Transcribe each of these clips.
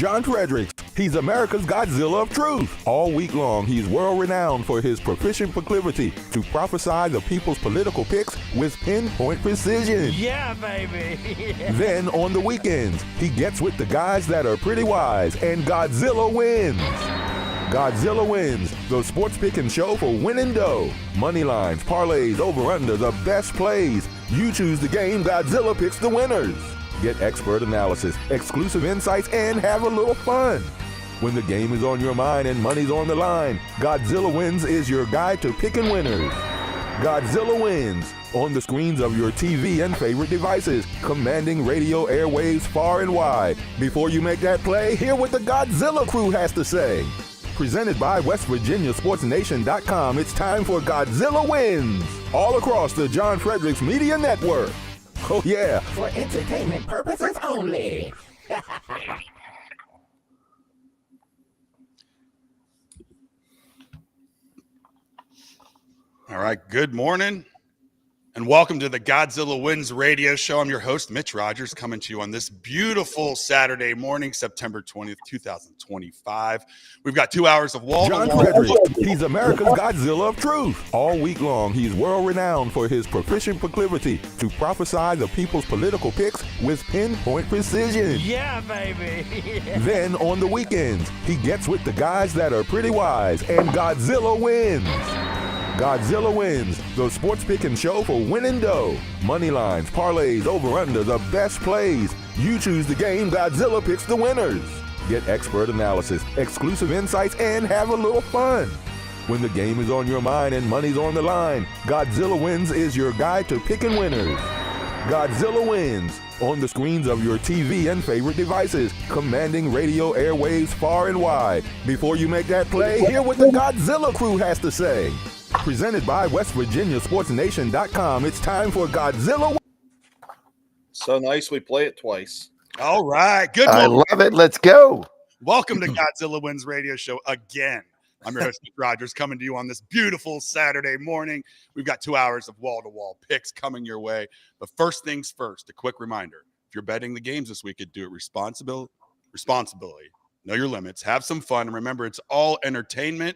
John Fredericks. He's America's Godzilla of truth. All week long, he's world-renowned for his proficient proclivity to prophesy the people's political picks with pinpoint precision. Yeah, baby. Then, on the weekends, he gets with the guys that are pretty wise, and Godzilla wins. Godzilla Wins, the sports picking show for winning dough. Money lines, parlays, over-under, the best plays. You choose the game, Godzilla picks the winners. Get expert analysis, exclusive insights, and have a little fun. When the game is on your mind and money's on the line, Godzilla Wins is your guide to picking winners. Godzilla Wins, on the screens of your TV and favorite devices, commanding radio airwaves far and wide. Before you make that play, hear what the Godzilla crew has to say. Presented by West Virginia SportsNation.com, it's time for Godzilla Wins, all across the John Fredericks Media Network. Oh yeah, For entertainment purposes only. All right, good morning and welcome to the Godzilla Wins radio show. I'm your host, Mitch Rogers, coming to you on this beautiful Saturday morning, September 20th, 2025. We've got 2 hours of wall John Fredericks. He's America's Godzilla of truth. All week long, he's world-renowned for his proficient proclivity to prophesy the people's political picks with pinpoint precision. Yeah, baby. Then, on the weekends, he gets with the guys that are pretty wise, and Godzilla wins. Godzilla Wins, the sports picking show for winning dough. Money lines, parlays, over-under, the best plays. You choose the game, Godzilla picks the winners. Get expert analysis, exclusive insights, and have a little fun. When the game is on your mind and money's on the line, Godzilla Wins is your guide to picking winners. Godzilla Wins, on the screens of your TV and favorite devices, commanding radio airwaves far and wide. Before you make that play, hear what the Godzilla crew has to say. Presented by West Virginia SportsNation.com, it's time for Godzilla. So nice we play it twice. All right, good I morning. love it. Let's go. Welcome to Godzilla Wins radio show again. I'm your host, Mitch Rogers, coming to you on this beautiful Saturday morning. We've got 2 hours of wall-to-wall picks coming your way. But first things first, a quick reminder. If you're betting the games this weekend, do it responsibly. Know your limits. Have some fun. And remember, it's all entertainment.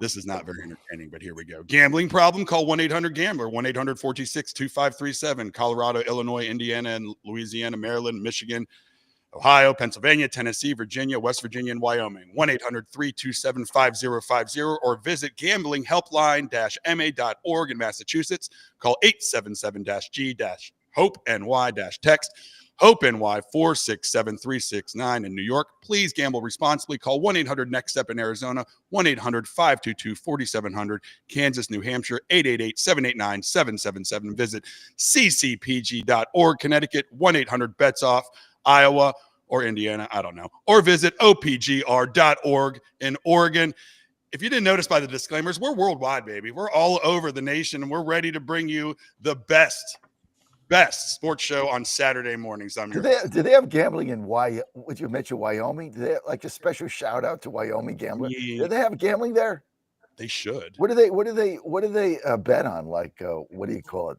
This is not very entertaining, but here we go. Gambling problem? Call 1-800-GAMBLER, 1-800-426-2537. Colorado, Illinois, Indiana, and Louisiana, Maryland, Michigan, Ohio, Pennsylvania, Tennessee, Virginia, West Virginia, and Wyoming. 1-800-327-5050 or visit gamblinghelpline-ma.org in Massachusetts. Call 877-G-HOPE-NY-text. HOPE-NY 467-369 in New York. Please gamble responsibly. Call 1-800-NEXT-STEP in Arizona, 1-800-522-4700. Kansas, New Hampshire, 888-789-777. Visit ccpg.org. Connecticut, 1-800-BETS-OFF. Iowa or Indiana, I don't know. Or visit opgr.org in Oregon. If you didn't notice by the disclaimers, we're worldwide, baby. We're all over the nation, and we're ready to bring you the best sports show on Saturday mornings. Do they have gambling in would you mention Wyoming? Do they have like a special shout out to Wyoming gambling? Yeah. Do they have gambling there? They should. What do they bet on? Like what do you call it?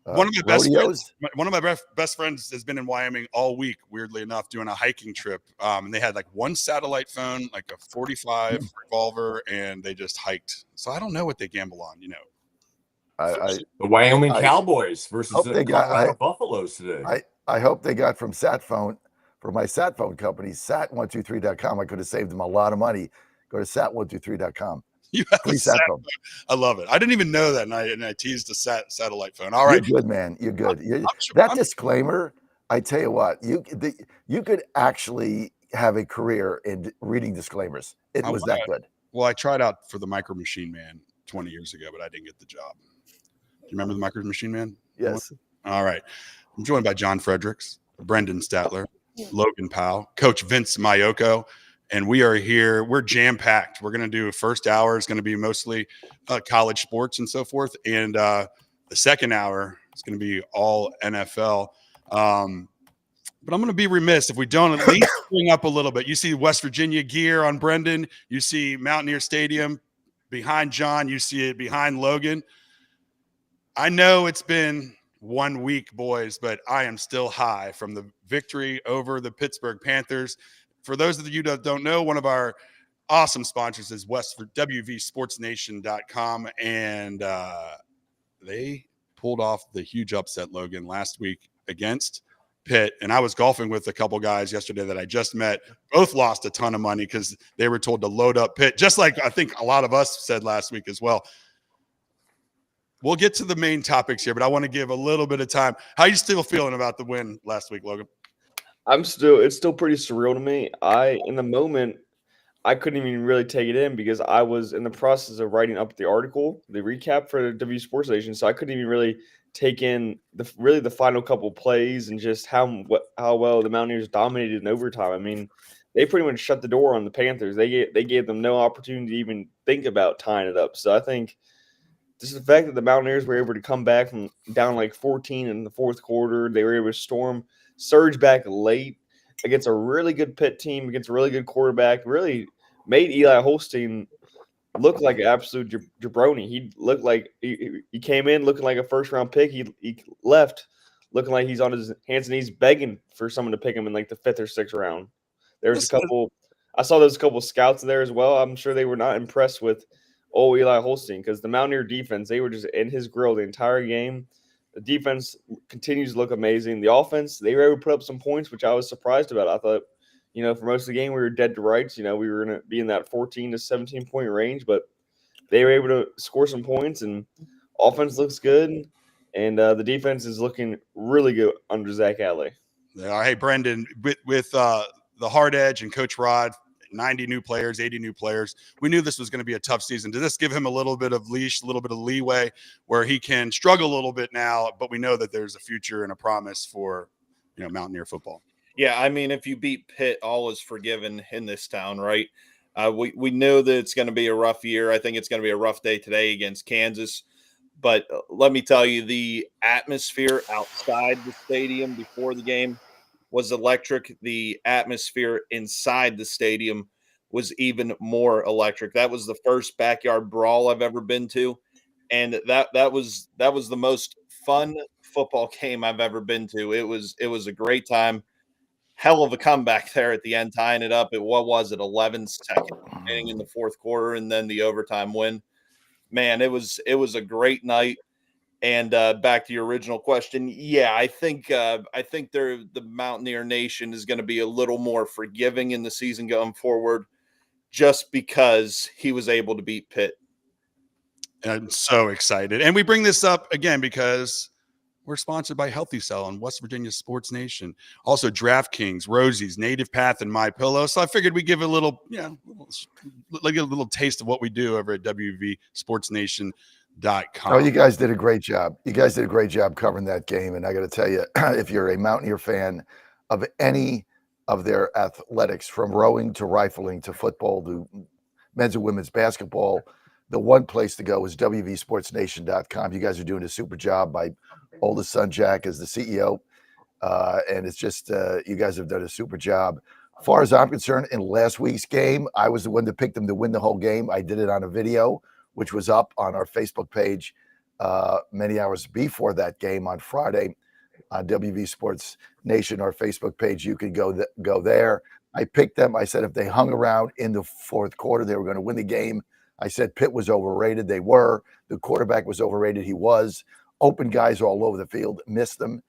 One of my best friends has been in Wyoming all week, weirdly enough, doing a hiking trip. And they had like one satellite phone, like a 45 revolver, and they just hiked. So I don't know what they gamble on, you know. The Wyoming Cowboys versus the Colorado Buffaloes today. I hope they got from my sat phone company, sat123.com. I could have saved them a lot of money. Go to sat123.com. You have a sat phone. I love it. I didn't even know that, and I teased a satellite phone. All right, you're good, man. You're good. Disclaimer, I tell you what, you could actually have a career in reading disclaimers. It was that good. Well, I tried out for the Micro Machine Man 20 years ago, but I didn't get the job. Do you remember the Micro Machine Man? Yes. All right. I'm joined by John Fredericks, Brendan Statler, Logan Powell, Coach Vince Mayoko, and we are here. We're jam-packed. We're going to do first hour is going to be mostly college sports and so forth, and the second hour is going to be all NFL. But I'm going to be remiss if we don't at least bring up a little bit. You see West Virginia gear on Brendan. You see Mountaineer Stadium behind John. You see it behind Logan. I know it's been 1 week, boys, but I am still high from the victory over the Pittsburgh Panthers. For those of you that don't know, one of our awesome sponsors is WVSportsNation.com, and they pulled off the huge upset, Logan, last week against Pitt. And I was golfing with a couple guys yesterday that I just met. Both lost a ton of money because they were told to load up Pitt, just like I think a lot of us said last week as well. We'll get to the main topics here, but I want to give a little bit of time. How are you still feeling about the win last week, Logan? It's still pretty surreal to me. In the moment, I couldn't even really take it in because I was in the process of writing up the article, the recap for the W Sports Nation. So I couldn't even really take in the final couple plays and just how well the Mountaineers dominated in overtime. I mean, they pretty much shut the door on the Panthers. They gave them no opportunity to even think about tying it up. So I think just the fact that the Mountaineers were able to come back from down like 14 in the fourth quarter, they were able to surge back late against a really good Pitt team, against a really good quarterback, really made Eli Holstein look like an absolute jabroni. He looked like he came in looking like a first-round pick. He left looking like he's on his hands and knees begging for someone to pick him in like the 5th or 6th round. There's a couple – I saw those couple scouts there as well. I'm sure they were not impressed with Eli Holstein because the Mountaineer defense, they were just in his grill the entire game. The defense continues to look amazing. The offense, they were able to put up some points, which I was surprised about. I thought, for most of the game, we were dead to rights. We were going to be in that 14 to 17-point range, but they were able to score some points, and offense looks good, and the defense is looking really good under Zach Alley. Yeah, hey, Brendan, with the hard edge and Coach Rod, 90 new players, 80 new players. We knew this was going to be a tough season. Did this give him a little bit of leash, a little bit of leeway where he can struggle a little bit now, but we know that there's a future and a promise for, Mountaineer football? Yeah, I mean, if you beat Pitt, all is forgiven in this town, right? We know that it's going to be a rough year. I think it's going to be a rough day today against Kansas. But let me tell you, the atmosphere outside the stadium before the game was electric. The atmosphere inside the stadium was even more electric. That was the first backyard brawl I've ever been to, and that was the most fun football game I've ever been to. It was a great time. Hell of a comeback there at the end, tying it up at 11 seconds in the fourth quarter, and then the overtime win. Man, it was a great night. And back to your original question, yeah, I think the Mountaineer Nation is going to be a little more forgiving in the season going forward, just because he was able to beat Pitt. I'm so excited, and we bring this up again because we're sponsored by Healthy Cell and West Virginia Sports Nation, also DraftKings, Rosie's, Native Path, and MyPillow. So I figured we'd give a little taste of what we do over at WVSportsNation.com. Oh, you guys did a great job. You guys did a great job covering that game. And I got to tell you, if you're a Mountaineer fan of any of their athletics, from rowing to rifling to football to men's and women's basketball, the one place to go is WVSportsNation.com. You guys are doing a super job. My oldest son, Jack, is the CEO. And it's just, you guys have done a super job. As far as I'm concerned, in last week's game, I was the one that picked them to win the whole game. I did it on a video, which was up on our Facebook page many hours before that game on Friday on WV Sports Nation, our Facebook page. You can go there. I picked them. I said if they hung around in the fourth quarter, they were going to win the game. I said Pitt was overrated. They were. The quarterback was overrated. He was. Open guys all over the field, missed them.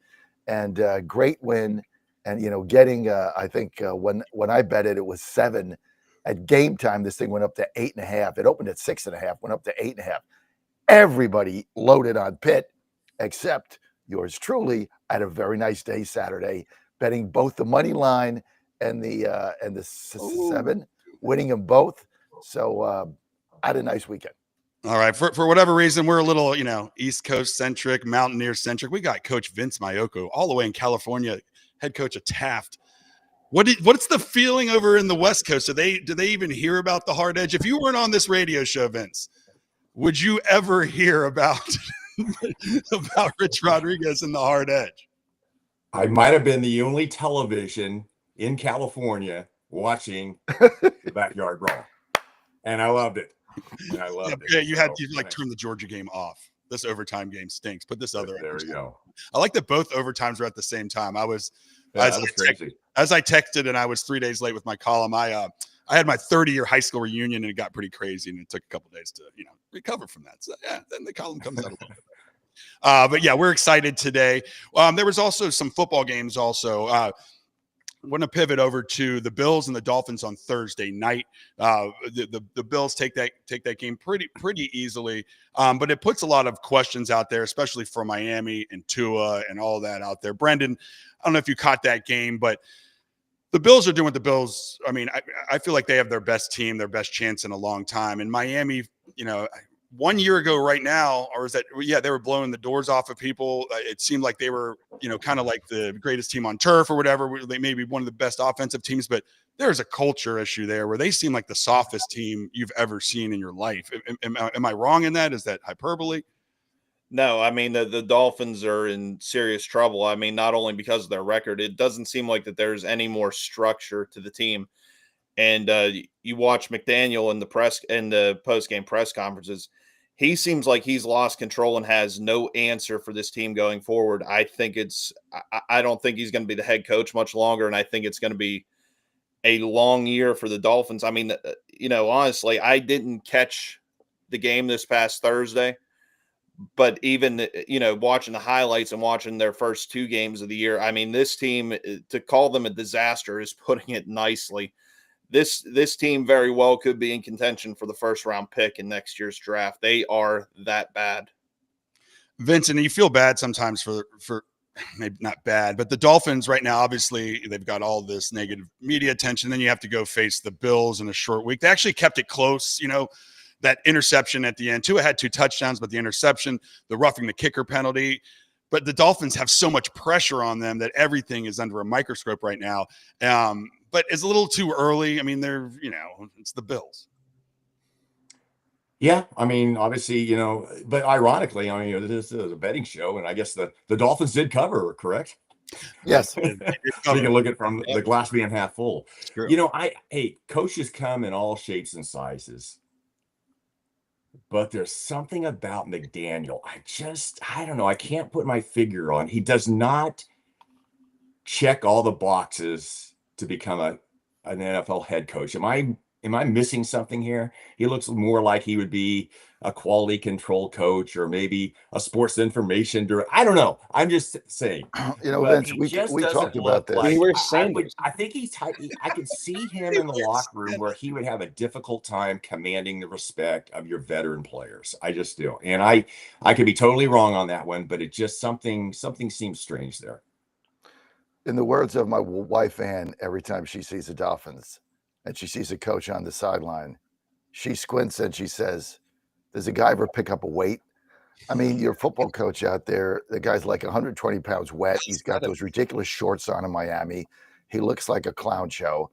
And great win. And, getting, I think when I bet it, it was 7. At game time, this thing went up to 8.5. It opened at 6.5, went up to 8.5. Everybody loaded on Pitt, except yours truly. I had a very nice day Saturday, betting both the money line and the 7, winning them both. So I had a nice weekend. All right. For whatever reason, we're a little, East Coast centric, Mountaineer centric. We got Coach Vince Mayoko all the way in California, head coach of Taft. What's the feeling over in the West Coast? Do they even hear about the hard edge? If you weren't on this radio show, Vince, would you ever hear about Rich Rodriguez and the hard edge? I might have been the only television in California watching the backyard brawl, and I loved it. Yeah, you had to turn the Georgia game off. this overtime game stinks. Put this other. There you go. I like that both overtimes were at the same time. I was, that was crazy. As I texted and I was 3 days late with my column, I had my 30-year high school reunion and it got pretty crazy and it took a couple days to, recover from that. So yeah, then the column comes out a little bit. But yeah, we're excited today. There was also some football games also. I'm going to pivot over to the Bills and the Dolphins on Thursday night. The Bills take that game pretty easily, but it puts a lot of questions out there, especially for Miami and Tua and all that out there. Brendan, I don't know if you caught that game, but the Bills are doing what the Bills. I mean, I feel like they have their best team, their best chance in a long time. And Miami, 1 year ago right now, or is that, yeah, they were blowing the doors off of people. It seemed like they were, kind of like the greatest team on turf or whatever. They may be one of the best offensive teams, but there's a culture issue there where they seem like the softest team you've ever seen in your life. Am I wrong in that? Is that hyperbole? No, I mean, the Dolphins are in serious trouble. I mean, not only because of their record, it doesn't seem like that there's any more structure to the team. And you watch McDaniel in the post-game press conferences, he seems like he's lost control and has no answer for this team going forward. I don't think he's going to be the head coach much longer, and I think it's going to be a long year for the Dolphins. I mean, honestly, I didn't catch the game this past Thursday, but even, watching the highlights and watching their first 2 games of the year, I mean, this team, to call them a disaster is putting it nicely. This team very well could be in contention for the first round pick in next year's draft. They are that bad. Vincent, you feel bad sometimes for maybe not bad, but the Dolphins right now, obviously they've got all this negative media attention. Then you have to go face the Bills in a short week. They actually kept it close, that interception at the end. Tua had 2 touchdowns, but the interception, the roughing the kicker penalty. But the Dolphins have so much pressure on them that everything is under a microscope right now. But it's a little too early. I mean, they're, it's the Bills. Yeah, I mean, obviously, but ironically, I mean, this is a betting show, and I guess the Dolphins did cover, correct? Yes. So you can look at it from the glass being half full. Coaches come in all shapes and sizes. But there's something about McDaniel. I don't know. I can't put my finger on. He does not check all the boxes to become an NFL head coach. Am I missing something here? He looks more like he would be a quality control coach or maybe a sports information director. I don't know. I'm just saying. Vince, we talked about this. He wears sandals. I think I could see him in the locker room where he would have a difficult time commanding the respect of your veteran players. I just do. And I could be totally wrong on that one, but it just something seems strange there. In the words of my wife, Ann, every time she sees the Dolphins and she sees a coach on the sideline, she squints and she says, does a guy ever pick up a weight? I mean, your football coach out there, the guy's like 120 pounds wet. He's got those ridiculous shorts on in Miami. He looks like a clown show.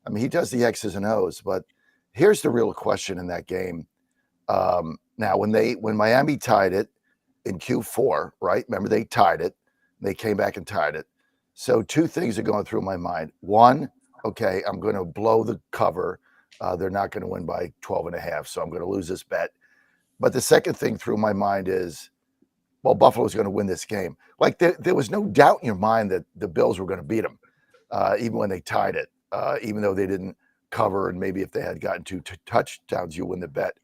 I mean, he does the X's and O's, but here's the real question in that game. Now, when Miami tied it in Q4, right? Remember, they tied it. They came back and tied it. So 2 things are going through my mind. One, okay, I'm going to blow the cover. They're not going to win by 12.5, so I'm going to lose this bet. But the second thing through my mind is, well, Buffalo's going to win this game. Like there was no doubt in your mind that the Bills were going to beat them, even when they tied it, even though they didn't cover. And maybe if they had gotten 2 touchdowns, you win the bet.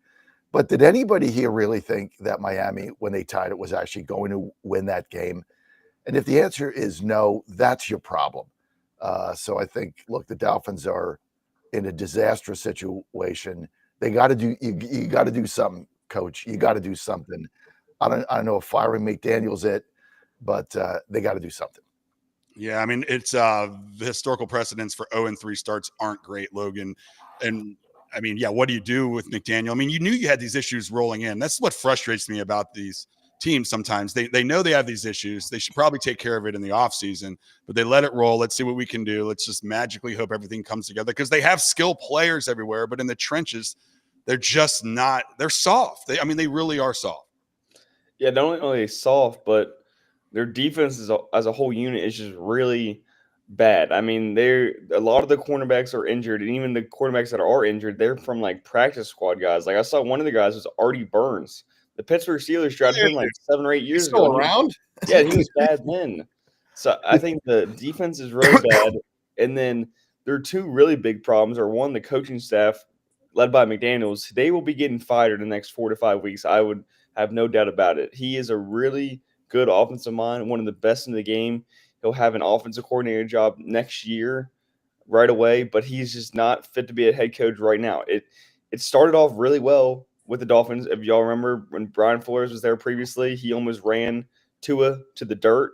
But did anybody here really think that Miami, when they tied it, was actually going to win that game? And if the answer is no, that's your problem. So I think, look, the Dolphins are in a disastrous situation. They got to do, you got to do something, coach. You got to do something. I don't know if firing McDaniel's it, but they got to do something. Yeah, I mean, it's the historical precedents for 0-3 starts aren't great, Logan. And I mean, yeah, what do you do with McDaniel? I mean, you knew you had these issues rolling in. That's what frustrates me about these teams sometimes. They know they have these issues. They should probably take care of it in the offseason, but they let it roll. Let's see what we can do. Let's just magically hope everything comes together, because they have skilled players everywhere, but in the trenches, they're just not – they're soft. They really are soft. Yeah, not only are they soft, but their defense as a whole unit is just really bad. I mean, a lot of the cornerbacks are injured, and even the quarterbacks that are injured, they're from like practice squad guys. Like I saw one of the guys was Artie Burns, The Pittsburgh Steelers drafted him like 7 or 8 years Still ago. around? Yeah, he was bad then. So I think the defense is really bad. And then there are two really big problems. Or one, the coaching staff, led by McDaniels, they will be getting fired in the next 4 to 5 weeks. I would have no doubt about it. He is a really good offensive mind, one of the best in the game. He'll have an offensive coordinator job next year right away, but he's just not fit to be a head coach right now. It started off really well with the Dolphins. If y'all remember when Brian Flores was there previously, he almost ran Tua to the dirt.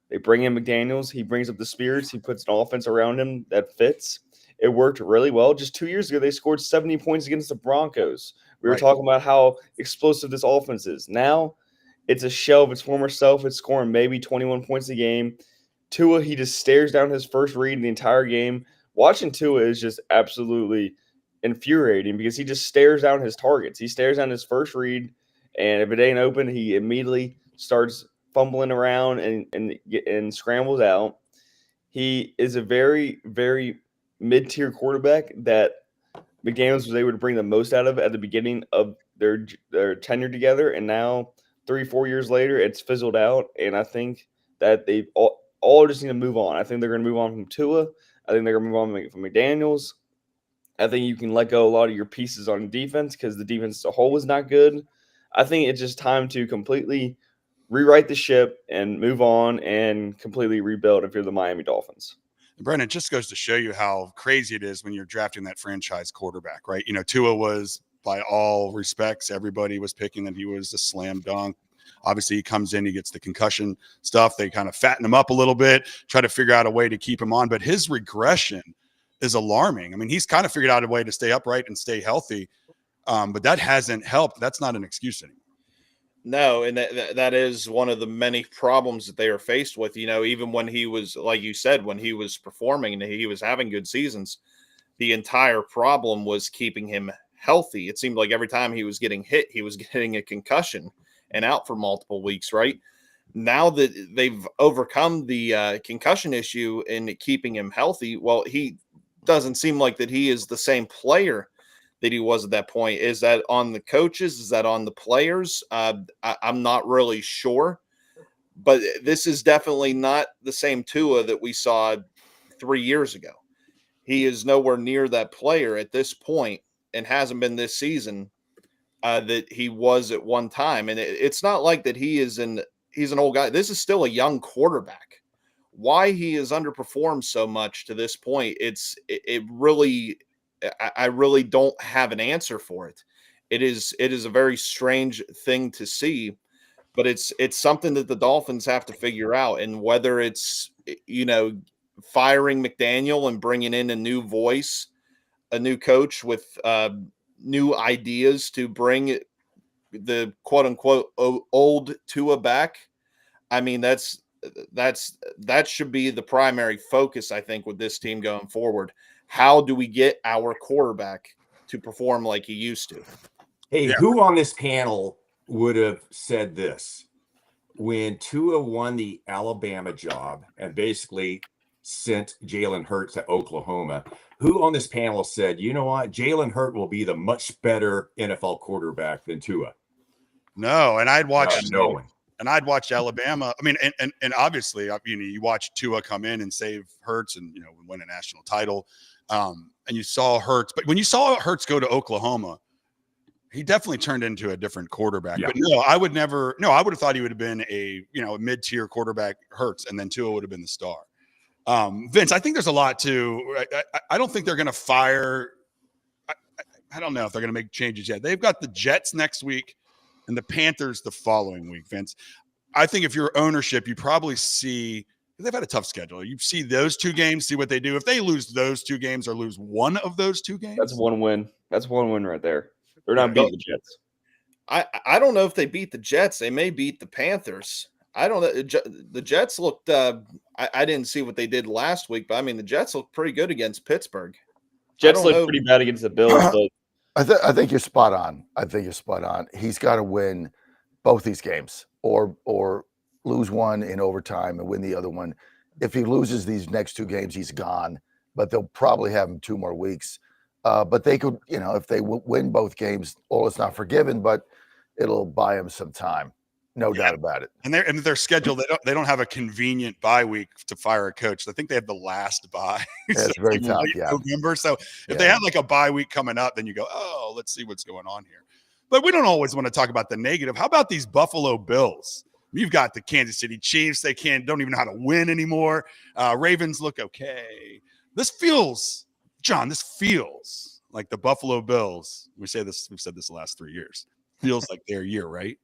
They bring in McDaniels. He brings up the spirits. He puts an offense around him that fits. It worked really well. Just 2 years ago, they scored 70 points against the Broncos. We were talking about how explosive this offense is. Now it's a shell of its former self. It's scoring maybe 21 points a game. Tua, he just stares down his first read the entire game. Watching Tua is just absolutely infuriating because he just stares down his targets. He stares down his first read, and if it ain't open, he immediately starts fumbling around and scrambles out. He is a very, very mid-tier quarterback that McDaniels was able to bring the most out of at the beginning of their tenure together, and now 3-4 years later, it's fizzled out. And I think that they all just need to move on. I think they're going to move on from Tua. I think they're going to move on from McDaniels. I think you can let go a lot of your pieces on defense because the defense as a whole was not good. I think it's just time to completely rewrite the ship and move on and completely rebuild if you're the Miami Dolphins. Brennan, it just goes to show you how crazy it is when you're drafting that franchise quarterback, right? You know, Tua was, by all respects, everybody was picking that he was a slam dunk. Obviously, he comes in, he gets the concussion stuff. They kind of fatten him up a little bit, try to figure out a way to keep him on. But his regression is alarming. I mean, he's kind of figured out a way to stay upright and stay healthy, but that hasn't helped. That's not an excuse anymore. No, and that is one of the many problems that they are faced with. You know, even when he was, like you said, when he was performing and he was having good seasons, the entire problem was keeping him healthy. It seemed like every time he was getting hit, he was getting a concussion and out for multiple weeks, right? Now that they've overcome the concussion issue and keeping him healthy, well, he doesn't seem like that he is the same player that he was at that point. Is that on the coaches? Is that on the players? I'm not really sure, but this is definitely not the same Tua that we saw 3 years ago. He is nowhere near that player at this point and hasn't been this season that he was at one time. And it's not like that he's an old guy. This is still a young quarterback. Why he has underperformed so much to this point, I really don't have an answer for it. It is a very strange thing to see, but it's something that the Dolphins have to figure out. And whether it's, you know, firing McDaniel and bringing in a new voice, a new coach with new ideas to bring the quote unquote old Tua back. I mean, that should be the primary focus, I think, with this team going forward. How do we get our quarterback to perform like he used to? Hey, who on this panel would have said this when Tua won the Alabama job and basically sent Jalen Hurts to Oklahoma? Who on this panel said, you know what, Jalen Hurts will be the much better NFL quarterback than Tua? No, and I'd watch no one. And I'd watch Alabama. I mean, and obviously, you know, you watch Tua come in and save Hurts and, you know, win a national title. And you saw Hurts, but when you saw Hurts go to Oklahoma, he definitely turned into a different quarterback. Yeah. But no, I would have thought he would have been a mid-tier quarterback, Hurts, and then Tua would have been the star. Vince, I think there's a lot to. I don't think they're going to fire. I don't know if they're going to make changes yet. They've got the Jets next week and the Panthers the following week, Vince. I think if you're ownership, you probably see they've had a tough schedule. You see those two games, see what they do. If they lose those two games or lose one of those two games, that's one win. That's one win right there. They're not beating the Jets. I don't know if they beat the Jets. They may beat the Panthers. I don't know. The Jets looked. I didn't see what they did last week, but I mean the Jets looked pretty good against Pittsburgh. Jets looked pretty bad against the Bills, but I think you're spot on. He's got to win both these games, or lose one in overtime and win the other one. If he loses these next two games, he's gone. But they'll probably have him 2 more weeks. But they could, if they win both games, all is not forgiven. But it'll buy them some time. No doubt about it. And their schedule, they don't have a convenient bye week to fire a coach. I think they have the last bye. Yeah, it's very tough. Yeah. November. So if they have like a bye week coming up, then you go, oh, let's see what's going on here. But we don't always want to talk about the negative. How about these Buffalo Bills? You've got the Kansas City Chiefs. They don't even know how to win anymore. Ravens look okay. This feels like the Buffalo Bills. We've said this the last 3 years. Feels like their year, right?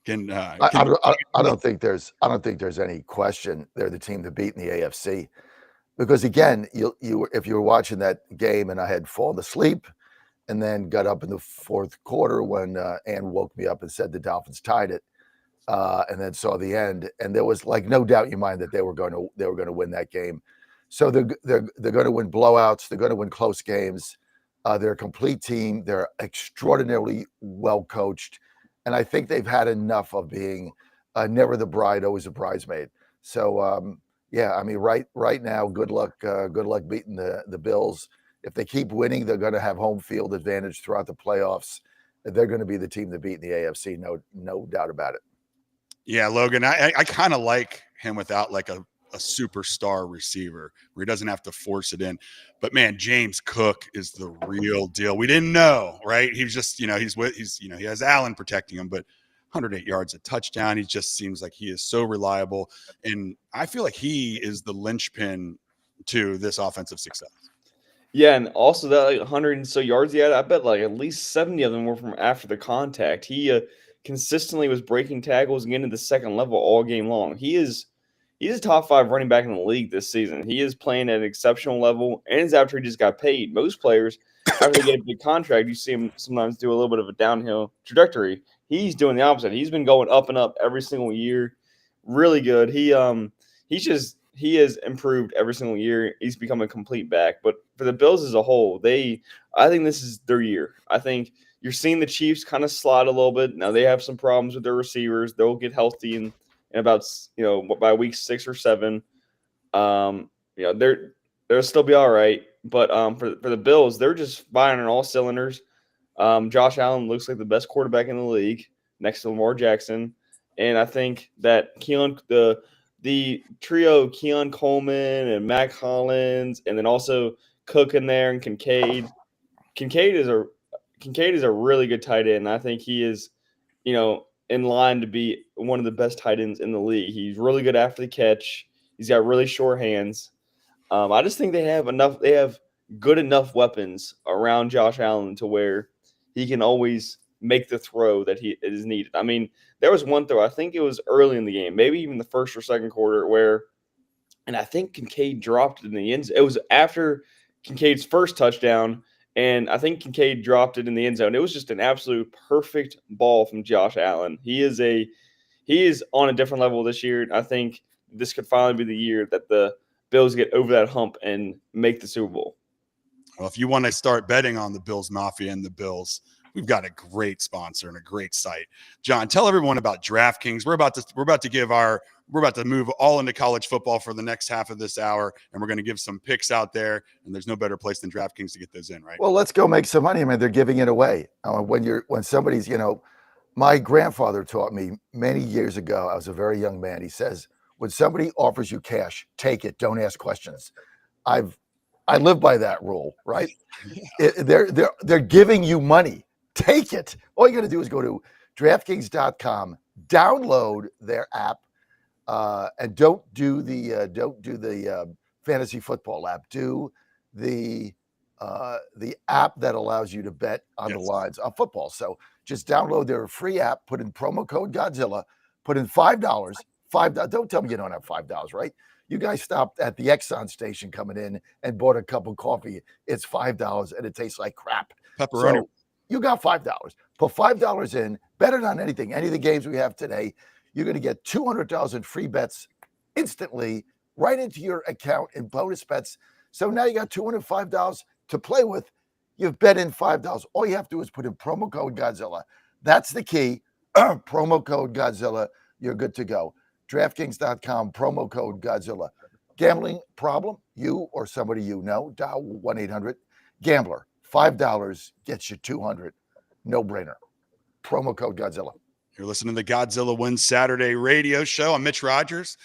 I don't think there's any question they're the team to beat in the AFC, because again, if you were watching that game and I had fallen asleep and then got up in the fourth quarter when Ann woke me up and said the Dolphins tied it, and then saw the end, and there was like no doubt in your mind that they were going to win that game. So they're going to win blowouts. They're going to win close games. They're a complete team. They're extraordinarily well coached. And I think they've had enough of being never the bride, always a bridesmaid. So yeah, I mean, right now, good luck beating the Bills. If they keep winning, they're going to have home field advantage throughout the playoffs. They're going to be the team to beat in the AFC, no doubt about it. Yeah, Logan, I kind of like him without like a superstar receiver where he doesn't have to force it in. But man, James Cook is the real deal. We didn't know, right? He was just, he has Allen protecting him, but 108 yards, a touchdown. He just seems like he is so reliable. And I feel like he is the linchpin to this offensive success. Yeah, and also that like 100 and so yards he had, I bet like at least 70 of them were from after the contact. He consistently was breaking tackles and getting to the second level all game long. He's a top 5 running back in the league this season. He is playing at an exceptional level, and it's after he just got paid. Most players, after they get a big contract, you see him sometimes do a little bit of a downhill trajectory. He's doing the opposite. He's been going up and up every single year. Really good. He has improved every single year. He's become a complete back. But for the Bills as a whole, I think this is their year. I think you're seeing the Chiefs kind of slide a little bit. Now they have some problems with their receivers. They'll get healthy and about by week 6 or 7, they'll still be all right. But for the Bills, they're just firing on all cylinders. Josh Allen looks like the best quarterback in the league next to Lamar Jackson, and I think that the trio Keon Coleman and Mac Hollins, and then also Cook in there and Kincaid. Kincaid is a really good tight end. I think he is, in line to be one of the best tight ends in the league. He's really good after the catch. He's got really short hands. I just think they have good enough weapons around Josh Allen to where he can always make the throw that it is needed. I mean, there was one throw, I think it was early in the game, maybe even the first or second quarter, and I think Kincaid dropped it in the end zone. It was after Kincaid's first touchdown, and I think Kincaid dropped it in the end zone. It was just an absolute perfect ball from Josh Allen. He is on a different level this year. I think this could finally be the year that the Bills get over that hump and make the Super Bowl. Well, if you want to start betting on the Bills Mafia and the Bills, we've got a great sponsor and a great site. John, tell everyone about DraftKings. We're about to move all into college football for the next half of this hour, and we're going to give some picks out there, and there's no better place than DraftKings to get those in, right? Well, let's go make some money. I mean, they're giving it away. When somebody's, my grandfather taught me many years ago, I was a very young man. He says, when somebody offers you cash, take it. Don't ask questions. I live by that rule, right? They're giving you money. Take it. All you got to do is go to DraftKings.com, download their app, and don't do the fantasy football app. Do the app that allows you to bet on the lines of football. So just download their free app, put in promo code Godzilla, put in $5. Don't tell me you don't have $5, right? You guys stopped at the Exxon station coming in and bought a cup of coffee. It's $5 and it tastes like crap. Pepperoni. So you got $5. Put $5 in, bet it on anything, any of the games we have today. You're going to get 200,000 free bets instantly right into your account in bonus bets. So now you got $205 to play with. You've bet in $5. All you have to do is put in promo code Godzilla. That's the key. Promo code Godzilla. You're good to go. DraftKings.com, promo code Godzilla. Gambling problem? You or somebody you know? Dial 1-800-GAMBLER. $5 gets you 200. No brainer. promo code Godzilla. You're listening to the Godzilla Wins Saturday radio show. I'm Mitch Rogers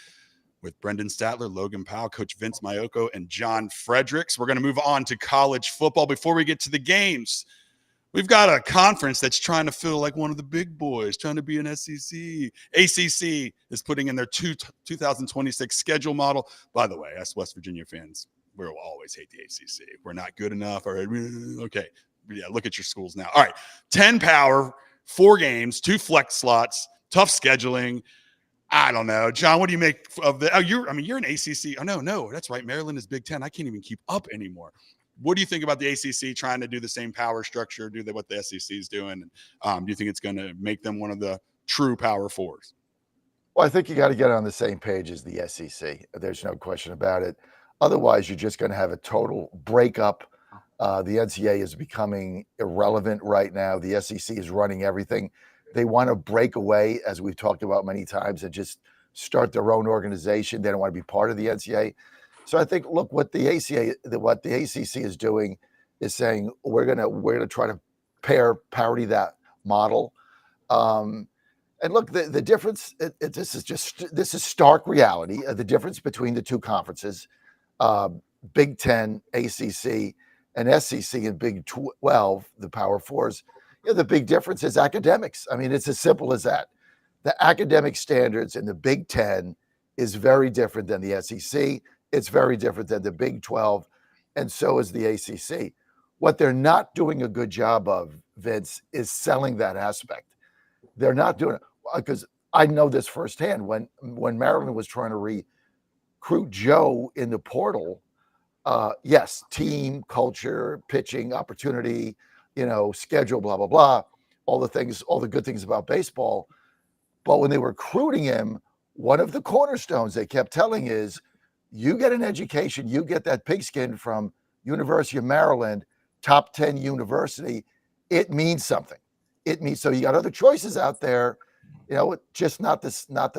with Brendan Statler, Logan Powell, Coach Vince Mayoko, and John Fredericks. We're going to move on to college football. Before we get to the games, we've got a conference that's trying to feel like one of the big boys, trying to be an SEC. ACC is putting in their 2026 schedule model. By the way, us West Virginia fans, we'll always hate the ACC. We're not good enough. Or okay, yeah, look at your schools now. All right, 10 power, 4 games, 2 flex slots, tough scheduling. I don't know, John. What do you make of the? Oh, you're an ACC. Oh no, that's right. Maryland is Big Ten. I can't even keep up anymore. What do you think about the ACC trying to do the same power structure, what the SEC is doing? Do you think it's going to make them one of the true Power Fours? Well, I think you got to get on the same page as the SEC. There's no question about it. Otherwise, you're just going to have a total breakup. The NCAA is becoming irrelevant right now. The SEC is running everything. They want to break away, as we've talked about many times, and just start their own organization. They don't want to be part of the NCAA. So I think, look, what the ACC is doing is saying we're gonna try to parity that model. And look, the difference. This is stark reality. The difference between the two conferences, Big Ten, ACC, and SEC and Big 12, the Power Fours. The big difference is academics. I mean, it's as simple as that. The academic standards in the Big Ten is very different than the SEC. It's very different than the Big 12, and so is the ACC. What they're not doing a good job of, Vince, is selling that aspect. They're not doing it because I know this firsthand. When Maryland was trying to recruit Joe in the portal, yes, team, culture, pitching, opportunity, schedule, blah, blah, blah, all the good things about baseball. But when they were recruiting him, one of the cornerstones they kept telling is, you get an education, you get that pigskin from University of Maryland, top 10 university, it means something. So you got other choices out there, just not the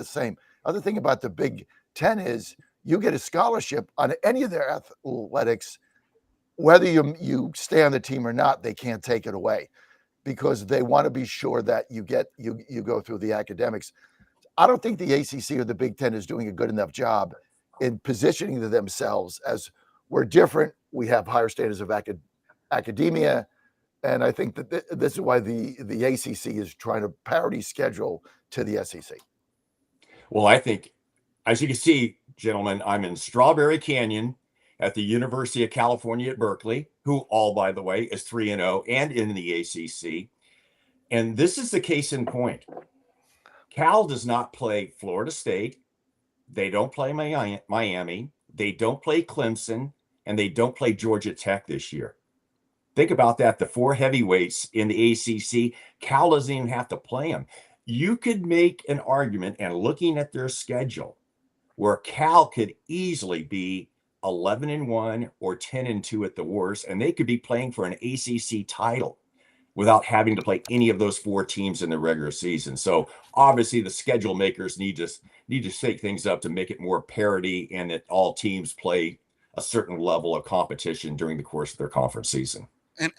same. Other thing about the Big Ten is you get a scholarship on any of their athletics, whether you stay on the team or not, they can't take it away because they want to be sure that you go through the academics. I don't think the ACC or the Big Ten is doing a good enough job in positioning themselves as we're different. We have higher standards of academia. And I think that this is why the ACC is trying to parity schedule to the SEC. Well, I think, as you can see, gentlemen, I'm in Strawberry Canyon at the University of California at Berkeley, who all, by the way, is 3-0 and in the ACC. And this is the case in point. Cal does not play Florida State. They don't play Miami. They don't play Clemson. And they don't play Georgia Tech this year. Think about that. The 4 heavyweights in the ACC, Cal doesn't even have to play them. You could make an argument, and looking at their schedule, where Cal could easily be 11-1 or 10-2 at the worst, and they could be playing for an ACC title without having to play any of those 4 teams in the regular season. So obviously the schedule makers need to shake things up to make it more parity and that all teams play a certain level of competition during the course of their conference season. And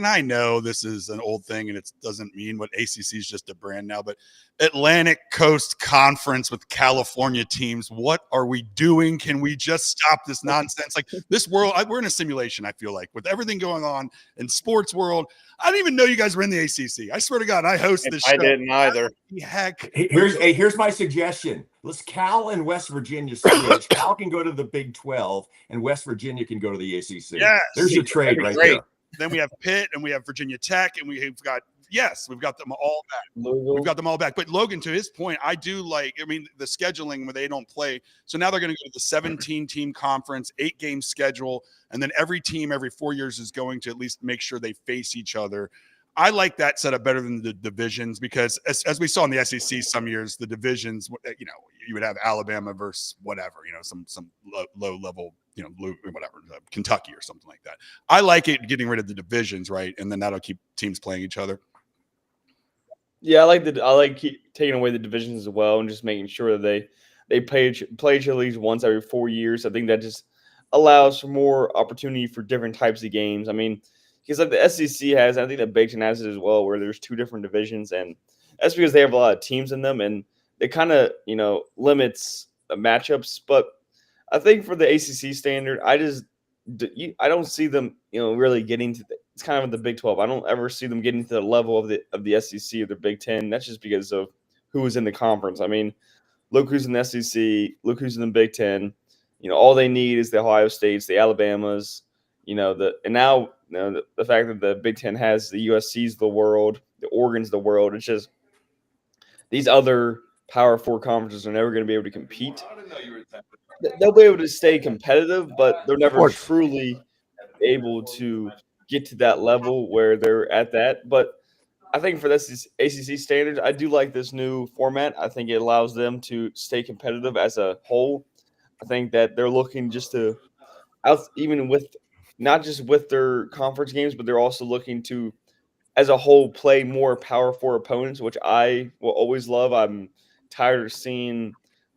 I know this is an old thing and it doesn't mean what ACC is just a brand now, but Atlantic Coast Conference with California teams, what are we doing? Can we just stop this nonsense? Like this world, we're in a simulation, I feel like, with everything going on in sports world. I didn't even know you guys were in the ACC. I swear to God, I host this show. I didn't either. Heck. Here's my suggestion. Let's Cal and West Virginia switch. Cal can go to the Big 12 and West Virginia can go to the ACC. Yes. There's your trade right there. Then we have Pitt and we have Virginia Tech and we've got them all back. We've got them all back. But Logan, to his point, I do the scheduling where they don't play. So now they're going to go to the 17-team conference, 8-game schedule, and then every team every 4 years is going to at least make sure they face each other. I like that setup better than the divisions because as we saw in the SEC some years, the divisions, you would have Alabama versus whatever, some low level, whatever, Kentucky or something like that. I like it getting rid of the divisions, right? And then that'll keep teams playing each other. Yeah, I like taking away the divisions as well and just making sure that they play each other at least once every 4 years. I think that just allows for more opportunity for different types of games. I mean, because like the SEC has, I think the Big Ten has it as well, where there's two different divisions, and that's because they have a lot of teams in them, and it kind of limits the matchups. But I think for the ACC standard, I don't see them really getting to it's kind of the Big 12. I don't ever see them getting to the level of the SEC or the Big 10. That's just because of who is in the conference. I mean, look who's in the SEC, look who's in the Big 10. All they need is the Ohio States, the Alabamas, the fact that the Big 10 has the USC's of the world, the Oregon's of the world. It's just these other Power 4 conferences are never going to be able to compete. They'll be able to stay competitive, but they're never truly able to get to that level where they're at that. But I think for this ACC standards, I do like this new format. I think it allows them to stay competitive as a whole. I think that they're looking just to even with not just with their conference games, but they're also looking to, as a whole, play more Power 4 opponents, which I will always love. I'm tired of seeing,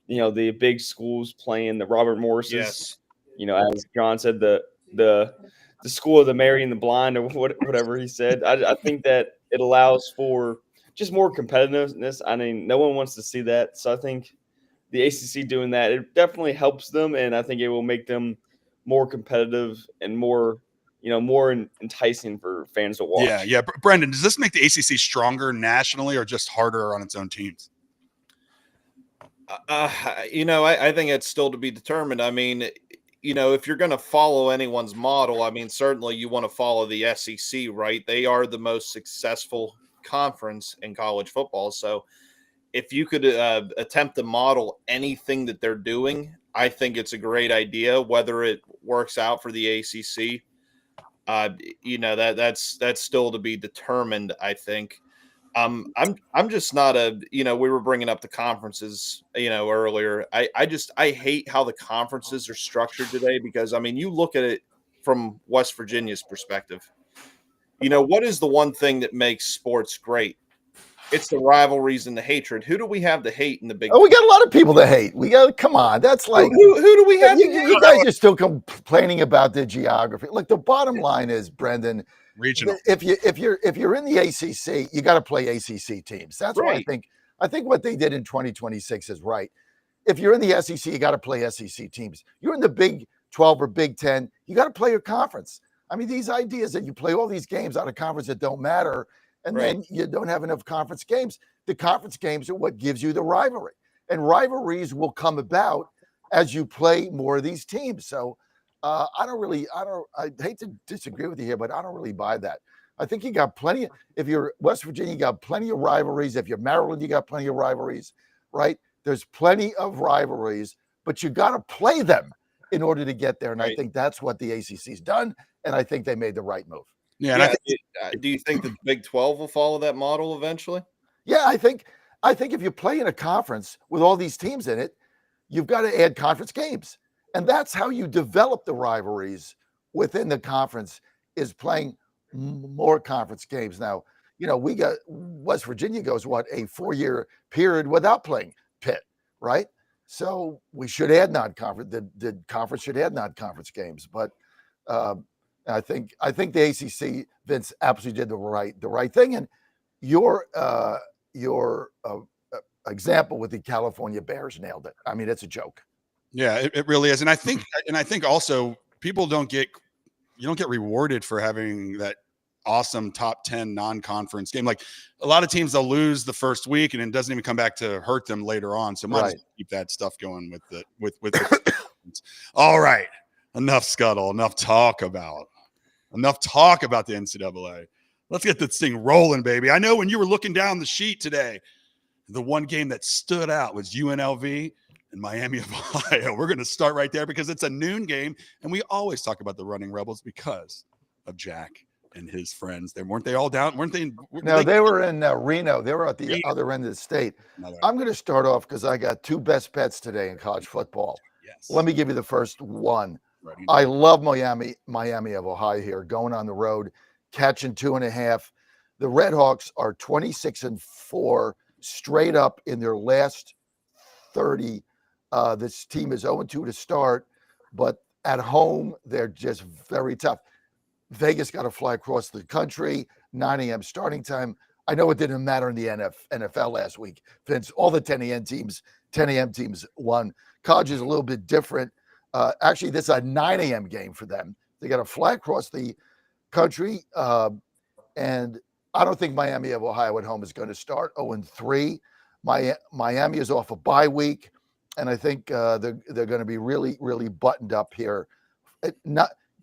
the big schools playing the Robert Morrises. Yes. As John said, the school of the Mary and the Blind, or whatever he said. I think that it allows for just more competitiveness. I mean, no one wants to see that. So I think the ACC doing that, it definitely helps them, and I think it will make them more competitive and more enticing for fans to watch. Yeah. Brendan, does this make the ACC stronger nationally or just harder on its own teams? I think it's still to be determined. I mean, if you're going to follow anyone's model, I mean, certainly you want to follow the SEC, right? They are the most successful conference in college football. So if you could attempt to model anything that they're doing, I think it's a great idea. Whether it works out for the ACC, that's still to be determined, I think. I'm just not we were bringing up the conferences, earlier. I hate how the conferences are structured today, because I mean, you look at it from West Virginia's perspective. What is the one thing that makes sports great? It's the rivalries and the hatred. Who do we have to hate in the Big? Oh, we got a lot of people to hate. Come on. That's like who do we have? You guys are still complaining about the geography. Look, the bottom line is, Brendan, regional. If you're in the ACC, you got to play ACC teams. That's right. Why I think what they did in 2026 is right. If you're in the SEC, you got to play SEC teams. You're in the Big 12 or Big 10, you got to play your conference. I mean, these ideas that you play all these games out of conference that don't matter, and then you don't have enough conference games. The conference games are what gives you the rivalry, and rivalries will come about as you play more of these teams. So I hate to disagree with you here, but I don't really buy that. I think you got plenty. If you're West Virginia, you got plenty of rivalries. If you're Maryland, you got plenty of rivalries, right? There's plenty of rivalries, but you got to play them in order to get there. And I think that's what the ACC's done, and I think they made the right move. Yeah. Do you think that the Big 12 will follow that model eventually? Yeah, I think if you play in a conference with all these teams in it, you've got to add conference games. And that's how you develop the rivalries within the conference, is playing more conference games. Now, we got West Virginia goes, a 4-year period without playing Pitt, right? So we should add non-conference. The conference should add non-conference games. But I think the ACC, Vince, absolutely did the right thing. And your example with the California Bears nailed it. I mean, it's a joke. Yeah, it really is. And I think also you don't get rewarded for having that awesome top 10 non-conference game. Like a lot of teams, they'll lose the first week and it doesn't even come back to hurt them later on. So might as well keep that stuff going with all right. Enough scuttle, enough talk about the NCAA. Let's get this thing rolling, baby. I know when you were looking down the sheet today, the one game that stood out was UNLV and Miami of Ohio. We're going to start right there because it's a noon game, and we always talk about the Running Rebels because of Jack and his friends. Weren't they all down? Weren't they? No, they were in Reno. They were at the other end of the state. I'm going to start off because I got two best bets today in college football. Yes. Let me give you the first one. I love Miami of Ohio here, going on the road, catching 2.5. The Redhawks are 26-4 straight up in their last 30. This team is 0-2 to start, but at home, they're just very tough. Vegas got to fly across the country, 9 a.m. starting time. I know it didn't matter in the NFL last week, Vince. All the 10 a.m. teams won. College is a little bit different. Actually, this is a 9 a.m. game for them. They got to fly across the country, and I don't think Miami of Ohio at home is going to start 0-3. Miami is off a bye week, and I think they're going to be really, really buttoned up here.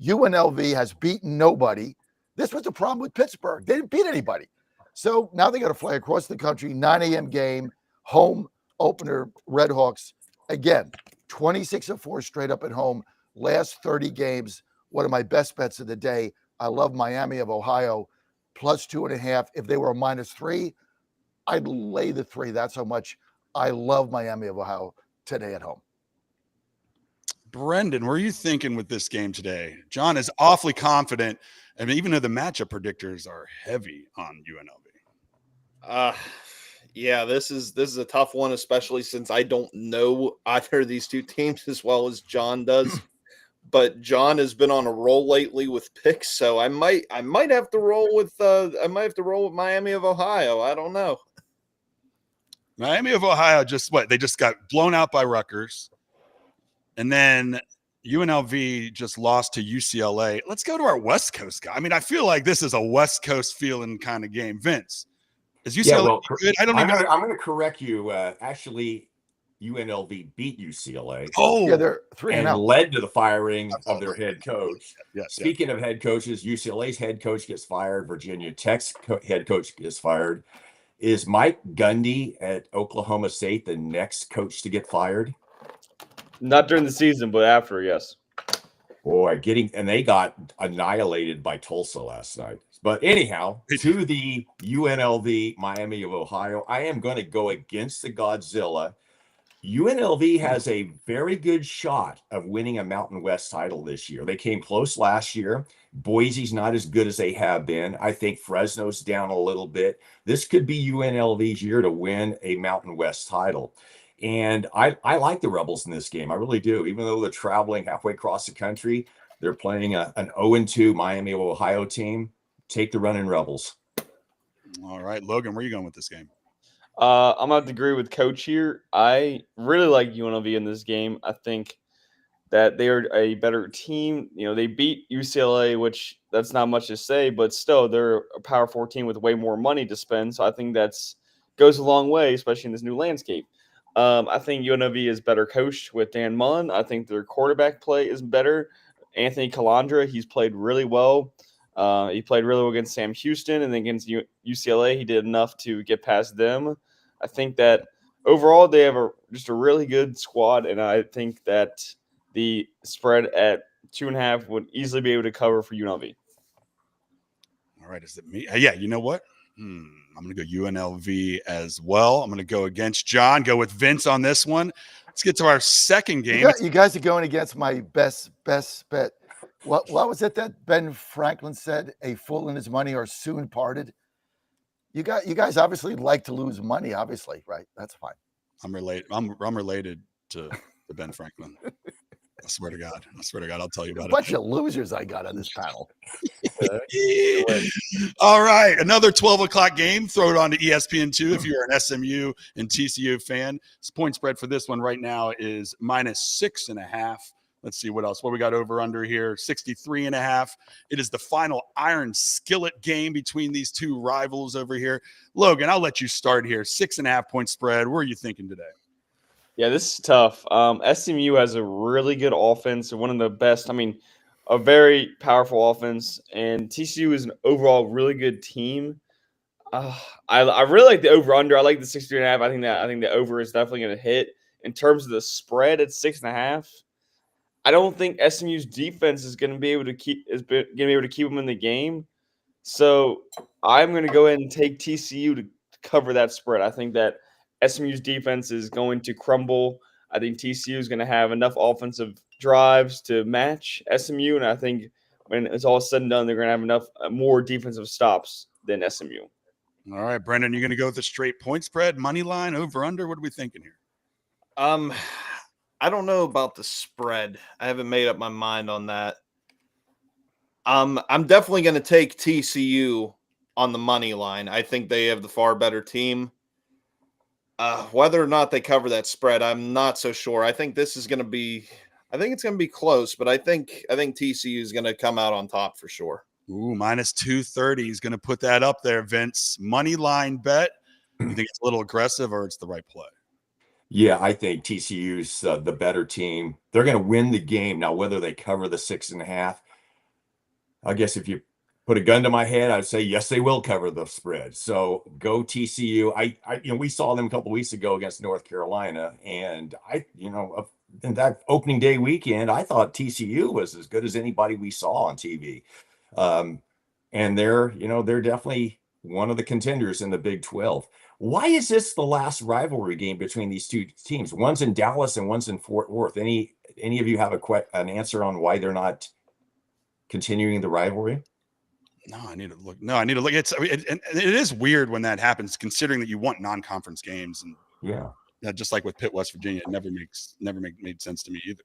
UNLV has beaten nobody. This was the problem with Pittsburgh. They didn't beat anybody. So now they got to fly across the country, 9 a.m. game, home opener, Red Hawks. Again, 26-4 straight up at home. Last 30 games, one of my best bets of the day. I love Miami of Ohio, plus 2.5. If they were a -3, I'd lay the 3. That's how much I love Miami of Ohio today at home. Brendan, what are you thinking with this game today? John is awfully confident, and even though the matchup predictors are heavy on UNLV. Yeah, this is a tough one, especially since I don't know either of these two teams as well as John does. But John has been on a roll lately with picks, so I might have to roll with Miami of Ohio. I don't know. Miami of Ohio they just got blown out by Rutgers. And then UNLV just lost to UCLA. Let's go to our West Coast guy. I mean, I feel like this is a West Coast feeling kind of game. Vince, is UCLA good? I'm going to correct you. Actually, UNLV beat UCLA. Oh, yeah, they're 3-0 and led to the firing of their head coach. Yes. Speaking of head coaches, UCLA's head coach gets fired. Virginia Tech's head coach gets fired. Is Mike Gundy at Oklahoma State the next coach to get fired? Not during the season, but after, yes. Boy, they got annihilated by Tulsa last night. But anyhow, to the UNLV Miami of Ohio, I am going to go against the Godzilla. UNLV has a very good shot of winning a Mountain West title this year. They came close last year. Boise's not as good as they have been. I think Fresno's down a little bit. This could be UNLV's year to win a Mountain West title. And I like the Rebels in this game. I really do. Even though they're traveling halfway across the country, they're playing an 0-2 Miami of Ohio team. Take the running Rebels. All right, Logan, where are you going with this game? I'm going to have to agree with Coach here. I really like UNLV in this game. I think that they are a better team. You know, they beat UCLA, which that's not much to say, but still they're a Power 4 team with way more money to spend. So I think that's goes a long way, especially in this new landscape. I think UNLV is better coached with Dan Mullen. I think their quarterback play is better. Anthony Calandra, he's played really well. He played really well against Sam Houston, and then against UCLA, he did enough to get past them. I think that overall they have just a really good squad, and I think that the spread at 2.5 would easily be able to cover for UNLV. All right, is it me? Yeah, you know what? I'm going to go UNLV as well. I'm going to go against John, go with Vince on this one. Let's get to our second game. You guys are going against my best bet. What was it that Ben Franklin said? A fool and his money are soon parted. You guys obviously like to lose money, obviously, right? That's fine. I'm related. I'm related to Ben Franklin. I swear to God. I'll tell you about it. A bunch of losers I got on this panel. All right. Another 12 o'clock game. Throw it on to ESPN2 if you're an SMU and TCU fan. This point spread for this one right now is -6.5. Let's see what else. What we got over under here, 63.5. It is the final iron skillet game between these two rivals over here. Logan, I'll let you start here. 6.5 point spread. Where are you thinking today? Yeah, this is tough. SMU has a really good offense, one of the best. I mean, a very powerful offense, and TCU is an overall really good team. I really like the over/under. I like the 63.5. I think the over is definitely going to hit. In terms of the spread at 6.5, I don't think SMU's defense is going to be able to keep them in the game. So I'm going to go ahead and take TCU to cover that spread. I think that SMU's defense is going to crumble. I think TCU is going to have enough offensive drives to match SMU, and I think when it's all said and done, they're going to have enough more defensive stops than SMU. All right, Brendan, you're going to go with the straight point spread, money line, over under. What are we thinking here? I don't know about the spread. I haven't made up my mind on that. I'm definitely going to take TCU on the money line. I think they have the far better team. Whether or not they cover that spread, I'm not so sure. I think this is going to be, I think it's going to be close, but I think TCU is going to come out on top for sure. Ooh, minus 230. He's going to put that up there, Vince. Money line bet. You think it's a little aggressive or it's the right play? Yeah, I think TCU's the better team. They're going to win the game. Now, whether they cover the 6.5, I guess if you put a gun to my head, I'd say yes, they will cover the spread. So go TCU. We saw them a couple weeks ago against North Carolina, and in that opening day weekend, I thought TCU was as good as anybody we saw on TV. And they're definitely one of the contenders in the Big 12. Why is this the last rivalry game between these two teams? One's in Dallas and one's in Fort Worth. Any of you have an answer on why they're not continuing the rivalry? No, I need to look. It is weird when that happens, considering that you want non-conference games, and just like with Pitt, West Virginia, it never made sense to me either.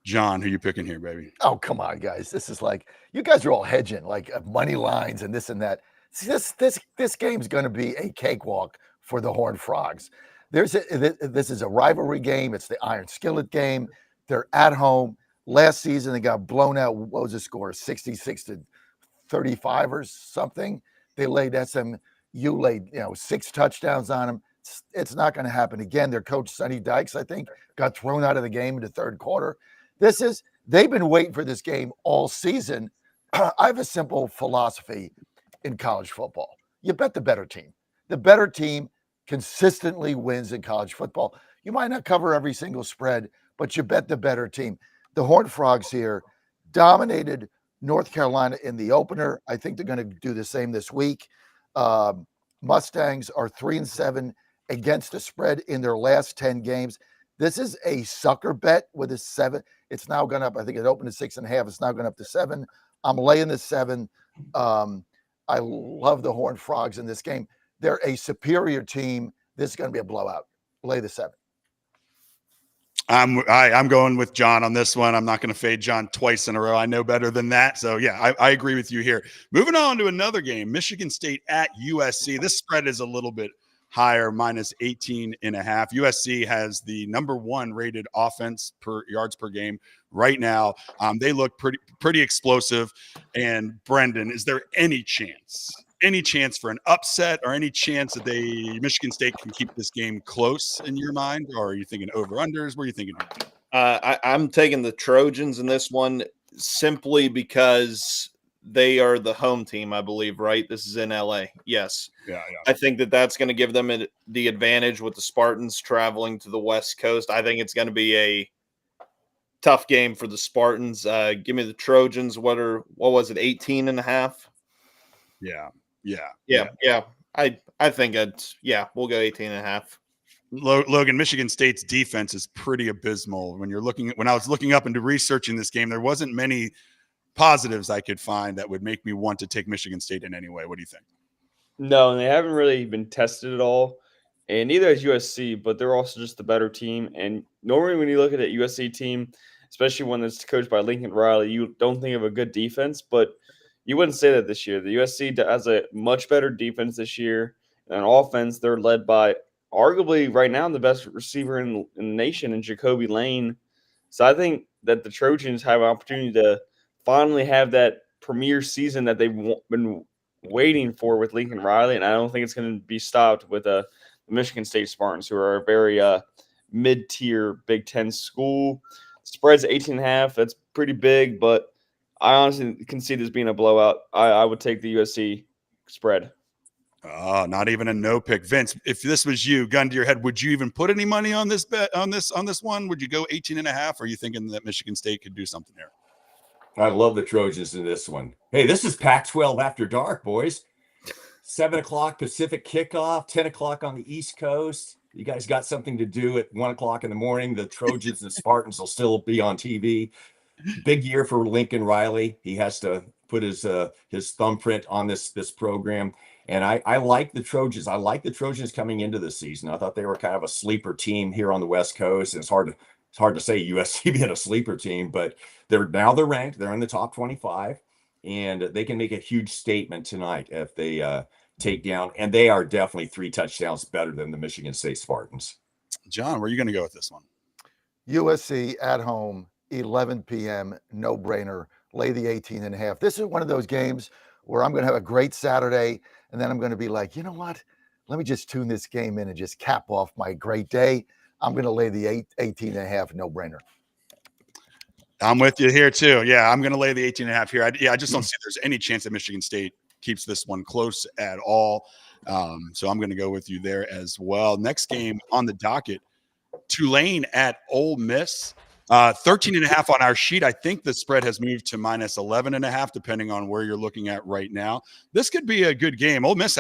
John, who you picking here, baby? Oh, come on, guys. This is like, you guys are all hedging like money lines and this and that. See, this game's going to be a cakewalk for the Horned Frogs. This is a rivalry game. It's the Iron Skillet game. They're at home. Last season, they got blown out. What was the score? 66-35 or something. They laid SMU laid 6 touchdowns on them. It's not going to happen again. Their coach, Sonny Dykes, I think, got thrown out of the game in the third quarter. They've been waiting for this game all season. I have a simple philosophy in college football. You bet the better team. The better team consistently wins in college football. You might not cover every single spread, but you bet the better team. The Horned Frogs here dominated North Carolina in the opener. I think they're going to do the same this week. Mustangs are 3-7 against the spread in their last 10 games. This is a sucker bet with a 7. It's now gone up. I think it opened at 6.5. It's now gone up to 7. I'm laying the 7. I love the Horned Frogs in this game. They're a superior team. This is going to be a blowout. Lay the 7. I'm going with John on this one. I'm not going to fade John twice in a row. I know better than that. So, yeah, I agree with you here. Moving on to another game, Michigan State at USC. This spread is a little bit higher, minus 18.5. USC has the number 1 rated offense per yards per game right now. They look pretty explosive. And Brendan, is there any chance for an upset, or any chance that Michigan State can keep this game close in your mind? Or are you thinking over-unders? What are you thinking? I'm taking the Trojans in this one simply because they are the home team, I believe, right? This is in LA. Yes. Yeah. I think that's going to give them the advantage with the Spartans traveling to the West Coast. I think it's going to be a tough game for the Spartans. Give me the Trojans. What was it? 18.5? Yeah. I think we'll go 18.5. Logan, Michigan State's defense is pretty abysmal. When I was looking up into researching this game, there wasn't many positives I could find that would make me want to take Michigan State in any way. What do you think? No, and they haven't really been tested at all. And neither is USC, but they're also just the better team. And normally when you look at a USC team, especially one that's coached by Lincoln Riley, you don't think of a good defense, but you wouldn't say that this year. The USC has a much better defense this year. And on offense, they're led by arguably right now the best receiver in the nation in Jacoby Lane. So I think that the Trojans have an opportunity to finally have that premier season that they've been waiting for with Lincoln Riley, and I don't think it's going to be stopped with the Michigan State Spartans, who are a very mid-tier Big Ten school. Spread's 18.5. That's pretty big, but I honestly can see this being a blowout. I would take the USC spread. Oh, not even a no pick. Vince, if this was you, gun to your head, would you even put any money on this bet on this one? Would you go 18.5? Or are you thinking that Michigan State could do something here? I love the Trojans in this one. Hey, this is Pac-12 after dark, boys. 7 o'clock Pacific kickoff, 10 o'clock on the East Coast. You guys got something to do at 1 o'clock in the morning. The Trojans and Spartans will still be on TV. Big year for Lincoln Riley. He has to put his thumbprint on this program. And I like the Trojans. I like the Trojans coming into the season. I thought they were kind of a sleeper team here on the West Coast. And it's hard it's hard to say USC being a sleeper team, but they're ranked. They're in the top 25, and they can make a huge statement tonight if they take down. And they are definitely 3 touchdowns better than the Michigan State Spartans. John, where are you going to go with this one? USC at home, 11 p.m. No brainer. Lay the 18.5. This is one of those games where I'm going to have a great Saturday, and then I'm going to be like, you know what? Let me just tune this game in and just cap off my great day. I'm going to lay the 18.5. No brainer. I'm with you here too. Yeah, I'm going to lay the 18.5 here. I just don't see there's any chance that Michigan State keeps this one close at all. So I'm going to go with you there as well. Next game on the docket, Tulane at Ole Miss. 13.5 on our sheet. I think the spread has moved to minus 11.5, depending on where you're looking at right now. This could be a good game. Ole Miss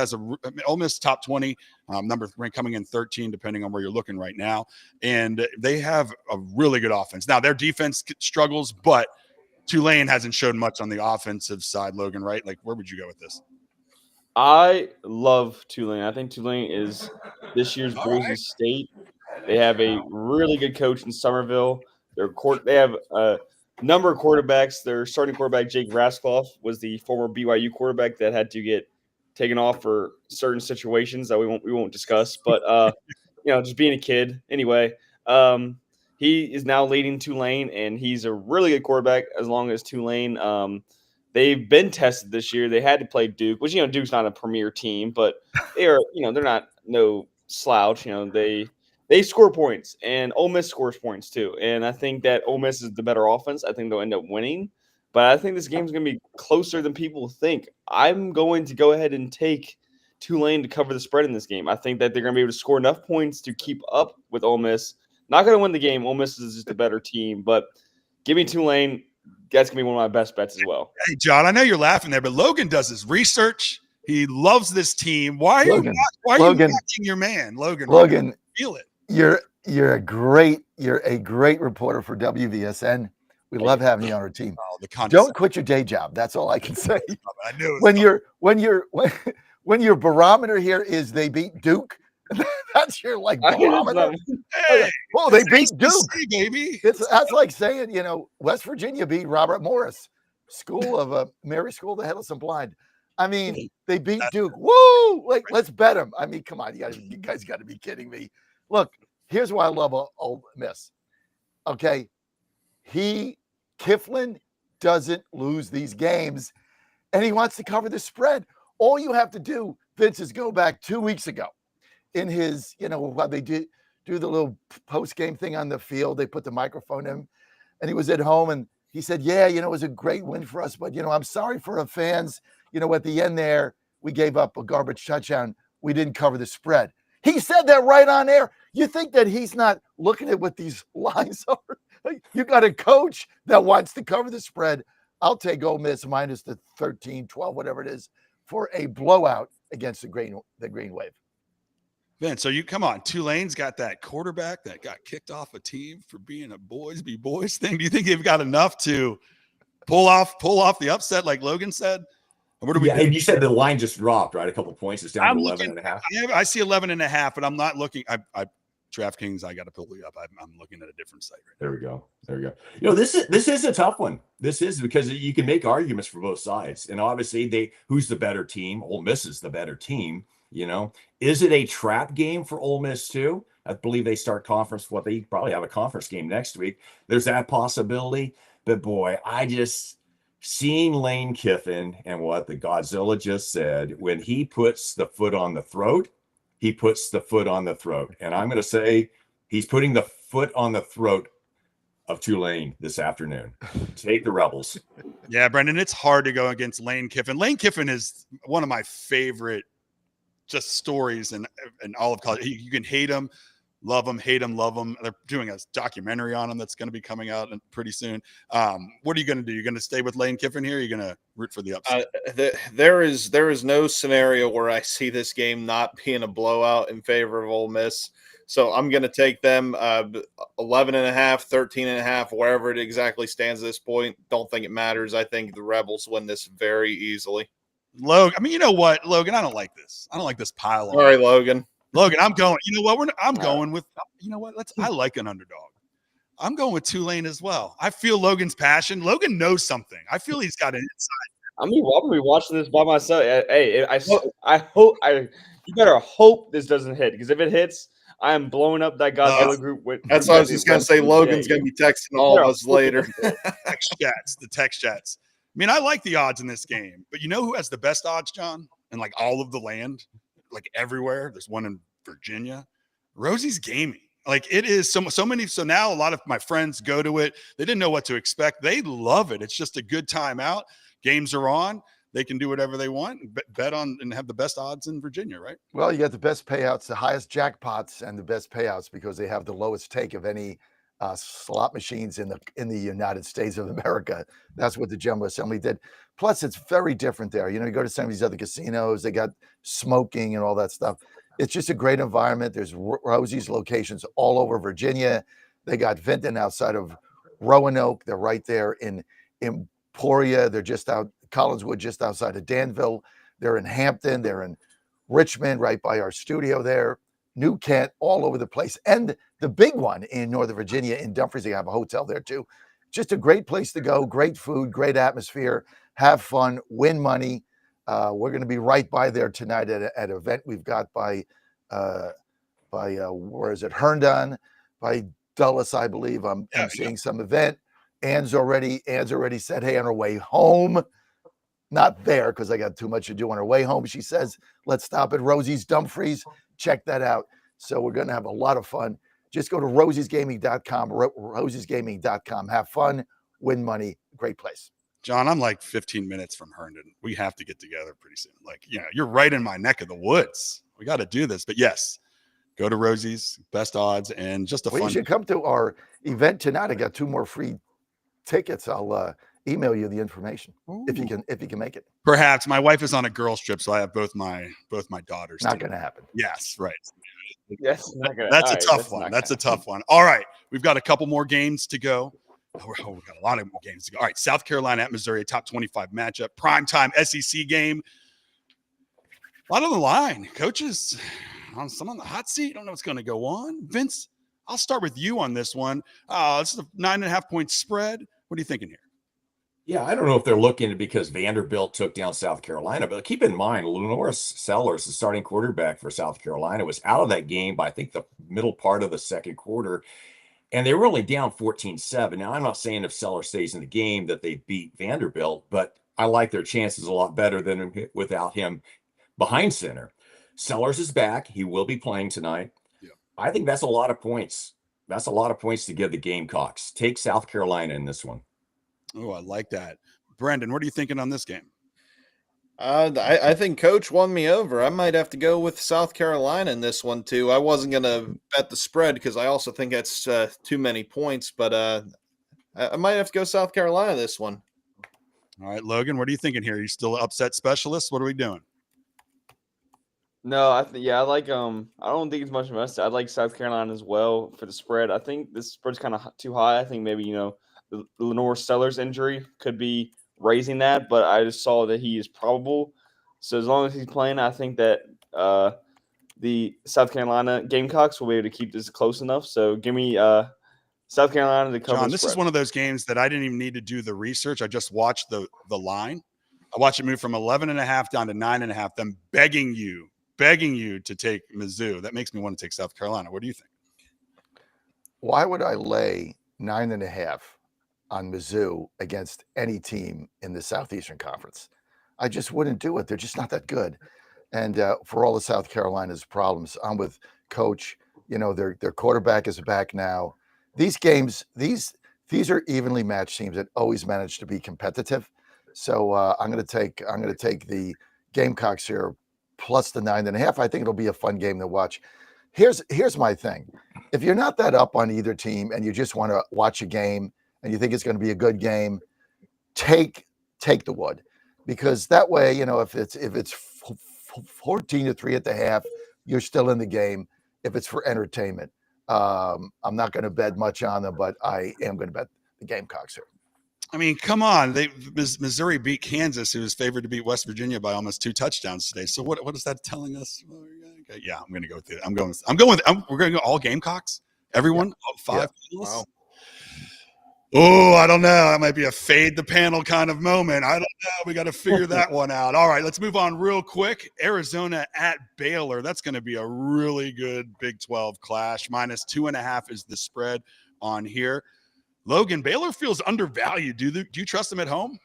top 20, number coming in 13, depending on where you're looking right now. And they have a really good offense. Now, their defense struggles, but Tulane hasn't shown much on the offensive side, Logan, right? Like, where would you go with this? I love Tulane. I think Tulane is this year's Boise State. They have a really good coach in Somerville. They have a number of quarterbacks. Their starting quarterback, Jake Raskloff, was the former BYU quarterback that had to get taken off for certain situations that we won't discuss. But just being a kid. Anyway, he is now leading Tulane, and he's a really good quarterback as long as Tulane. They've been tested this year. They had to play Duke, which Duke's not a premier team, but they're not no slouch. They score points, and Ole Miss scores points too. And I think that Ole Miss is the better offense. I think they'll end up winning. But I think this game's going to be closer than people think. I'm going to go ahead and take Tulane to cover the spread in this game. I think that they're going to be able to score enough points to keep up with Ole Miss. Not going to win the game. Ole Miss is just a better team. But give me Tulane. That's going to be one of my best bets as well. Hey, John, I know you're laughing there, but Logan does his research. He loves this team. Why are you watching your man, Logan? Logan, feel it. You're a great reporter for WVSN. We love having you on our team. Don't quit your day job. That's all I can say. I knew it. When your barometer here is they beat Duke, that's your barometer. Hey, well, they beat Duke, baby. That's like saying West Virginia beat Robert Morris School of Mary School of the Headless and Blind. I mean, they beat Duke. Woo! Let's bet them. I mean, come on, you guys got to be kidding me. Look, here's why I love Ole Miss. Okay, Kifflin doesn't lose these games, and he wants to cover the spread. All you have to do, Vince, is go back 2 weeks ago in his, while they do the little post-game thing on the field. They put the microphone in, and he was at home, and he said, yeah, it was a great win for us, but, I'm sorry for our fans. At the end there, we gave up a garbage touchdown. We didn't cover the spread. He said that right on air. You think that he's not looking at what these lines are? You got a coach that wants to cover the spread. I'll take Ole Miss minus the 13, 12, whatever it is, for a blowout against the Green Wave. Vince, so come on. Tulane's got that quarterback that got kicked off a team for being a boys be boys thing. Do you think they've got enough to pull off the upset like Logan said? What do we do? And you said the line just dropped, right? A couple of points. It's down to 11.5. I see 11.5, but I'm not looking. DraftKings, I got to pull you up. I'm looking at a different site right now. There we go. This is a tough one. This is because you can make arguments for both sides, and obviously who's the better team? Ole Miss is the better team. Is it a trap game for Ole Miss too? I believe they start conference. They probably have a conference game next week. There's that possibility, but boy, seeing Lane Kiffin and what the Godzilla just said, when he puts the foot on the throat, he puts the foot on the throat. And I'm going to say he's putting the foot on the throat of Tulane this afternoon. Take the Rebels. Yeah, Brendan, it's hard to go against Lane Kiffin. Lane Kiffin is one of my favorite just stories in all of college. You can hate him, love him, hate him, love him. They're doing a documentary on him that's going to be coming out pretty soon. What are you going to do? You're going to stay with Lane Kiffin here? Or are you going to root for the upset? There is no scenario where I see this game not being a blowout in favor of Ole Miss. So I'm going to take them 11.5, 13.5, wherever it exactly stands at this point. Don't think it matters. I think the Rebels win this very easily. Logan, I mean, you know what, Logan? I don't like this. I don't like this pile. All right, Logan. Logan, I'm going. You know what? I'm going with. You know what? I like an underdog. I'm going with Tulane as well. I feel Logan's passion. Logan knows something. I feel he's got an insight. I'm gonna be watching this by myself. Hey, I hope you better hope this doesn't hit, because if it hits, I am blowing up that Godzilla group. That's what I was just gonna say. Logan's gonna be texting all of us later. The text chats. I mean, I like the odds in this game, but you know who has the best odds, John? And like all of the land, like everywhere. There's one in Virginia. Rosie's Gaming. Like it is so many. So now a lot of my friends go to it. They didn't know what to expect. They love it. It's just a good time out. Games are on. They can do whatever they want, bet on, and have the best odds in Virginia, right? Well, you got the best payouts, the highest jackpots, and the best payouts because they have the lowest take of any slot machines in the United States of America. That's what the General Assembly did. Plus, it's very different there. You know, you go to some of these other casinos, they got smoking and all that stuff. It's just a great environment. There's Rosie's locations all over Virginia. They got Vinton outside of Roanoke. They're right there in Emporia. They're just out Collinswood, just outside of Danville. They're in Hampton. They're in Richmond, right by our studio there. New Kent, all over the place. And the big one in Northern Virginia, in Dumfries, they have a hotel there too. Just a great place to go. Great food, great atmosphere. Have fun, win money. We're going to be right by there tonight at an event we've got by where is it? Herndon, by Dulles, I believe. I'm seeing some event. Anne's already said, hey, on her way home, not there because I got too much to do on her way home. She says, let's stop at Rosie's Dumfries. Check that out. So we're going to have a lot of fun. Just go to rosiesgaming.com, rosiesgaming.com. Have fun, win money. Great place. John, I'm like 15 minutes from Herndon. We have to get together pretty soon. Like, you know, you're right in my neck of the woods. We got to do this. But yes, go to Rosie's, best odds, and just a fun. You should come to our event tonight. I got 2 more free tickets. I'll email you the information. Ooh. if you can make it. Perhaps. My wife is on a girls trip, so I have both my daughters. Not going to happen. Yes, right. Yes, that's a tough one. That's a tough one. All right, we've got a couple more games to go. We've got a lot of more games to go. All right, South Carolina at Missouri, a top 25 matchup, primetime SEC game. A lot on the line. Coaches, some on the hot seat. Don't know what's going to go on. Vince, I'll start with you on this one. This is a 9.5-point spread. What are you thinking here? Yeah, I don't know if they're looking because Vanderbilt took down South Carolina, but keep in mind, Lenore Sellers, the starting quarterback for South Carolina, was out of that game by, I think, the middle part of the second quarter, and they were only down 14-7. Now, I'm not saying if Sellers stays in the game that they beat Vanderbilt, but I like their chances a lot better than without him behind center. Sellers is back. He will be playing tonight. Yeah. I think that's a lot of points. That's a lot of points to give the Gamecocks. Take South Carolina in this one. Oh, I like that. Brendan, what are you thinking on this game? I think Coach won me over. I might have to go with South Carolina in this one, too. I wasn't going to bet the spread because I also think that's too many points, but I might have to go South Carolina this one. All right, Logan, what are you thinking here? Are you still upset specialist? What are we doing? No, I like I don't think it's much of a mess. I like South Carolina as well for the spread. I think this spread's kind of too high. I think maybe, the Lenore Sellers injury could be raising that, but I just saw that he is probable. So as long as he's playing, I think that the South Carolina Gamecocks will be able to keep this close enough. So give me South Carolina to cover. John, this is one of those games that I didn't even need to do the research. I just watched the line. I watched it move from 11.5 down to 9.5. Them begging you to take Mizzou. That makes me want to take South Carolina. What do you think? Why would I lay 9.5 on Mizzou against any team in the Southeastern Conference? I just wouldn't do it. They're just not that good. And for all of South Carolina's problems, I'm with Coach. Their quarterback is back now. These games, these are evenly matched teams that always manage to be competitive. So I'm going to take the Gamecocks here plus the 9.5. I think it'll be a fun game to watch. Here's my thing. If you're not that up on either team and you just want to watch a game and you think it's going to be a good game, take the wood, because that way, if it's 14-3 at the half, you're still in the game. If it's for entertainment, I'm not going to bet much on them, but I am going to bet the Gamecocks here. I mean, come on. Missouri beat Kansas, who was favored to beat West Virginia by almost 2 touchdowns today. So what is that telling us? Yeah, I'm going to go with it. We're going to go all Gamecocks. Everyone, 5. Yeah. Wow. Oh, I don't know. That might be a fade the panel kind of moment. I don't know. We got to figure that one out. All right, let's move on real quick. Arizona at Baylor. That's going to be a really good Big 12 clash. -2.5 is the spread on here. Logan, Baylor feels undervalued. Do you trust them at home?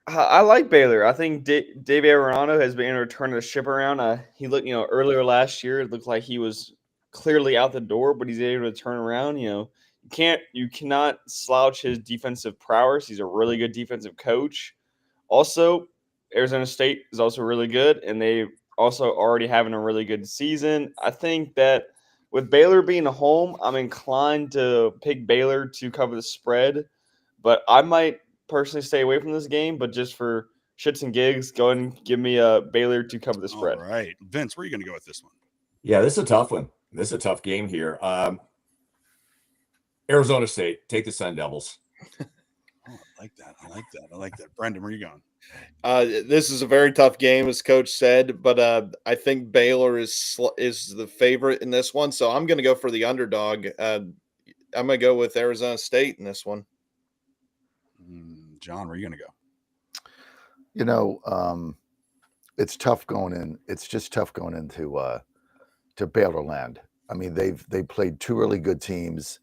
I like Baylor. I think Dave Arellano has been able to turn the ship around. He looked, earlier last year, it looked like he was clearly out the door, but he's able to turn around. You cannot slouch his defensive prowess. He's a really good defensive coach. Also, Arizona State is also really good, and they also already having a really good season. I think that with Baylor being home, I'm inclined to pick Baylor to cover the spread, but I might personally stay away from this game. But just for shits and gigs, go ahead and give me a Baylor to cover the spread. All right, Vince, where are you going to go with this one? Yeah, this is a tough one. This is a tough game here. Arizona State, take the Sun Devils. Oh, I like that. Brendan, where are you going? This is a very tough game, as Coach said, but I think Baylor is the favorite in this one, so I'm going to go for the underdog. I'm going to go with Arizona State in this one. John, where are you going to go? It's tough going in. It's just tough going into to Baylor land. I mean, they played two really good teams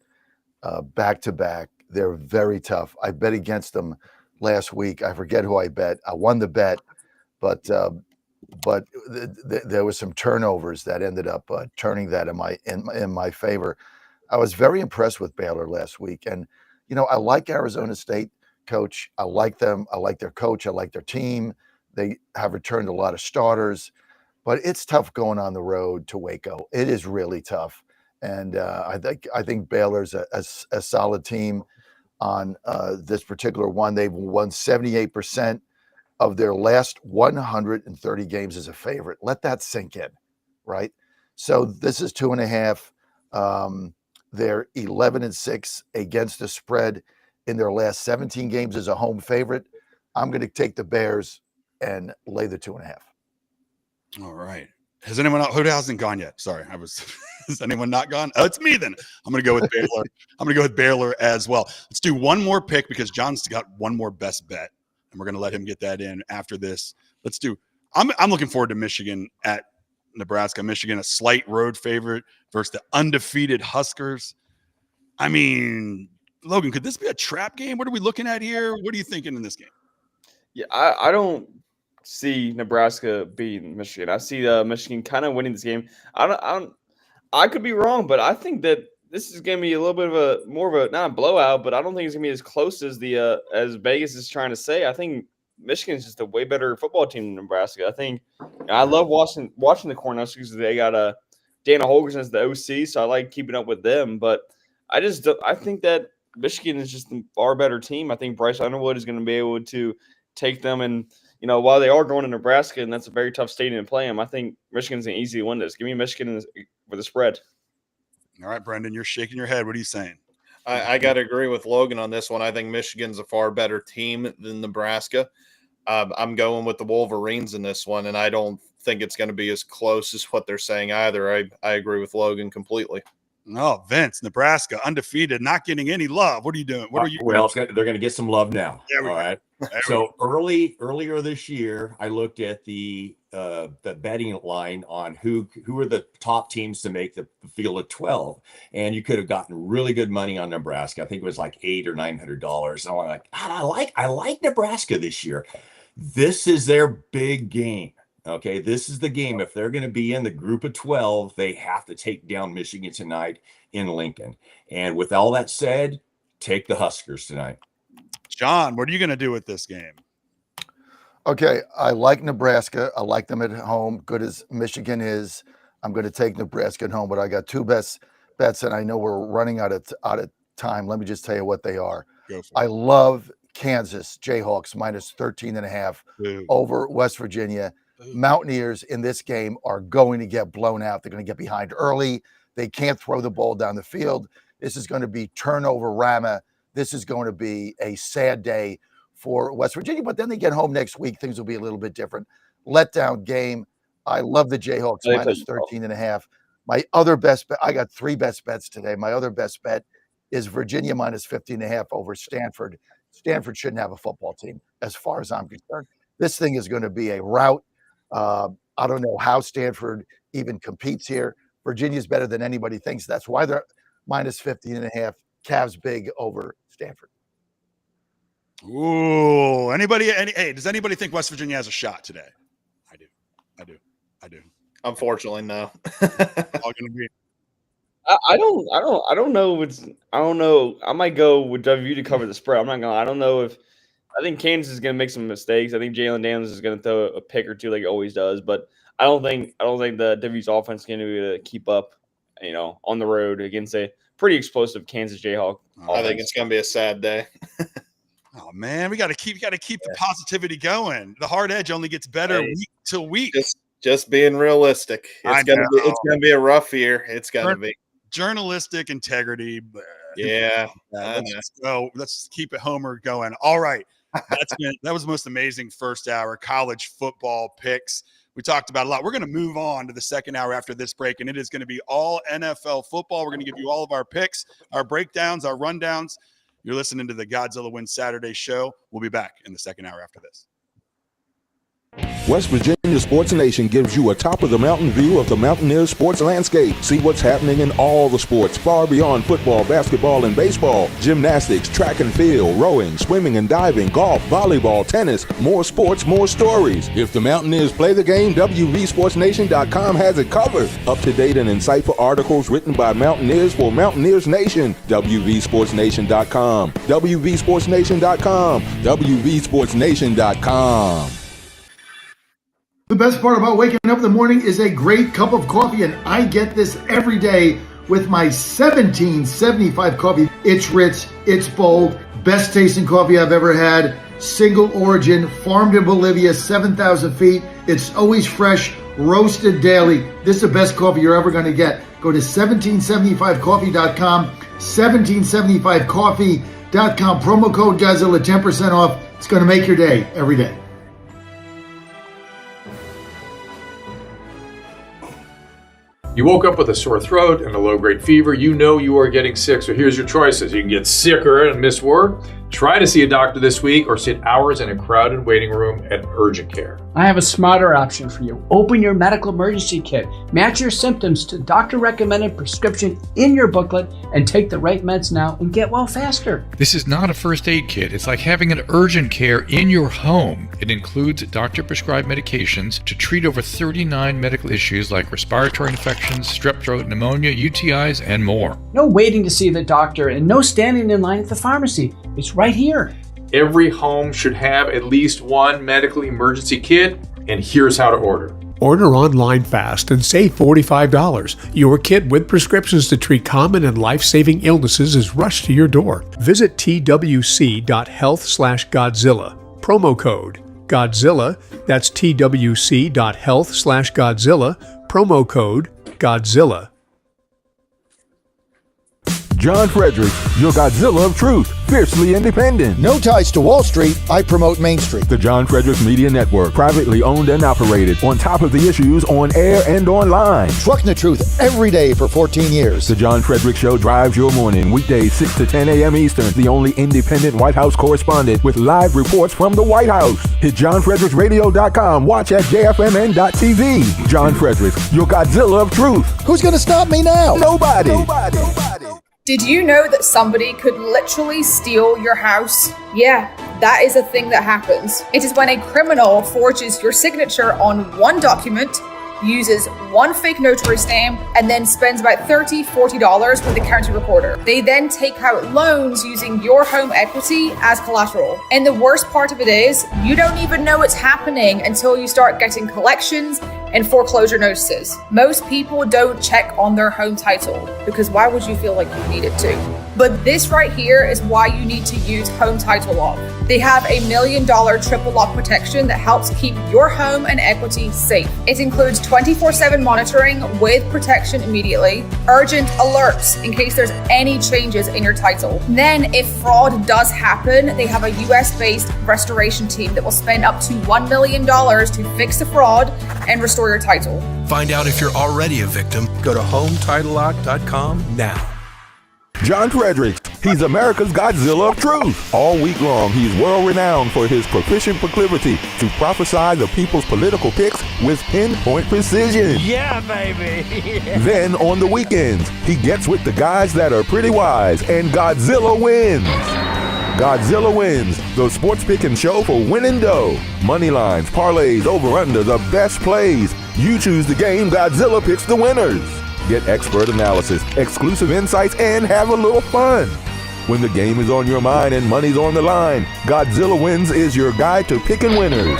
back to back. They're very tough. I bet against them last week. I forget who I bet. I won the bet, but there was some turnovers that ended up turning that in my favor. I was very impressed with Baylor last week, and I like Arizona State, coach. I like them. I like their coach. I like their team. They have returned a lot of starters, but it's tough going on the road to Waco. It is really tough, and I think Baylor's a solid team. On this particular one, they've won 78% of their last 130 games as a favorite. Let that sink in, right? So this is 2.5. They're 11-6 against the spread in their last 17 games as a home favorite. I'm going to take the Bears and lay the 2.5. All right. Has anyone else, who hasn't gone yet? Sorry, has anyone not gone? Oh, it's me then. I'm going to go with Baylor. I'm going to go with Baylor as well. Let's do one more pick because John's got one more best bet, and we're going to let him get that in after this. Let's do. I'm looking forward to Michigan at Nebraska. Michigan, a slight road favorite versus the undefeated Huskers. I mean, Logan, could this be a trap game? What are we looking at here? What are you thinking in this game? Yeah, I don't see Nebraska beating Michigan. I see Michigan kind of winning this game. I could be wrong, but I think that this is going to be a little bit of a more of a not a blowout, but I don't think it's going to be as close as the as Vegas is trying to say. I think Michigan is just a way better football team than Nebraska. I love watching the Cornhuskers because they got Dana Holgorsen as the OC, so I like keeping up with them. But I think that Michigan is just a far better team. I think Bryce Underwood is going to be able to take them, and while they are going to Nebraska and that's a very tough stadium to play them, I think Michigan's an easy win this. Give me Michigan with a spread. All right, Brendan, you're shaking your head. What are you saying? I got to agree with Logan on this one. I think Michigan's a far better team than Nebraska. I'm going with the Wolverines in this one, and I don't think it's going to be as close as what they're saying either. I agree with Logan completely. No, Vince, Nebraska, undefeated, not getting any love. What are you doing? What are you? Well, they're going to get some love now. All right. So earlier this year, I looked at the betting line on who are the top teams to make the field of 12, and you could have gotten really good money on Nebraska. I think it was like $800 or $900. And I'm like, I like Nebraska this year. This is their big game. Okay, this is the game. If they're going to be in the group of 12, they have to take down Michigan tonight in Lincoln. And with all that said, take the Huskers tonight. John, what are you going to do with this game? Okay, I like Nebraska. I like them at home. Good as Michigan is, I'm going to take Nebraska at home. But I got two best bets, and I know we're running out of time. Let me just tell you what they are. I love Kansas Jayhawks -13.5 over West Virginia. Mountaineers in this game are going to get blown out. They're going to get behind early. They can't throw the ball down the field. This is going to be turnover Rama. This is going to be a sad day for West Virginia, but then they get home next week. Things will be a little bit different. Letdown game. I love the Jayhawks -13.5. My other best bet, I got three best bets today. My other best bet is Virginia minus 50.5 over Stanford. Stanford shouldn't have a football team, as far as I'm concerned. This thing is going to be a rout. I don't know how Stanford even competes here. Virginia's better than anybody thinks. That's why they're minus 50.5. Cavs big over Stanford. Ooh, hey, does anybody think West Virginia has a shot today? I do. Unfortunately, no. All gonna be. I don't know. I don't know. I might go with W to cover the spread. I'm not gonna. I don't know if. I think Kansas is gonna make some mistakes. I think Jalen Daniels is gonna throw a pick or two like he always does. But I don't think the W's offense is gonna be able to keep up. On the road against a pretty explosive Kansas Jayhawk. I think it's gonna be a sad day. Oh man, we got to keep the positivity going. The hard edge only gets better week to week. Just being realistic. It's gonna be a rough year. It's gonna be journalistic integrity. Yeah. Let's keep it Homer going. All right. That was the most amazing first hour college football picks. We talked about a lot. We're going to move on to the second hour after this break, and it is going to be all NFL football. We're going to give you all of our picks, our breakdowns, our rundowns. You're listening to the Godzilla Wins Saturday show. We'll be back in the second hour after this. West Virginia Sports Nation gives you a top-of-the-mountain view of the Mountaineers sports landscape. See what's happening in all the sports, far beyond football, basketball, and baseball. Gymnastics, track and field, rowing, swimming and diving, golf, volleyball, tennis. More sports, more stories. If the Mountaineers play the game, WVSportsNation.com has it covered. Up-to-date and insightful articles written by Mountaineers for Mountaineers Nation. WVSportsNation.com. WVSportsNation.com. WVSportsNation.com. The best part about waking up in the morning is a great cup of coffee, and I get this every day with my 1775 coffee. It's rich, it's bold, best tasting coffee I've ever had. Single origin, farmed in Bolivia, 7,000 feet. It's always fresh, roasted daily. This is the best coffee you're ever going to get. Go to 1775coffee.com, 1775coffee.com. Promo code Godzilla, 10% off. It's going to make your day every day. You woke up with a sore throat and a low-grade fever. You know you are getting sick, so here's your choices. You can get sicker and miss work, try to see a doctor this week, or sit hours in a crowded waiting room at urgent care. I have a smarter option for you. Open your medical emergency kit. Match your symptoms to doctor-recommended prescription in your booklet and take the right meds now and get well faster. This is not a first aid kit. It's like having an urgent care in your home. It includes doctor-prescribed medications to treat over 39 medical issues like respiratory infections, strep throat, pneumonia, UTIs, and more. No waiting to see the doctor and no standing in line at the pharmacy. It's right here. Every home should have at least one medical emergency kit, and here's how to order. Order online fast and save $45. Your kit with prescriptions to treat common and life-saving illnesses is rushed to your door. Visit twc.health/Godzilla. Promo code Godzilla. That's twc.health/Godzilla. Promo code Godzilla. John Fredericks, your Godzilla of truth, fiercely independent. No ties to Wall Street. I promote Main Street. The John Fredericks Media Network, privately owned and operated, on top of the issues on air and online. Trucking the truth every day for 14 years. The John Fredericks Show drives your morning, weekdays 6 to 10 a.m. Eastern. The only independent White House correspondent with live reports from the White House. Hit JohnFredericksRadio.com. Watch at JFMN.tv. John Fredericks, your Godzilla of truth. Who's going to stop me now? Nobody. Did you know that somebody could literally steal your house? Yeah, that is a thing that happens. It is when a criminal forges your signature on one document, uses one fake notary stamp, and then spends about $30, $40 with the county recorder. They then take out loans using your home equity as collateral. And the worst part of it is, you don't even know it's happening until you start getting collections and foreclosure notices. Most people don't check on their home title because why would you feel like you needed to? But this right here is why you need to use Home Title Lock. They have $1 million triple lock protection that helps keep your home and equity safe. It includes 24/7 monitoring with protection immediately, urgent alerts in case there's any changes in your title. Then if fraud does happen, they have a US-based restoration team that will spend up to $1 million to fix the fraud and restore your title. Find out if you're already a victim. Go to HomeTitleLock.com now. John Fredericks, he's America's Godzilla of truth. All week long, he's world-renowned for his proficient proclivity to prophesy the people's political picks with pinpoint precision. Yeah, baby. Then, on the weekends, he gets with the guys that are pretty wise, and Godzilla wins. Godzilla Wins, the sports picking show for winning dough. Money lines, parlays, over-under, the best plays. You choose the game, Godzilla picks the winners. Get expert analysis, exclusive insights, and have a little fun. When the game is on your mind and money's on the line, Godzilla Wins is your guide to picking winners.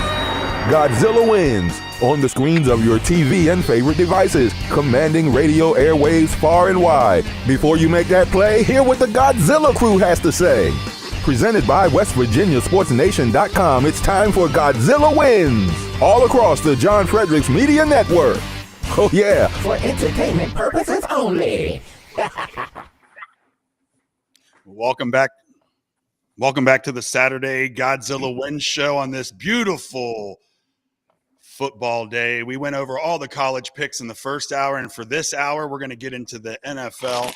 Godzilla Wins, on the screens of your TV and favorite devices, commanding radio airwaves far and wide. Before you make that play, hear what the Godzilla crew has to say. Presented by WestVirginiaSportsNation.com, it's time for Godzilla Wins, all across the John Fredericks Media Network. Oh yeah. For entertainment purposes only. Welcome back. Welcome back to the Saturday Godzilla Wins show on this beautiful football day. We went over all the college picks in the first hour, and for this hour, we're going to get into the NFL.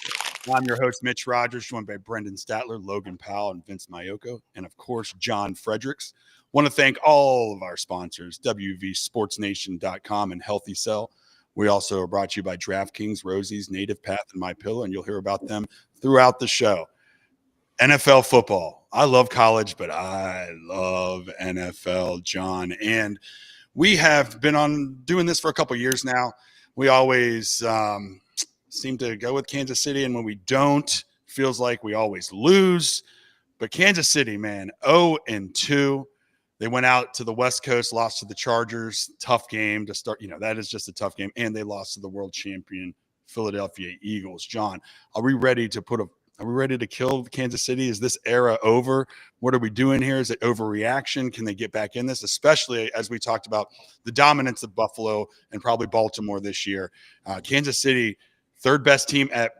I'm your host, Mitch Rogers, joined by Brendan Statler, Logan Powell, and Vince Mayoko, and of course, John Fredericks. Want to thank all of our sponsors, WVSportsNation.com and Healthy Cell. We also are brought to you by DraftKings, Rosie's, Native Path, and MyPillow, and you'll hear about them throughout the show. NFL football. I love college, but I love NFL, John. And we have been on doing this for a couple years now. We always seem to go with Kansas City, and when we don't, feels like we always lose. But Kansas City, man, 0-2. They went out to the West Coast, lost to the Chargers. Tough game to start. That is just a tough game. And they lost to the world champion Philadelphia Eagles. John, are we ready to kill Kansas City? Is this era over? What are we doing here? Is it overreaction? Can they get back in this? Especially as we talked about the dominance of Buffalo and probably Baltimore this year. Kansas City, third best team at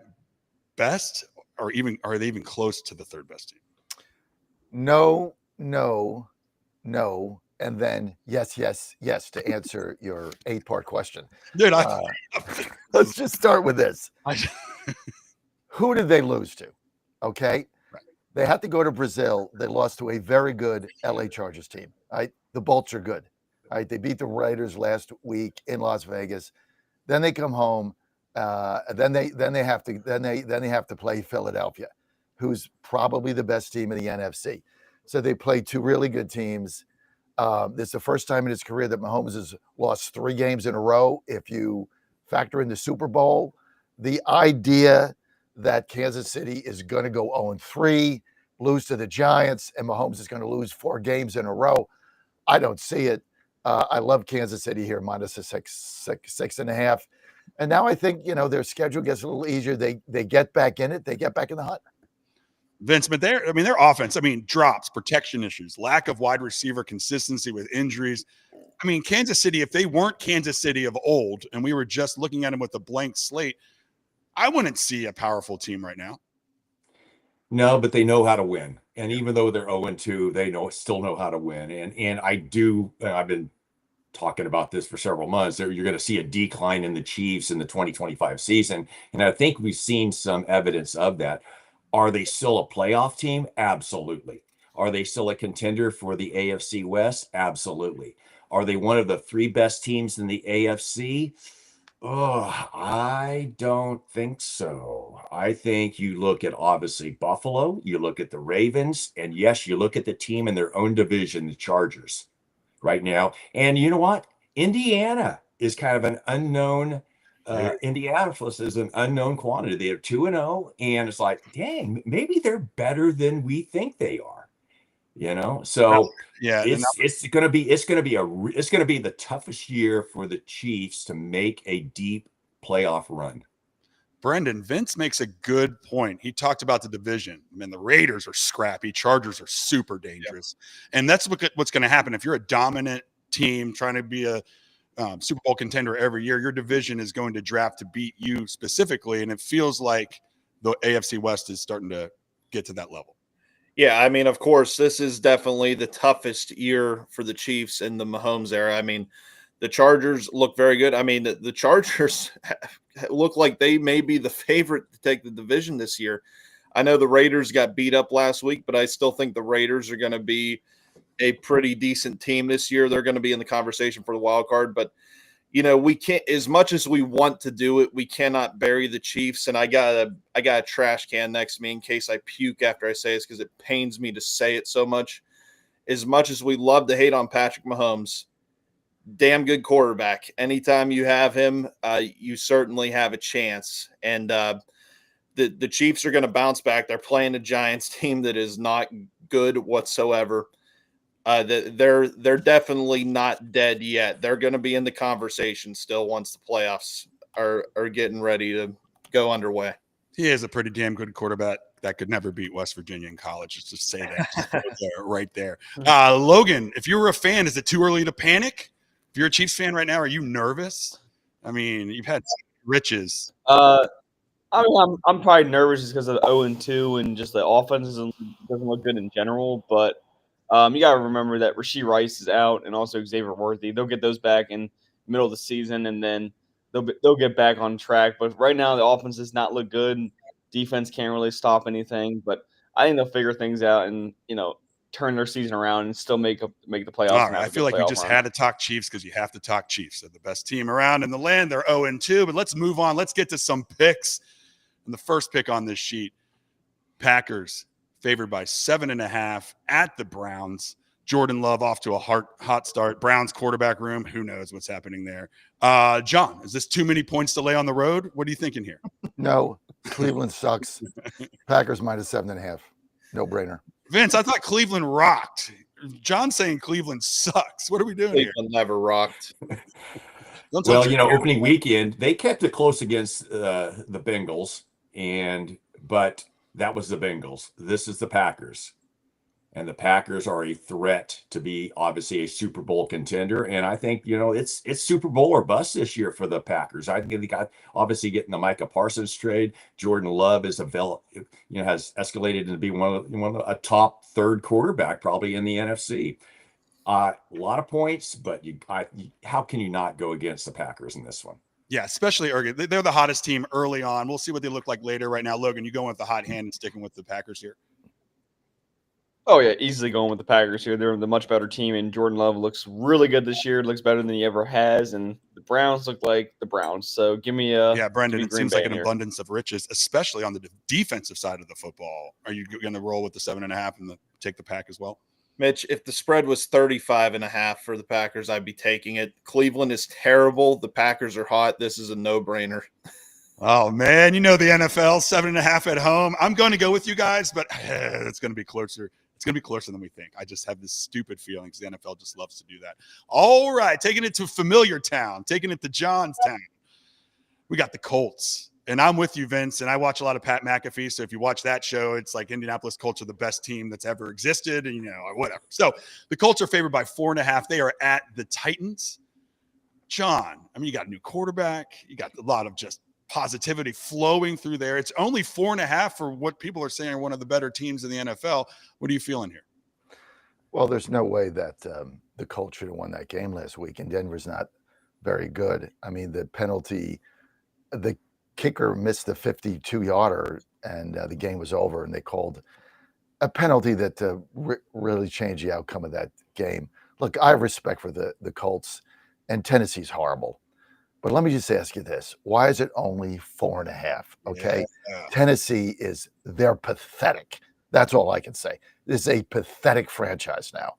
best, or even are they even close to the third best team? No, and then yes to answer your 8-part question. Dude, let's just start with this. Who did they lose to? Okay. Right. They had to go to Brazil. They lost to a very good LA Chargers team. Right? The Bolts are good. Right? They beat the Raiders last week in Las Vegas. Then they come home. Then they have to play Philadelphia, who's probably the best team in the NFC. So they played two really good teams. This is the first time in his career that Mahomes has lost 3 games in a row. If you factor in the Super Bowl, the idea that Kansas City is going to go 0-3, lose to the Giants, and Mahomes is going to lose 4 games in a row, I don't see it. I love Kansas City here, minus a 6.5. And now I think, their schedule gets a little easier. They get back in it. They get back in the hunt. Vince, but their offense, drops, protection issues, lack of wide receiver consistency with injuries. Kansas City, if they weren't Kansas City of old and we were just looking at them with a blank slate, I wouldn't see a powerful team right now. No, but they know how to win. And even though they're 0-2, they still know how to win. And I've been talking about this for several months. You're going to see a decline in the Chiefs in the 2025 season. And I think we've seen some evidence of that. Are they still a playoff team? Absolutely. Are they still a contender for the AFC West? Absolutely. Are they one of the 3 best teams in the AFC? Oh, I don't think so. I think you look at, obviously, Buffalo, you look at the Ravens, and yes, you look at the team in their own division, the Chargers, right now. And you know what? Indiana is kind of an unknown. Indianapolis is an unknown quantity. They are 2-0, and it's like, dang, maybe they're better than we think they are. So yeah, it's going to be the toughest year for the Chiefs to make a deep playoff run. Brendan, Vince makes a good point. He talked about the division. The Raiders are scrappy. Chargers are super dangerous. Yep. And that's what's going to happen. If you're a dominant team trying to be a Super Bowl contender every year, your division is going to draft to beat you specifically. And it feels like the AFC West is starting to get to that level. Yeah, of course, this is definitely the toughest year for the Chiefs in the Mahomes era. The Chargers look very good. The Chargers look like they may be the favorite to take the division this year. I know the Raiders got beat up last week, but I still think the Raiders are going to be a pretty decent team this year. They're going to be in the conversation for the wild card, but we can't, as much as we want to do it, we cannot bury the Chiefs. And I got a trash can next to me in case I puke after I say this, because it pains me to say it so much. As much as we love to hate on Patrick Mahomes, damn good quarterback. Anytime you have him, you certainly have a chance. And the Chiefs are going to bounce back. They're playing a Giants team that is not good whatsoever. They're definitely not dead yet. They're going to be in the conversation still once the playoffs are getting ready to go underway. He is a pretty damn good quarterback that could never beat West Virginia in college. Just to say that right there. Logan, if you were a fan, is it too early to panic? If you're a Chiefs fan right now, are you nervous? I mean, you've had riches. I mean, I'm probably nervous just because of the 0-2 and just the offense doesn't look good in general. But you got to remember that Rashee Rice is out and also Xavier Worthy. They'll get those back in the middle of the season, and then they'll get back on track. But right now, the offense does not look good. Defense can't really stop anything. But I think they'll figure things out and turn their season around and still make the playoffs. All right, I feel like you just had to talk Chiefs because you have to talk Chiefs. They're the best team around in the land. They're 0-2. But let's move on. Let's get to some picks. And the first pick on this sheet, Packers favored by 7.5 at the Browns. Jordan Love off to a hot start. Browns quarterback room. Who knows what's happening there? John, is this too many points to lay on the road? What are you thinking here? No, Cleveland sucks. Packers minus 7.5. No brainer. Vince, I thought Cleveland rocked. John's saying Cleveland sucks. What are we doing Cleveland here? never rocked. Well, opening weekend, they kept it close against the Bengals, but that was the Bengals. This is the Packers. And the Packers are a threat to be obviously a Super Bowl contender. And I think, it's Super Bowl or bust this year for the Packers. I think they got obviously getting the Micah Parsons trade. Jordan Love has escalated to be one of a top third quarterback probably in the NFC. A lot of points, but how can you not go against the Packers in this one? Yeah, especially early. They're the hottest team early on. We'll see what they look like later. Right now, Logan, you going with the hot hand and sticking with the Packers here? Oh, yeah, easily going with the Packers here. They're the much better team, and Jordan Love looks really good this year. Looks better than he ever has, and the Browns look like the Browns. So give me Brendan, it seems like an here. abundance of riches, especially on the defensive side of the football. Are you going to roll with the 7.5 and take the Pack as well? Mitch, if the spread was 35.5 for the Packers, I'd be taking it. Cleveland is terrible. The Packers are hot. This is a no-brainer. Oh, man, the NFL, 7.5 at home. I'm going to go with you guys, but it's going to be closer. It's going to be closer than we think. I just have this stupid feeling because the NFL just loves to do that. All right, taking it to familiar town, taking it to Johnstown. We got the Colts. And I'm with you, Vince, and I watch a lot of Pat McAfee. So if you watch that show, it's like Indianapolis Colts are the best team that's ever existed, and whatever. So the Colts are favored by 4.5. They are at the Titans. John, you got a new quarterback. You got a lot of just positivity flowing through there. It's only 4.5 for what people are saying are one of the better teams in the NFL. What are you feeling here? Well, there's no way that the Colts should have won that game last week, and Denver's not very good. I mean, the penalty, the kicker missed the 52-yarder, and the game was over, and they called a penalty that really changed the outcome of that game. Look, I have respect for the Colts, and Tennessee's horrible. But let me just ask you this. Why is it only 4.5? Okay. Yeah. Tennessee they're pathetic. That's all I can say. This is a pathetic franchise now.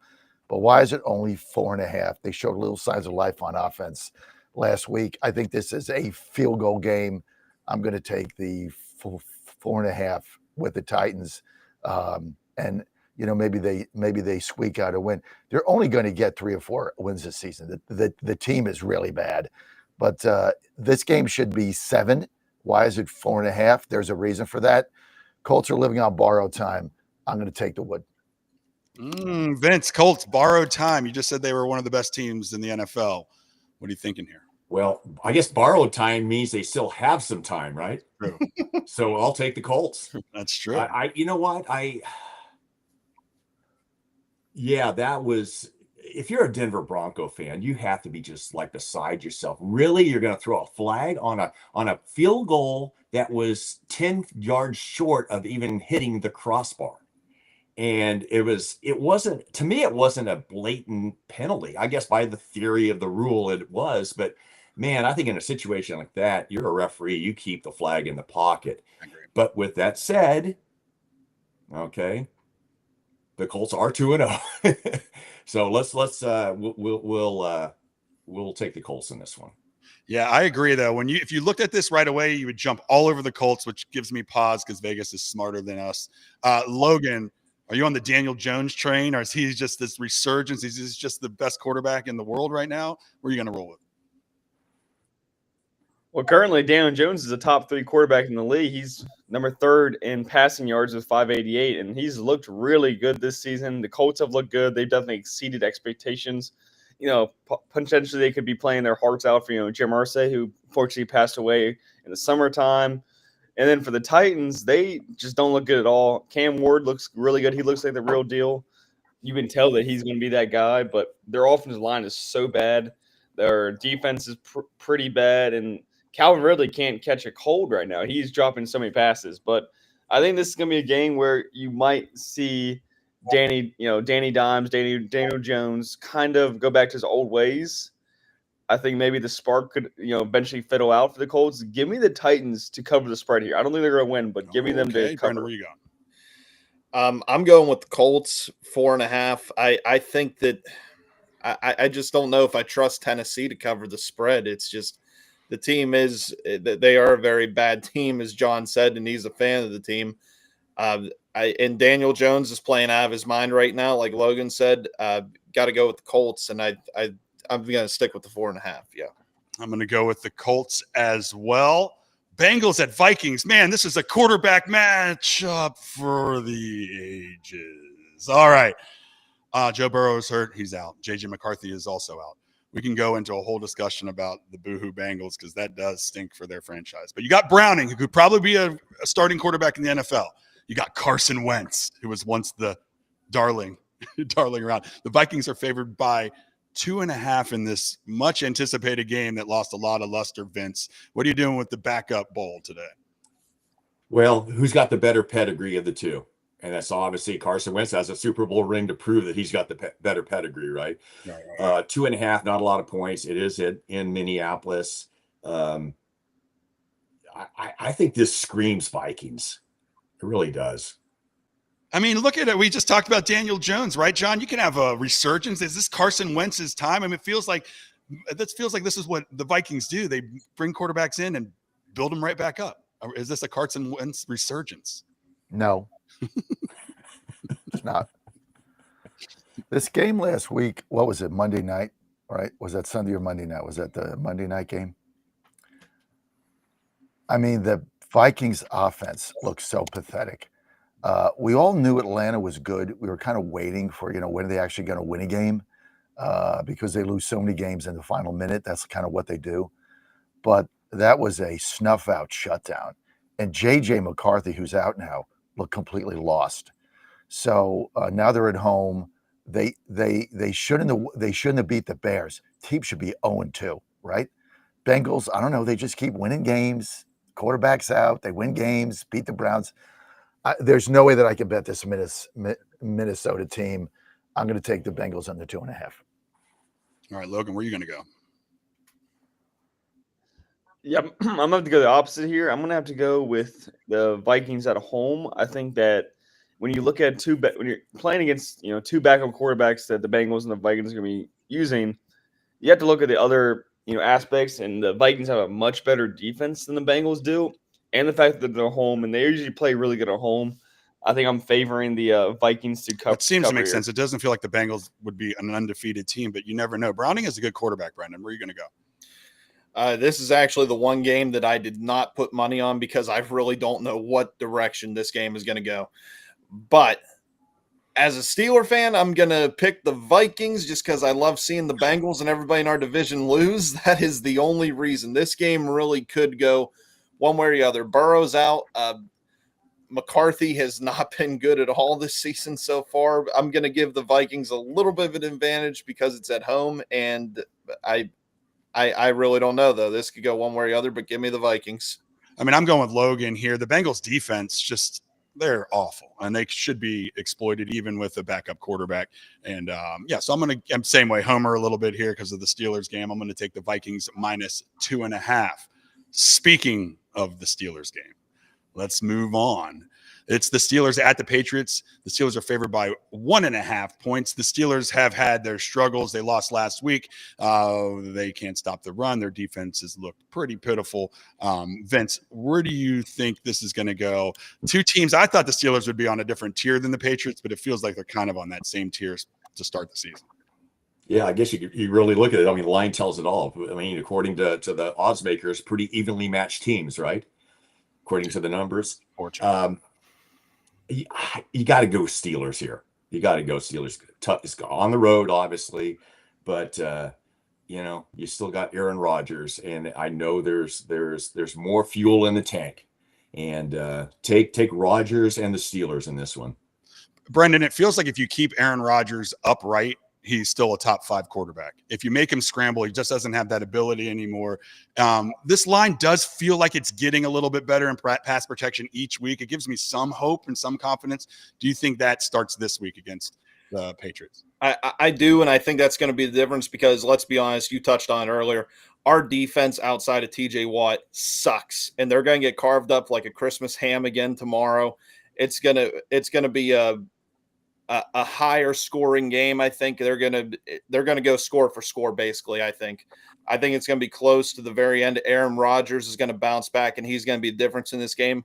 But why is it only 4.5? They showed little signs of life on offense last week. I think this is a field goal game. I'm going to take the 4.5 with the Titans. And maybe they squeak out a win. They're only going to get 3 or 4 wins this season. The team is really bad. But this game should be 7. Why is it 4.5? There's a reason for that. Colts are living on borrowed time. I'm going to take the wood. Vince, Colts, borrowed time. You just said they were one of the best teams in the NFL. What are you thinking here? Well, I guess borrowed time means they still have some time, right? True. So I'll take the Colts. That's true. You know what? Yeah, that was if you're a Denver Bronco fan, you have to be just like beside yourself. Really, you're going to throw a flag on a field goal that was 10 yards short of even hitting the crossbar. And it wasn't, to me, it wasn't a blatant penalty. I guess by the theory of the rule it was, but man, I think in a situation like that, you're a referee, you keep the flag in the pocket. But with that said, okay, the Colts are 2-0. So we'll take the Colts in this one. Yeah, I agree though. If you looked at this right away, you would jump all over the Colts, which gives me pause because Vegas is smarter than us. Logan, are you on the Daniel Jones train, or is he just this resurgence? Is he just the best quarterback in the world right now? Where are you going to roll with? Well, currently Daniel Jones is a top 3 quarterback in the league. He's number 3rd in passing yards with 588, and he's looked really good this season. The Colts have looked good. They've definitely exceeded expectations. Potentially they could be playing their hearts out for, Jim Irsay, who unfortunately passed away in the summertime. And then for the Titans, they just don't look good at all. Cam Ward looks really good. He looks like the real deal. You can tell that he's going to be that guy, but their offensive line is so bad. Their defense is pretty bad, and Calvin Ridley can't catch a cold right now. He's dropping so many passes. But I think this is going to be a game where you might see Danny Dimes, Daniel Jones kind of go back to his old ways. I think maybe the spark could, eventually fiddle out for the Colts. Give me the Titans to cover the spread here. I don't think they're going to win, but give me them to cover. Brandon, where you going? I'm going with the Colts 4.5. I think that I just don't know if I trust Tennessee to cover the spread. It's just the team they are a very bad team, as John said, and he's a fan of the team. And Daniel Jones is playing out of his mind right now, like Logan said. Got to go with the Colts, and I'm going to stick with the 4.5. Yeah. I'm going to go with the Colts as well. Bengals at Vikings. Man, this is a quarterback matchup for the ages. All right. Joe Burrow is hurt. He's out. J.J. McCarthy is also out. We can go into a whole discussion about the boohoo Bengals because that does stink for their franchise. But you got Browning, who could probably be a starting quarterback in the NFL. You got Carson Wentz, who was once the darling around. The Vikings are favored by 2.5 in this much anticipated game that lost a lot of luster. Vince, what are you doing with the backup bowl today? Well, who's got the better pedigree of the two? And that's obviously Carson Wentz has a Super Bowl ring to prove that he's got the better pedigree, right? 2.5, not a lot of points. It is in Minneapolis. I think this screams Vikings. It really does. I mean, look at it. We just talked about Daniel Jones, right, John? You can have a resurgence. Is this Carson Wentz's time? I mean, it feels like this is what the Vikings do. They bring quarterbacks in and build them right back up. Is this a Carson Wentz resurgence? No, it's not. This game last week, what was it, Monday night, right? Was that Sunday or Monday night? Was that the Monday night game? I mean, the Vikings offense looks so pathetic. We all knew Atlanta was good. We were kind of waiting for, when are they actually going to win a game? Because they lose so many games in the final minute. That's kind of what they do. But that was a snuff out shutdown. And J.J. McCarthy, who's out now, looked completely lost. So now they're at home. They shouldn't have beat the Bears. Team should be 0-2, right? Bengals, I don't know. They just keep winning games. Quarterback's out. They win games, beat the Browns. There's no way that I can bet this Minnesota team. I'm going to take the Bengals under 2.5. All right, Logan, where are you going to go? Yeah, I'm going to have to go the opposite here. I'm going to have to go with the Vikings at home. I think that when you look at when you're playing against, two backup quarterbacks that the Bengals and the Vikings are going to be using, you have to look at the other, aspects. And the Vikings have a much better defense than the Bengals do. And the fact that they're home and they usually play really good at home. I think I'm favoring the Vikings to cover. It seems to make sense. It doesn't feel like the Bengals would be an undefeated team, but you never know. Browning is a good quarterback, Brendan. Where are you going to go? This is actually the one game that I did not put money on because I really don't know what direction this game is going to go. But as a Steeler fan, I'm going to pick the Vikings just because I love seeing the Bengals and everybody in our division lose. That is the only reason. This game really could go one way or the other. Burrow's out. McCarthy has not been good at all this season so far. I'm going to give the Vikings a little bit of an advantage because it's at home, and I really don't know, though. This could go one way or the other, but give me the Vikings. I mean, I'm going with Logan here. The Bengals defense they're awful, and they should be exploited even with a backup quarterback. And so I'm same way, homer a little bit here because of the Steelers game. I'm going to take the Vikings -2.5. Speaking of the Steelers game, let's move on. It's the Steelers at the Patriots. The Steelers are favored by 1.5 points. The Steelers have had their struggles. They lost last week. They can't stop the run. Their defense has looked pretty pitiful. Vince, where do you think this is going to go? Two teams, I thought the Steelers would be on a different tier than the Patriots, but it feels like they're kind of on that same tier to start the season. Yeah, I guess you really look at it. I mean, the line tells it all. I mean, according to the odds makers, pretty evenly matched teams, right? According to the numbers. You got to go Steelers here. You got to go Steelers. It's on the road, obviously, but you still got Aaron Rodgers, and I know there's more fuel in the tank. And take Rodgers and the Steelers in this one. Brendan, it feels like if you keep Aaron Rodgers upright, he's still a top 5 quarterback. If you make him scramble, he just doesn't have that ability anymore. This line does feel like it's getting a little bit better in pass protection each week. It gives me some hope and some confidence. Do you think that starts this week against the Patriots? I do, and I think that's going to be the difference because, let's be honest, you touched on it earlier, our defense outside of TJ Watt sucks, and they're going to get carved up like a Christmas ham again tomorrow. It's gonna be a higher scoring game. I think they're gonna go score for score. Basically, I think it's gonna be close to the very end. Aaron Rodgers is gonna bounce back, and he's gonna be the difference in this game.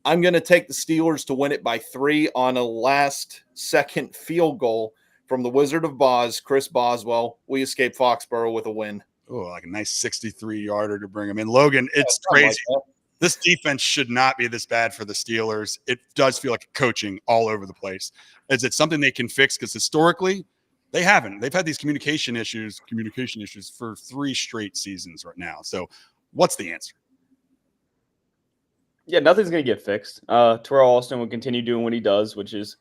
I'm gonna take the Steelers to win it by 3 on a last-second field goal from the Wizard of Oz, Chris Boswell. We escape Foxborough with a win. Oh, like a nice 63-yarder to bring him in. Logan, it's crazy. Like this defense should not be this bad for the Steelers. It does feel like coaching all over the place. Is it something they can fix? Because historically, they haven't. They've had these communication issues for 3 straight seasons right now. So what's the answer? Yeah, nothing's going to get fixed. Terrell Austin will continue doing what he does, which is,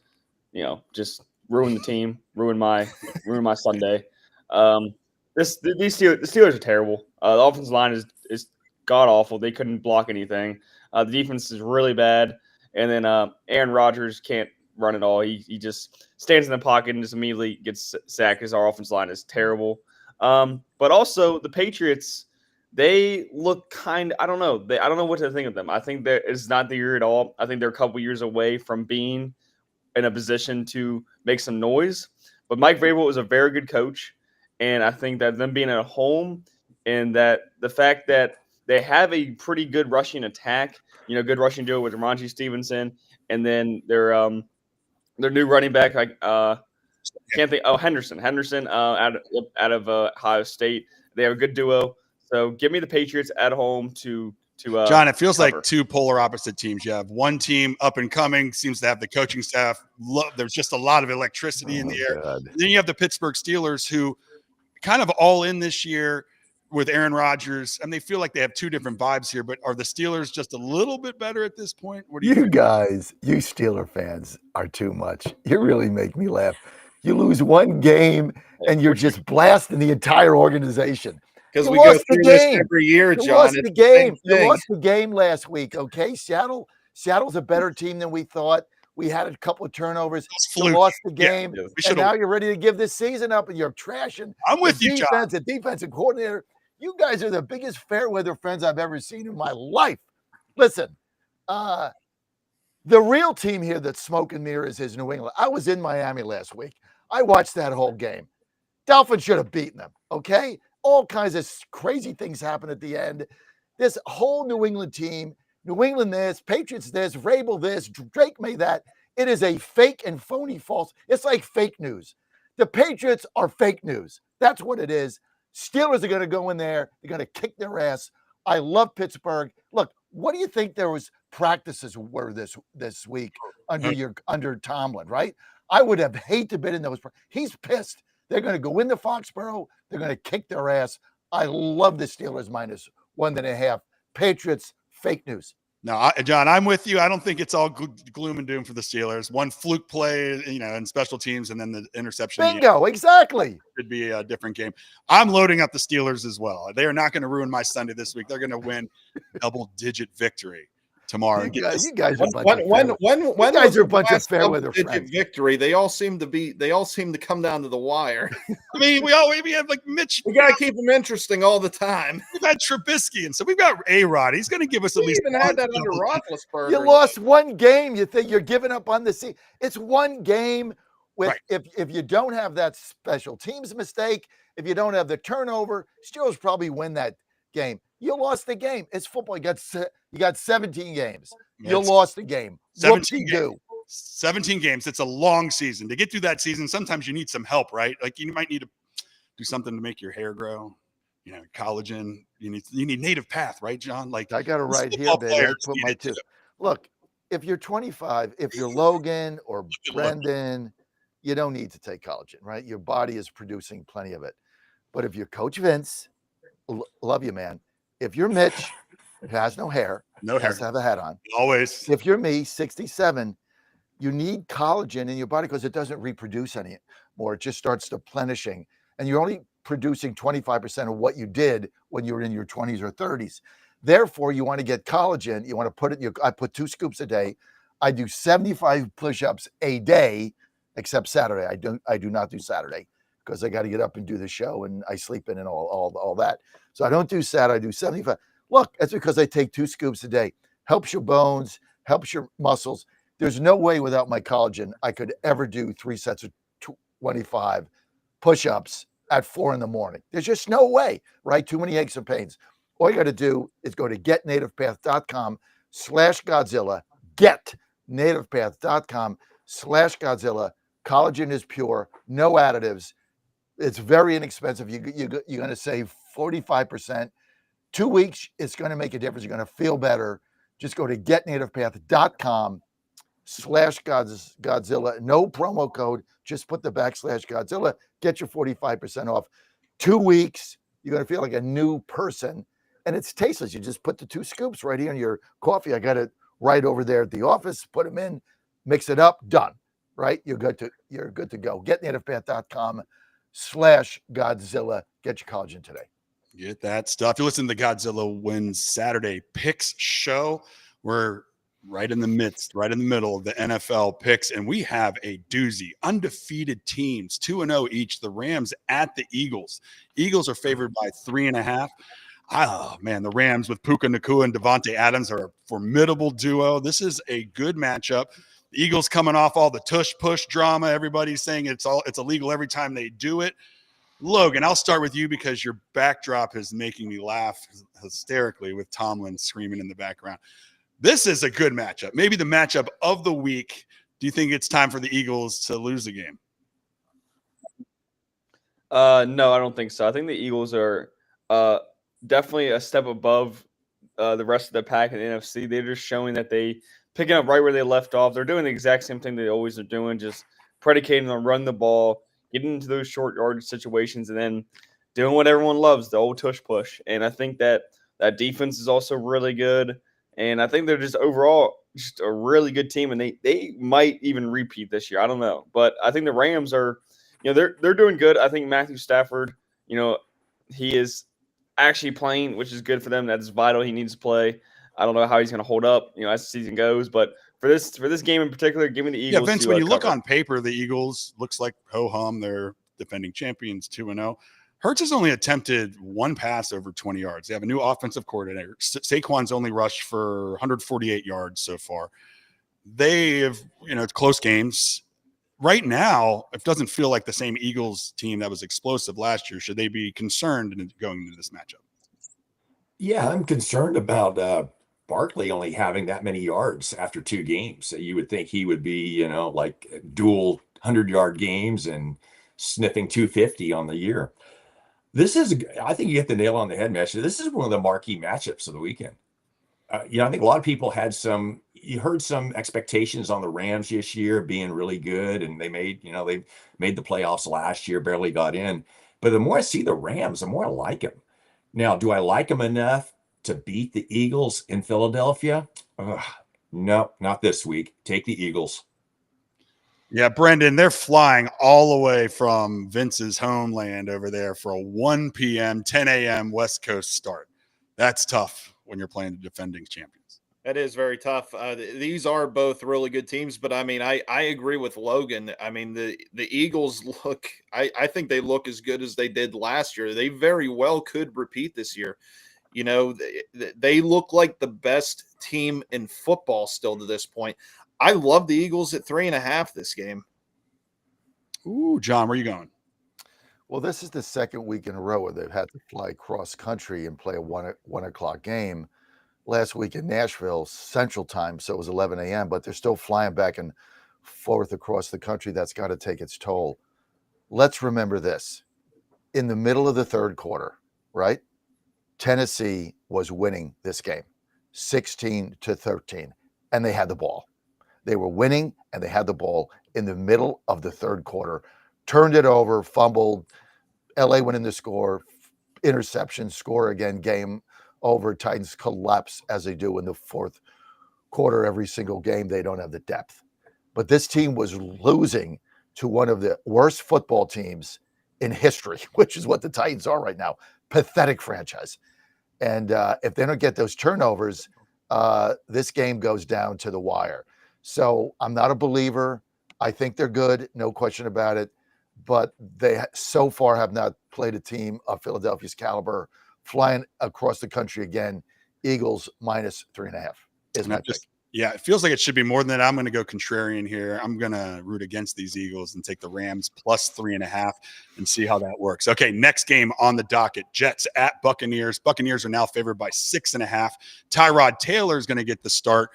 just ruin the team, ruin my Sunday. The Steelers are terrible. The offensive line is god awful. They couldn't block anything. The defense is really bad, and then Aaron Rodgers can't run at all. He just stands in the pocket and just immediately gets sacked because our offensive line is terrible. But also the Patriots, they look I don't know. I don't know what to think of them. I think that it's not the year at all. I think they're a couple years away from being in a position to make some noise. But Mike Vrabel is a very good coach, and I think that them being at home and that the fact that they have a pretty good rushing attack, good rushing duo with Ramondre Stevenson, and then their new running back, can't think. Oh, Henderson, out of Ohio State. They have a good duo. So give me the Patriots at home to John, it feels cover. like 2 polar opposite teams. You have one team up and coming, seems to have the coaching staff. There's just a lot of electricity in the air. Then you have the Pittsburgh Steelers, who kind of all in this year with Aaron Rodgers, and they feel like they have 2 different vibes here. But are the Steelers just a little bit better at this point? What do you think? Guys, you Steeler fans are too much. You really make me laugh. You lose one game, and you're just blasting the entire organization. Because we go through this every year, John. You lost the game. You lost the game last week, okay? Seattle's a better team than we thought. We had a couple of turnovers. You lost the game, and now you're ready to give this season up, and you're trashing. I'm with you, John. The defensive coordinator. You guys are the biggest fair weather friends I've ever seen in my life. Listen, the real team here that's smoke and mirrors is New England. I was in Miami last week. I watched that whole game. Dolphins should have beaten them, okay? All kinds of crazy things happen at the end. This whole New England team, New England this, Patriots this, Vrabel this, Drake made that. It is a fake and phony false. It's like fake news. The Patriots are fake news. That's what it is. Steelers are going to go in there. They're going to kick their ass. I love Pittsburgh. Look, what do you think there was practices were this week under Tomlin, right? I would have hated to been in those. He's pissed. They're going to go into Foxborough. They're going to kick their ass. I love the Steelers -1.5. Patriots, fake news. No, John, I'm with you. I don't think it's all gloom and doom for the Steelers. One fluke play, in special teams, and then the interception. Bingo, exactly. Could be a different game. I'm loading up the Steelers as well. They are not going to ruin my Sunday this week. They're going to win double-digit victory tomorrow. You guys are a bunch of fair weather friends. Victory. They all seem to come down to the wire. I mean, we have like Mitch. We got to keep them interesting all the time. We've had Trubisky, and so we've got A-Rod. He's going to give us at least. Even had that under Roethlisberger. You lost one game. You think you're giving up on the season? It's one game. If you don't have that special teams mistake, if you don't have the turnover, Steelers probably win that game. You lost the game. It's football. You got 17 games. You lost the game. 17 games. It's a long season. To get through that season, sometimes you need some help, right? Like you might need to do something to make your hair grow. Collagen. You need native path, right, John? Like I got it right here, baby. I put my two. Look, if you're 25, if you're Logan or Brendan, you don't need to take collagen, right? Your body is producing plenty of it. But if you're Coach Vince, love you, man. If you're Mitch, who has no hair, has to have a hat on. Always. If you're me, 67, you need collagen in your body because it doesn't reproduce anymore. It just starts deplenishing. And you're only producing 25% of what you did when you were in your 20s or 30s. Therefore, you want to get collagen. You want to put it I put 2 scoops a day. I do 75 push-ups a day, except Saturday. I do not do Saturday because I got to get up and do the show and I sleep in and all that. So I don't do Saturday. I do 75. Look, that's because I take 2 scoops a day. Helps your bones, helps your muscles. There's no way without my collagen I could ever do 3 sets of 25 push-ups at 4 a.m. There's just no way, right? Too many aches and pains. All you got to do is go to getnativepath.com/Godzilla. Getnativepath.com/Godzilla. Collagen is pure, no additives. It's very inexpensive. You're going to save 45%. 2 weeks, it's going to make a difference. You're going to feel better. Just go to getnativepath.com/Godzilla. No promo code. Just put the /Godzilla. Get your 45% off. 2 weeks, you're going to feel like a new person. And it's tasteless. You just put the 2 scoops right here in your coffee. I got it right over there at the office. Put them in, mix it up, done. Right? You're good to go. Getnativepath.com/Godzilla. Get your collagen today. Get that stuff. You're listening to the Godzilla Wins Saturday Picks show. We're right in the middle of the NFL picks, and we have a doozy. Undefeated teams, 2-0 each. The Rams at the Eagles. Eagles are favored by 3.5. Oh, man, the Rams with Puka Nacua and Devontae Adams are a formidable duo. This is a good matchup. The Eagles coming off all the tush-push drama. Everybody's saying it's illegal every time they do it. Logan, I'll start with you because your backdrop is making me laugh hysterically with Tomlin screaming in the background. This is a good matchup. Maybe the matchup of the week. Do you think it's time for the Eagles to lose the game? No, I don't think so. I think the Eagles are definitely a step above the rest of the pack in the NFC. They're just showing that they picking up right where they left off. They're doing the exact same thing they always are doing, just predicating on run the ball, getting into those short yardage situations, and then doing what everyone loves, the old tush push. And I think that defense is also really good. And I think they're just overall just a really good team, and they might even repeat this year. I don't know. But I think the Rams are, they're doing good. I think Matthew Stafford, he is actually playing, which is good for them. That's vital. He needs to play. I don't know how he's going to hold up, as the season goes. But for this game in particular, give me the Eagles. Yeah, Vince, when you look on paper, the Eagles looks like ho-hum. They're defending champions, 2-0. Hurts has only attempted 1 pass over 20 yards. They have a new offensive coordinator. Saquon's only rushed for 148 yards so far. They have, close games. Right now, it doesn't feel like the same Eagles team that was explosive last year. Should they be concerned going into this matchup? Yeah, I'm concerned about Barkley only having that many yards after 2 games. You would think he would be, like dual 100-yard games and sniffing 250 on the year. I think you hit the nail on the head, Mesh. This is one of the marquee matchups of the weekend. I think a lot of people you heard some expectations on the Rams this year being really good, and they made the playoffs last year, barely got in. But the more I see the Rams, the more I like them. Now, do I like them enough to beat the Eagles in Philadelphia? No, not this week. Take the Eagles. Yeah, Brendan, they're flying all the way from Vince's homeland over there for a 1 p.m., 10 a.m. West Coast start. That's tough when you're playing the defending champions. That is very tough. These are both really good teams, but I mean, I agree with Logan. I mean, the Eagles look, I think they look as good as they did last year. They very well could repeat this year. You know, they look like the best team in football still to this point. I love the Eagles at 3.5 this game. Ooh, John, where are you going? Well, this is the second week in a row where they've had to fly cross country and play a 1 o'clock game. Last week in Nashville, Central Time, so it was 11 a.m., but they're still flying back and forth across the country. That's got to take its toll. Let's remember this. In the middle of the third quarter, right? Tennessee was winning this game 16-13, and they had the ball. They were winning, and they had the ball in the middle of the third quarter, turned it over, fumbled. LA went in to score, interception, score again, game over. Titans collapse as they do in the fourth quarter every single game. They don't have the depth. But this team was losing to one of the worst football teams in history, which is what the Titans are right now. Pathetic franchise. And if they don't get those turnovers, this game goes down to the wire. So I'm not a believer. I think they're good, no question about it. But they so far have not played a team of Philadelphia's caliber. Flying across the country again, Eagles -3.5 is my pick. Yeah, it feels like it should be more than that. I'm going to go contrarian here. I'm going to root against these Eagles and take the Rams +3.5 and see how that works. Okay, next game on the docket, Jets at Buccaneers. Buccaneers are now favored by 6.5. Tyrod Taylor is going to get the start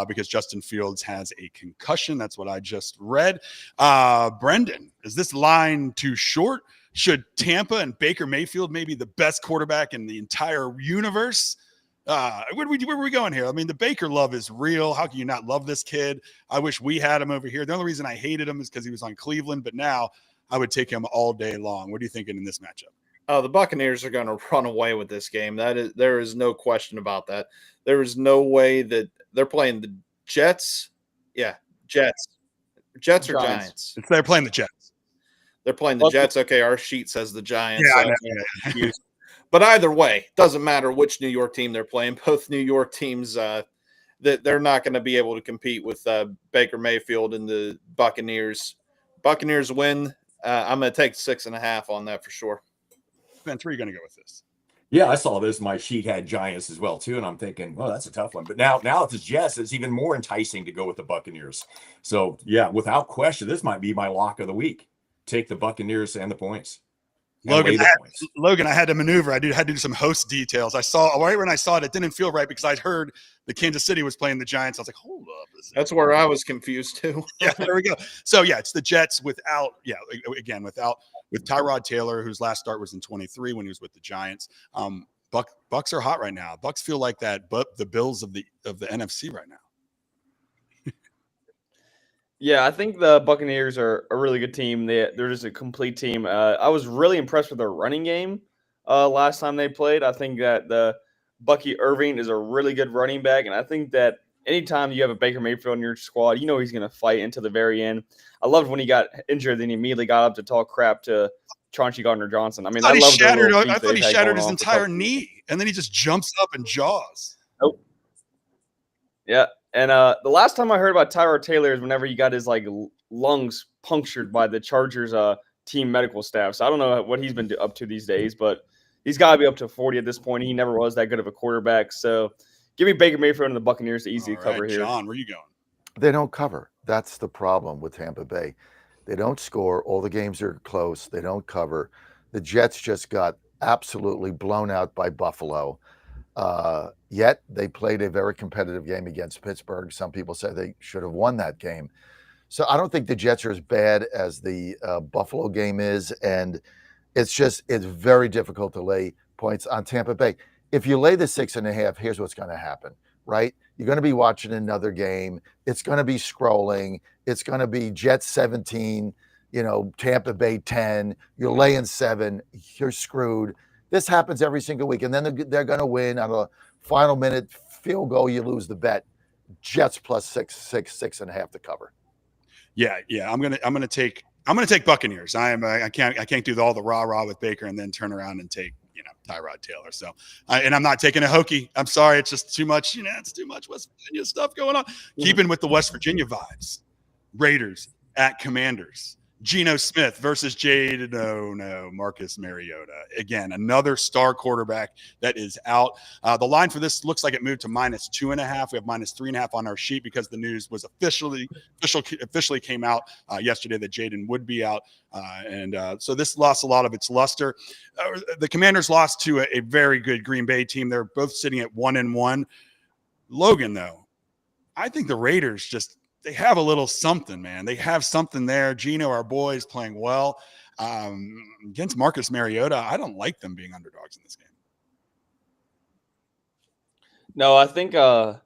because Justin Fields has a concussion. That's what I just read. Brendan, is this line too short? Should Tampa and Baker Mayfield maybe the best quarterback in the entire universe? Where are we going here? I mean, the Baker love is real. How can you not love this kid? I wish we had him over here. The only reason I hated him is because he was on Cleveland, but now I would take him all day long. What are you thinking in this matchup? Oh, the Buccaneers are going to run away with this game. There is no question about that. There is no way that they're playing the Jets. Yeah, Jets. Jets or Giants? They're playing the Jets. They're playing the Jets. Okay, our sheet says the Giants. Yeah, I know. But either way, doesn't matter which New York team they're playing. Both New York teams, that they're not going to be able to compete with Baker Mayfield and the Buccaneers. Buccaneers win. I'm going to take 6.5 on that for sure. Vince, where are you going to go with this? Yeah, I saw this. My sheet had Giants as well too, and I'm thinking, well, that's a tough one. But now if it's Jets, it's even more enticing to go with the Buccaneers. So yeah, without question, this might be my lock of the week. Take the Buccaneers and the points. Logan, I had to maneuver. I had to do some host details. I saw right when I saw it, it didn't feel right because I'd heard the Kansas City was playing the Giants. I was like, hold up. That's where I was confused too. Yeah, there we go. So yeah, it's the Jets with Tyrod Taylor, whose last start was in 23 when he was with the Giants. Bucks are hot right now. Bucks feel like that, but the Bills of the NFC right now. Yeah, I think the Buccaneers are a really good team. They're just a complete team. I was really impressed with their running game last time they played. I think that the Bucky Irving is a really good running back, and I think that anytime you have a Baker Mayfield in your squad, you know he's going to fight into the very end. I loved when he got injured, then he immediately got up to talk crap to Chauncey Gardner-Johnson. I mean, I thought he shattered his entire knee, and then he just jumps up and jaws. Nope. Yeah. And the last time I heard about Tyrod Taylor is whenever he got his lungs punctured by the Chargers team medical staff. So I don't know what he's been up to these days, but he's got to be up to 40 at this point. He never was that good of a quarterback. So give me Baker Mayfield and the Buccaneers to easy cover here. John, where are you going? They don't cover. That's the problem with Tampa Bay. They don't score. All the games are close. They don't cover. The Jets just got absolutely blown out by Buffalo. Yet they played a very competitive game against Pittsburgh. Some people say they should have won that game. So I don't think the Jets are as bad as the Buffalo game is. And it's very difficult to lay points on Tampa Bay. If you lay the 6.5, here's what's going to happen, right? You're going to be watching another game. It's going to be scrolling. It's going to be Jets 17, Tampa Bay 10. You're laying 7. You're screwed. This happens every single week, and then they're going to win on a final minute field goal. You lose the bet. Jets plus 6.5 to cover. Yeah. I'm gonna take Buccaneers. I can't do all the rah with Baker and then turn around and take Tyrod Taylor. So and I'm not taking a hokey. I'm sorry, it's just too much. It's too much West Virginia stuff going on. Keeping with the West Virginia vibes. Raiders at Commanders. Geno Smith versus Marcus Mariota. Again, another star quarterback that is out. The line for this looks like it moved to -2.5. We have -3.5 on our sheet because the news was officially came out yesterday that Jaden would be out. So this lost a lot of its luster. The Commanders lost to a very good Green Bay team. They're both sitting at 1-1. Logan, though, I think the Raiders they have a little something, man. They have something there. Geno, our boy, is playing well. Against Marcus Mariota, I don't like them being underdogs in this game. No, I think the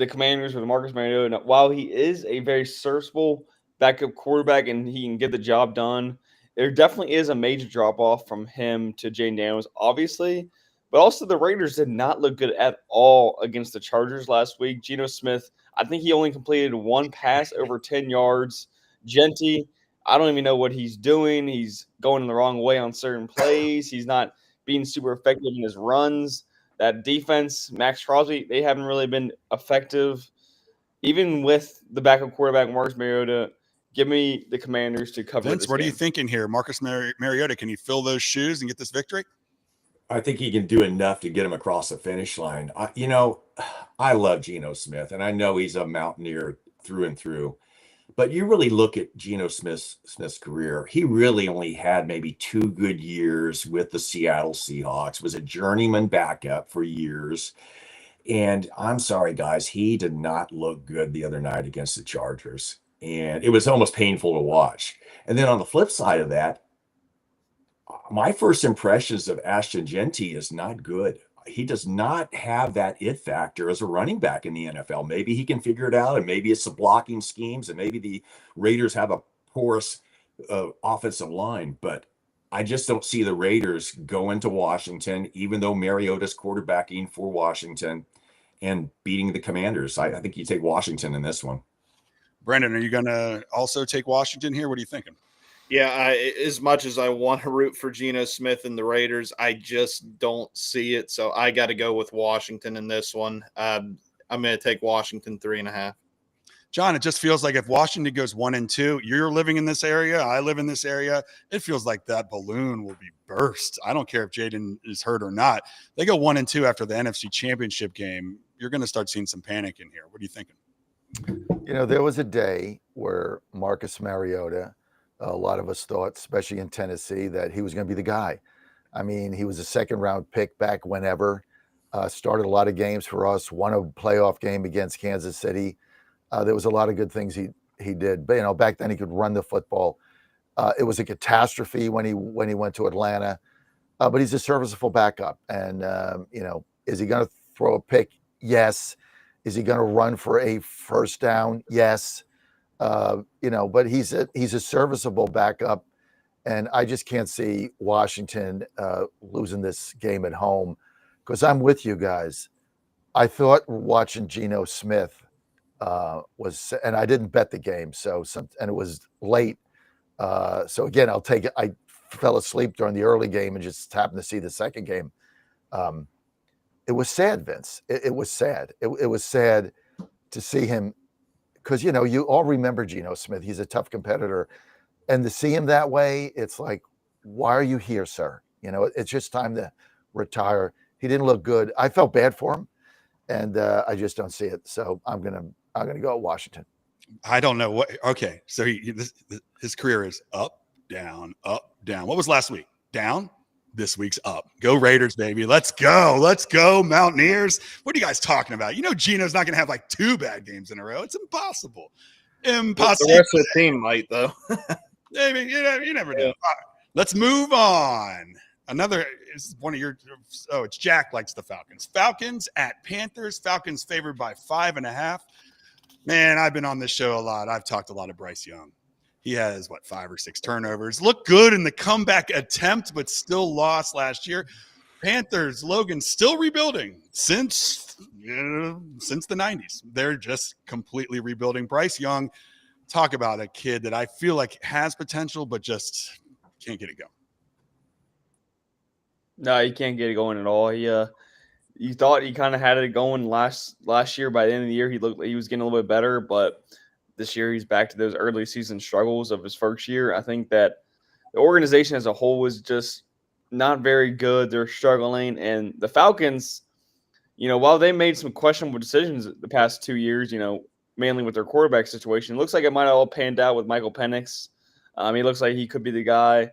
Commanders with Marcus Mariota, while he is a very serviceable backup quarterback and he can get the job done, there definitely is a major drop-off from him to Jayden Daniels, obviously. But also the Raiders did not look good at all against the Chargers last week. Geno Smith, I think he only completed one pass over 10 yards. Genty, I don't even know what he's doing. He's going the wrong way on certain plays. He's not being super effective in his runs. That defense, Max Crosby, they haven't really been effective. Even with the backup quarterback, Marcus Mariota, give me the Commanders to cover Vince, this what are game. you thinking here? Marcus Mariota, can he fill those shoes and get this victory? I think he can do enough to get him across the finish line. I love Geno Smith, and I know he's a Mountaineer through and through. But you really look at Geno Smith's career, he really only had maybe 2 good years with the Seattle Seahawks, was a journeyman backup for years. And I'm sorry, guys, he did not look good the other night against the Chargers. And it was almost painful to watch. And then on the flip side of that, my first impressions of Ashton Genty is not good. He does not have that it factor as a running back in the NFL. Maybe he can figure it out, and maybe it's the blocking schemes, and maybe the Raiders have a porous offensive line. But I just don't see the Raiders going to Washington, even though Mariota's quarterbacking for Washington, and beating the Commanders. I think you take Washington in this one. Brendan, are you going to also take Washington here? What are you thinking? Yeah, as much as I want to root for Geno Smith and the Raiders, I just don't see it. So I got to go with Washington in this one. I'm going to take Washington 3.5. John, it just feels like if Washington goes 1-2, you're living in this area, I live in this area, it feels like that balloon will be burst. I don't care if Jaden is hurt or not. They go 1-2 after the NFC Championship game. You're going to start seeing some panic in here. What are you thinking? There was a day where Marcus Mariota, a lot of us thought, especially in Tennessee, that he was going to be the guy. I mean, he was a second-round pick back whenever, started a lot of games for us, won a playoff game against Kansas City. There was a lot of good things he did. But, back then he could run the football. It was a catastrophe when he went to Atlanta. But he's a serviceable backup. And, is he going to throw a pick? Yes. Is he going to run for a first down? Yes. But he's a serviceable backup, and I just can't see Washington losing this game at home, because I'm with you guys. I thought watching Geno Smith was, and I didn't bet the game, and it was late. So again, I'll take it. I fell asleep during the early game and just happened to see the second game. It was sad, Vince. It was sad. It was sad to see him. Because, you all remember Geno Smith. He's a tough competitor. And to see him that way, it's like, why are you here, sir? It's just time to retire. He didn't look good. I felt bad for him, and I just don't see it. So I'm gonna go with Washington. I don't know what. Okay, so his career is up, down, up, down. What was last week? Down. This week's up. Go Raiders, baby. Let's go. Let's go, Mountaineers. What are you guys talking about? Geno's not going to have like 2 bad games in a row. It's impossible. Impossible. The rest of the team might, though. Maybe. You never know. All right, let's move on. Another is one of your. Oh, it's Jack likes the Falcons. Falcons at Panthers. Falcons favored by 5.5. Man, I've been on this show a lot. I've talked a lot of Bryce Young. He has, 5 or 6 turnovers. Looked good in the comeback attempt, but still lost last year. Panthers, Logan, still rebuilding since the 90s. They're just completely rebuilding. Bryce Young, talk about a kid that I feel like has potential, but just can't get it going. No, he can't get it going at all. You thought he kind of had it going last year. By the end of the year, he looked like he was getting a little bit better, but this year he's back to those early season struggles of his first year. I think that the organization as a whole was just not very good. They're struggling, and the Falcons, while they made some questionable decisions the past 2 years, mainly with their quarterback situation, it looks like it might have all panned out with Michael Penix. He looks like he could be the guy.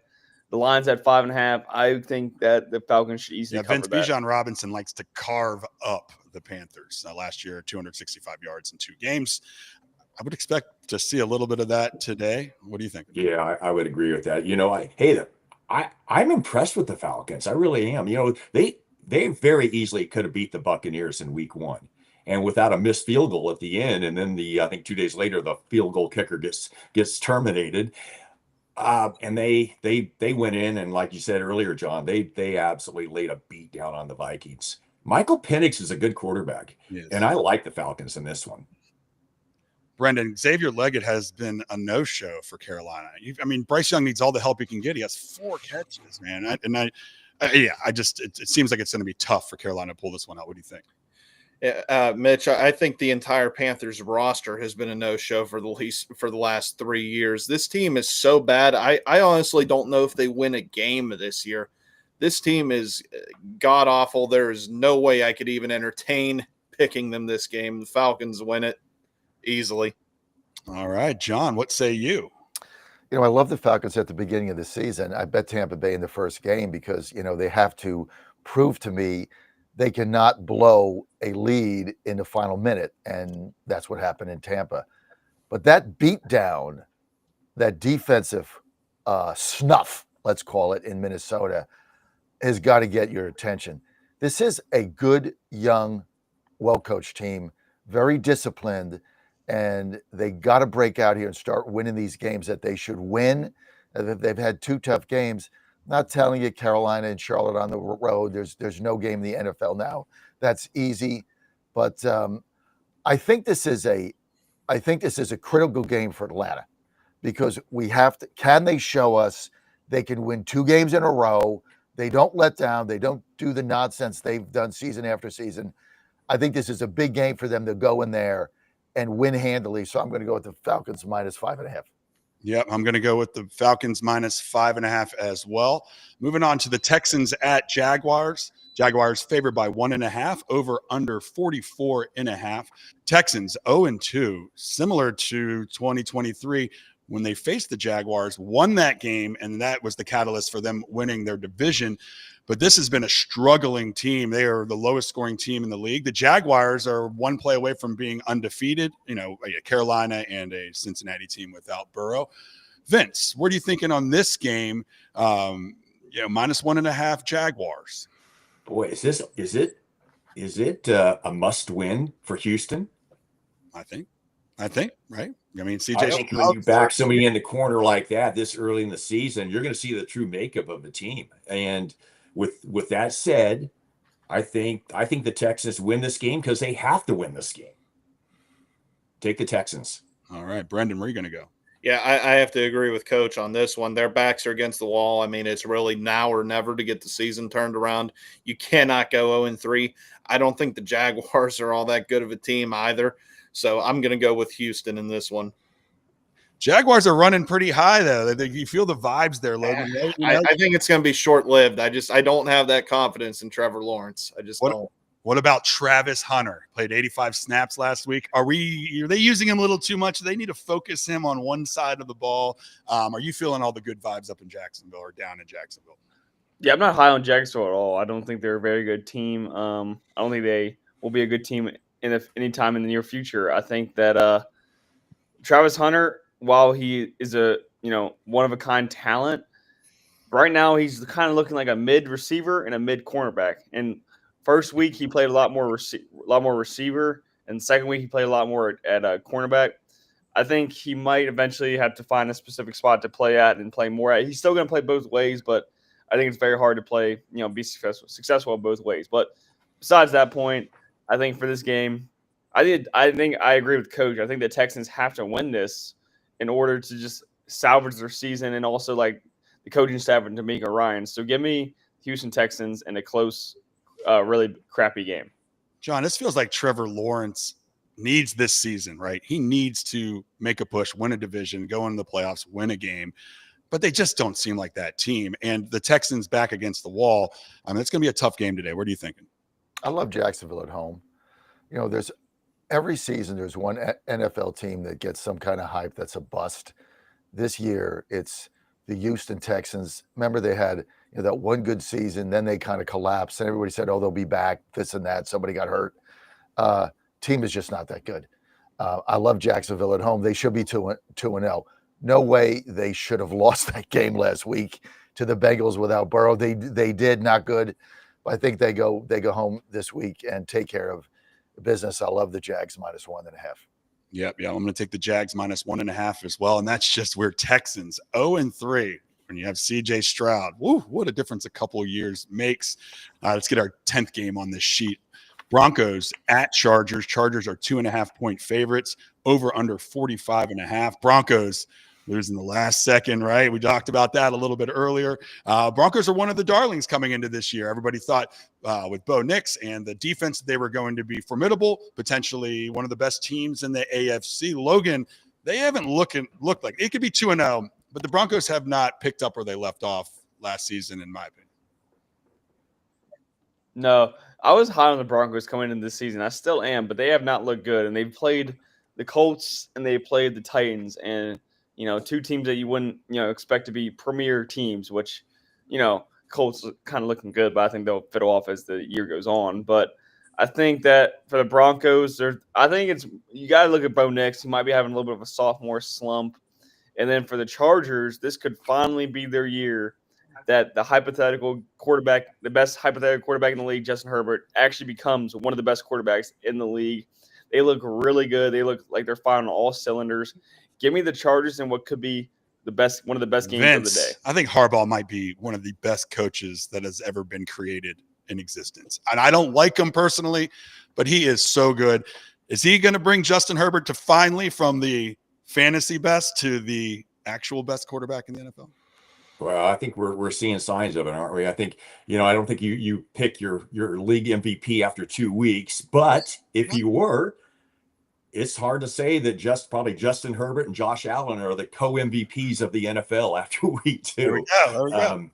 The line's at 5.5. I think that the Falcons should easily cover Vince that. Bijan Robinson likes to carve up the Panthers. Last year, 265 yards in 2 games. I would expect to see a little bit of that today. What do you think? Yeah, I would agree with that. I'm impressed with the Falcons. I really am. They very easily could have beat the Buccaneers in week 1. And without a missed field goal at the end, and then I think 2 days later, the field goal kicker gets terminated. And they went in, and like you said earlier, John, they absolutely laid a beat down on the Vikings. Michael Penix is a good quarterback, and I like the Falcons in this one. Brendan, Xavier Leggett has been a no-show for Carolina. Bryce Young needs all the help he can get. He has 4 catches, man. It seems like it's going to be tough for Carolina to pull this one out. What do you think? Mitch, I think the entire Panthers roster has been a no-show for the last 3 years. This team is so bad. I honestly don't know if they win a game this year. This team is god-awful. There is no way I could even entertain picking them this game. The Falcons win it easily. All right, John, what say you? I love the Falcons at the beginning of the season. I bet Tampa Bay in the first game because, they have to prove to me they cannot blow a lead in the final minute. And that's what happened in Tampa. But that beatdown, that defensive snuff, let's call it, in Minnesota, has got to get your attention. This is a good, young, well-coached team, very disciplined, and they got to break out here and start winning these games that they should win. They've had 2 tough games. Not telling you Carolina and Charlotte on the road. There's no game in the NFL now. That's easy, but I think this is a critical game for Atlanta because we have to. Can they show us they can win 2 games in a row? They don't let down. They don't do the nonsense they've done season after season. I think this is a big game for them to go in there and win handily. So I'm going to go with the Falcons minus 5.5. Yep, I'm going to go with the Falcons minus 5.5 as well. Moving on to the Texans at Jaguars. Jaguars favored by 1.5, over under 44.5. Texans 0-2, similar to 2023 when they faced the Jaguars, won that game, and that was the catalyst for them winning their division. But this has been a struggling team. They are the lowest scoring team in the league. The Jaguars are 1 play away from being undefeated, Carolina and a Cincinnati team without Burrow. Vince, what are you thinking on this game? Minus 1.5 Jaguars. Boy, is it a must win for Houston? I think, right? CJ. I think when you back somebody in the corner like that this early in the season, you're going to see the true makeup of the team. And with that said, I think the Texans win this game because they have to win this game. Take the Texans. All right, Brendan, where are you going to go? Yeah, I have to agree with Coach on this one. Their backs are against the wall. It's really now or never to get the season turned around. You cannot go 0-3. I don't think the Jaguars are all that good of a team either. So I'm going to go with Houston in this one. Jaguars are running pretty high, though. You feel the vibes there, Logan. I think it's going to be short-lived. I don't have that confidence in Trevor Lawrence. I just don't. What about Travis Hunter? Played 85 snaps last week. Are they using him a little too much? They need to focus him on one side of the ball. Are you feeling all the good vibes up in Jacksonville or down in Jacksonville? Yeah, I'm not high on Jacksonville at all. I don't think they're a very good team. I don't think they will be a good team any time in the near future. I think that Travis Hunter, while he is a one of a kind talent, right now he's kind of looking like a mid receiver and a mid cornerback. And first week he played a lot more receiver, and second week he played a lot more at cornerback. I think he might eventually have to find a specific spot to play at and play more at. He's still going to play both ways, but I think it's very hard to play, be successful both ways. But besides that point, I think for this game, I think I agree with Coach. I think the Texans have to win this in order to just salvage their season, and also like the coaching staff and D'Amico Ryans. So give me Houston Texans in a close, really crappy game. John, this feels like Trevor Lawrence needs this season, right? He needs to make a push, win a division, go into the playoffs, win a game. But they just don't seem like that team. And the Texans back against the wall. I mean, it's going to be a tough game today. What are you thinking? I love Jacksonville at home. There's every season there's one NFL team that gets some kind of hype that's a bust. This year, it's the Houston Texans. Remember, they had that one good season, then they kind of collapsed, and everybody said, "Oh, they'll be back." This and that. Somebody got hurt. Team is just not that good. I love Jacksonville at home. They should be 2-0. No way they should have lost that game last week to the Bengals without Burrow. They did, not good. But I think they go home this week and take care of business. I love the Jags -1.5. Yep. I'm going to take the Jags -1.5 as well. And that's just where Texans 0-3 when you have CJ Stroud. Woo, what a difference a couple of years makes. Let's get our 10th game on this sheet. Broncos at Chargers. Chargers are 2.5-point favorites, over under 45.5. Broncos losing the last second, right? We talked about that a little bit earlier. Broncos are one of the darlings coming into this year. Everybody thought with Bo Nix and the defense, they were going to be formidable, potentially one of the best teams in the AFC. Logan, they haven't looked like it could be 2-0, but the Broncos have not picked up where they left off last season, in my opinion. No, I was high on the Broncos coming into this season. I still am, but they have not looked good. And they've played the Colts and they played the Titans, and two teams that you wouldn't expect to be premier teams. Which Colts are kind of looking good, but I think they'll fiddle off as the year goes on. But I think that for the Broncos, I think you got to look at Bo Nix. He might be having a little bit of a sophomore slump, and then for the Chargers, this could finally be their year that the hypothetical quarterback, the best hypothetical quarterback in the league, Justin Herbert, actually becomes one of the best quarterbacks in the league. They look really good. They look like they're firing on all cylinders. Give me the Chargers in what could be one of the best games of the day. I think Harbaugh might be one of the best coaches that has ever been created in existence. And I don't like him personally, but he is so good. Is he going to bring Justin Herbert to finally from the fantasy best to the actual best quarterback in the NFL? Well, I think we're seeing signs of it, aren't we? I think, I don't think you pick your league MVP after 2 weeks, but if you were, it's hard to say that probably Justin Herbert and Josh Allen are the co-MVPs of the NFL after week 2. There we go.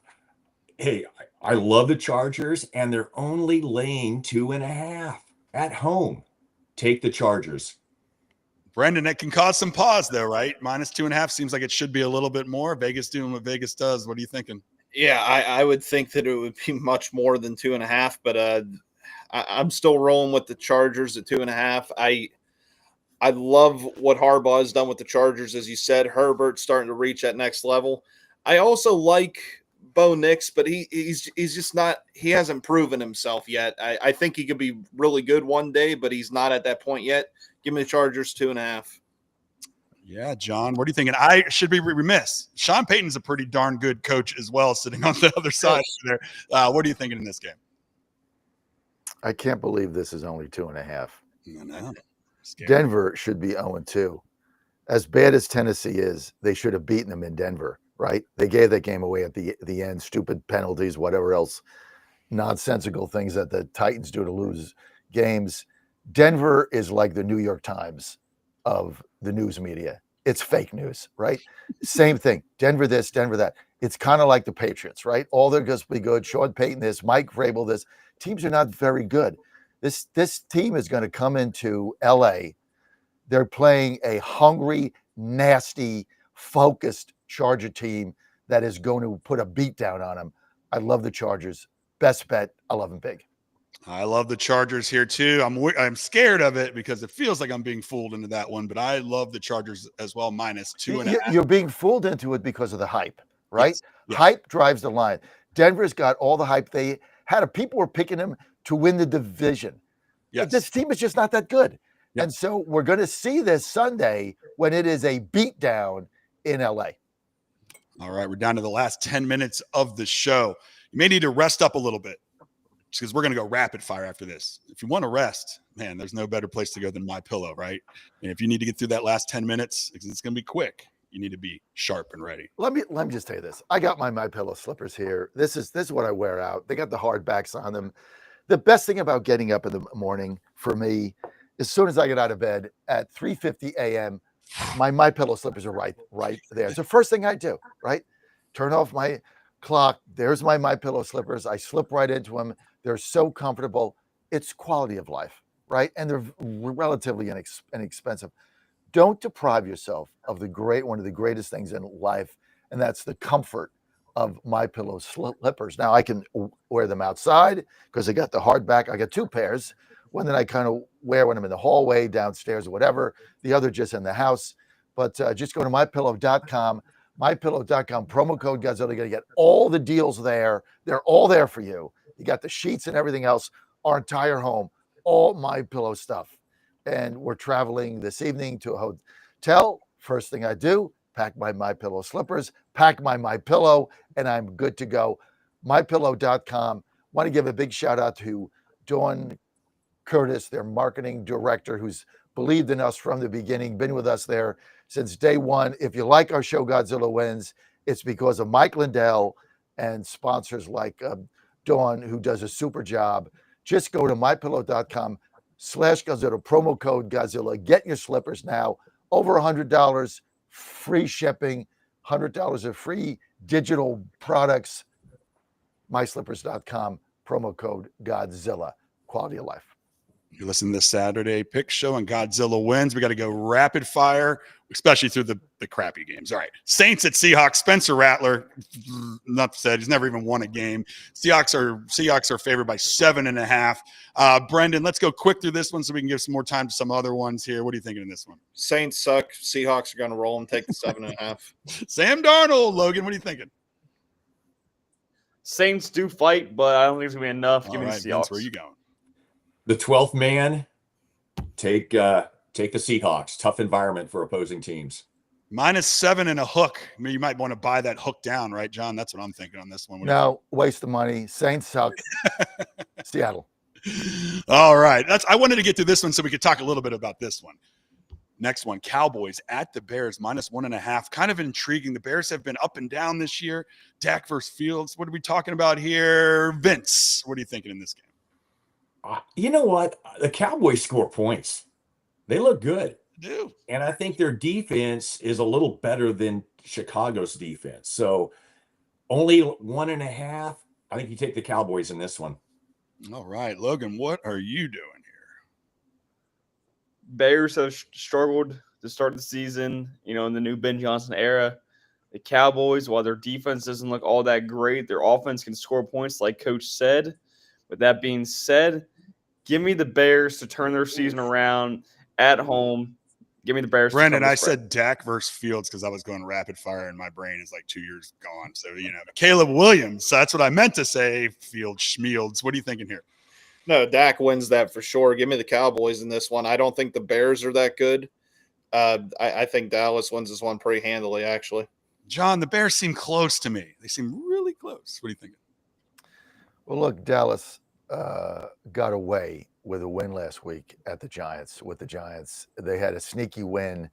Hey, I love the Chargers, and they're only laying 2.5 at home. Take the Chargers. Brendan, that can cause some pause, though, right? -2.5 seems like it should be a little bit more. Vegas doing what Vegas does. What are you thinking? Yeah, I would think that it would be much more than 2.5, but I'm still rolling with the Chargers at 2.5. I love what Harbaugh has done with the Chargers, as you said. Herbert's starting to reach that next level. I also like Bo Nix, but he's just not. He hasn't proven himself yet. I think he could be really good one day, but he's not at that point yet. Give me the Chargers 2.5. Yeah, John, what are you thinking? I should be remiss. Sean Payton's a pretty darn good coach as well, sitting on the other side there. What are you thinking in this game? I can't believe this is only 2.5. No. Denver should be 0-2. As bad as Tennessee is, they should have beaten them in Denver, right? They gave that game away at the end. Stupid penalties, whatever else, nonsensical things that the Titans do to lose games. Denver is like the New York Times of the news media. It's fake news, right? Same thing. Denver this, Denver that. It's kind of like the Patriots, right? All they're going to be good. Sean Payton this, Mike Vrabel this. Teams are not very good. This team is going to come into LA. They're playing a hungry, nasty, focused Charger team that is going to put a beat down on them. I love the Chargers. Best bet. I love them big. I love the Chargers here too. I'm scared of it because it feels like I'm being fooled into that one, but I love the Chargers as well, -2.5. You're being fooled into it because of the hype, right? Yes. Hype drives the line. Denver's got all the hype. They had people were picking them to win the division. Yes. But this team is just not that good. Yep. And so we're going to see this Sunday when it is a beatdown in LA. All right, we're down to the last 10 minutes of the show. You may need to rest up a little bit because we're going to go rapid fire after this. If you want to rest, man, there's no better place to go than MyPillow, right? And if you need to get through that last 10 minutes, because it's going to be quick, you need to be sharp and ready. Let me just tell you this. I got my MyPillow slippers here. This is what I wear out. They got the hard backs on them. The best thing about getting up in the morning for me, as soon as I get out of bed at 3:50 a.m., my MyPillow slippers are right there. It's the first thing I do, right? Turn off my clock. There's my MyPillow slippers. I slip right into them. They're so comfortable. It's quality of life, right? And they're relatively inexpensive. Don't deprive yourself of one of the greatest things in life, and that's the comfort of MyPillow slippers. Now I can wear them outside because I got the hard back. I got two pairs. One that I kind of wear when I'm in the hallway, downstairs, or whatever. The other just in the house. But just go to mypillow.com. MyPillow.com, promo code Godzilla. You're going to get all the deals there. They're all there for you. You got the sheets and everything else. Our entire home, all MyPillow stuff. And we're traveling this evening to a hotel. First thing I do, pack my MyPillow slippers, pack my MyPillow, and I'm good to go. MyPillow.com. Want to give a big shout out to Dawn Curtis, their marketing director, who's believed in us from the beginning, been with us there since day one. If you like our show, Godzilla Wins, it's because of Mike Lindell and sponsors like Dawn, who does a super job. Just go to mypillow.com/Godzilla, promo code Godzilla. Get your slippers now. Over $100, free shipping, $100 of free digital products. Myslippers.com, promo code Godzilla. Quality of life. You're listening to this Saturday Pick Show and Godzilla Wins. We got to go rapid fire, especially through the crappy games. All right. Saints at Seahawks. Spencer Rattler, enough said. He's never even won a game. Seahawks are favored by 7.5. Brendan, let's go quick through this one so we can give some more time to some other ones here. What are you thinking in this one? Saints suck. Seahawks are going to roll and take the 7.5. Sam Darnold. Logan, what are you thinking? Saints do fight, but I don't think it's going to be enough. Give me the Vince, Seahawks. where are you going? The 12th man, take the Seahawks. Tough environment for opposing teams. -7 and a hook. I mean, you might want to buy that hook down, right, John? That's what I'm thinking on this one. No, waste of money. Saints suck. Seattle. All right. I wanted to get to this one so we could talk a little bit about this one. Next one, Cowboys at the Bears, -1.5. Kind of intriguing. The Bears have been up and down this year. Dak versus Fields. What are we talking about here? Vince, what are you thinking in this game? You know what? The Cowboys score points. They look good. They do. And I think their defense is a little better than Chicago's defense. So only 1.5. I think you take the Cowboys in this one. All right. Logan, what are you doing here? Bears have struggled to start the season, in the new Ben Johnson era. The Cowboys, while their defense doesn't look all that great, their offense can score points, like Coach said. With that being said, give me the Bears to turn their season around at home. Give me the Bears. Brendan, I said Dak versus Fields because I was going rapid fire and my brain is like 2 years gone. So, Caleb Williams. So that's what I meant to say. Fields, Schmields. What are you thinking here? No, Dak wins that for sure. Give me the Cowboys in this one. I don't think the Bears are that good. I think Dallas wins this one pretty handily, actually. John, the Bears seem close to me. They seem really close. What are you thinking? Well, look, Dallas got away with a win last week at the Giants. With the Giants, they had a sneaky win.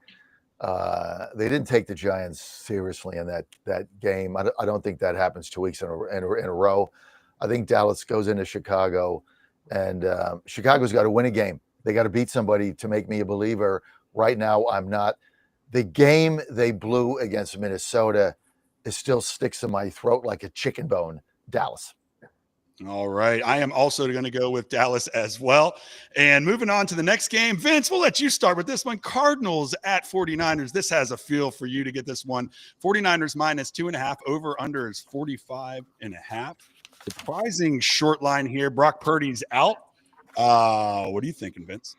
They didn't take the Giants seriously in that game. I don't think that happens 2 weeks in a row. I think Dallas goes into Chicago, and Chicago's got to win a game. They got to beat somebody to make me a believer. Right now, I'm not. The game they blew against Minnesota, it still sticks in my throat like a chicken bone. Dallas. All right. I am also going to go with Dallas as well. And moving on to the next game, Vince, we'll let you start with this one. Cardinals at 49ers. This has a feel for you to get this one. 49ers -2.5. Over under is 45.5. Surprising short line here. Brock Purdy's out. What are you thinking, Vince?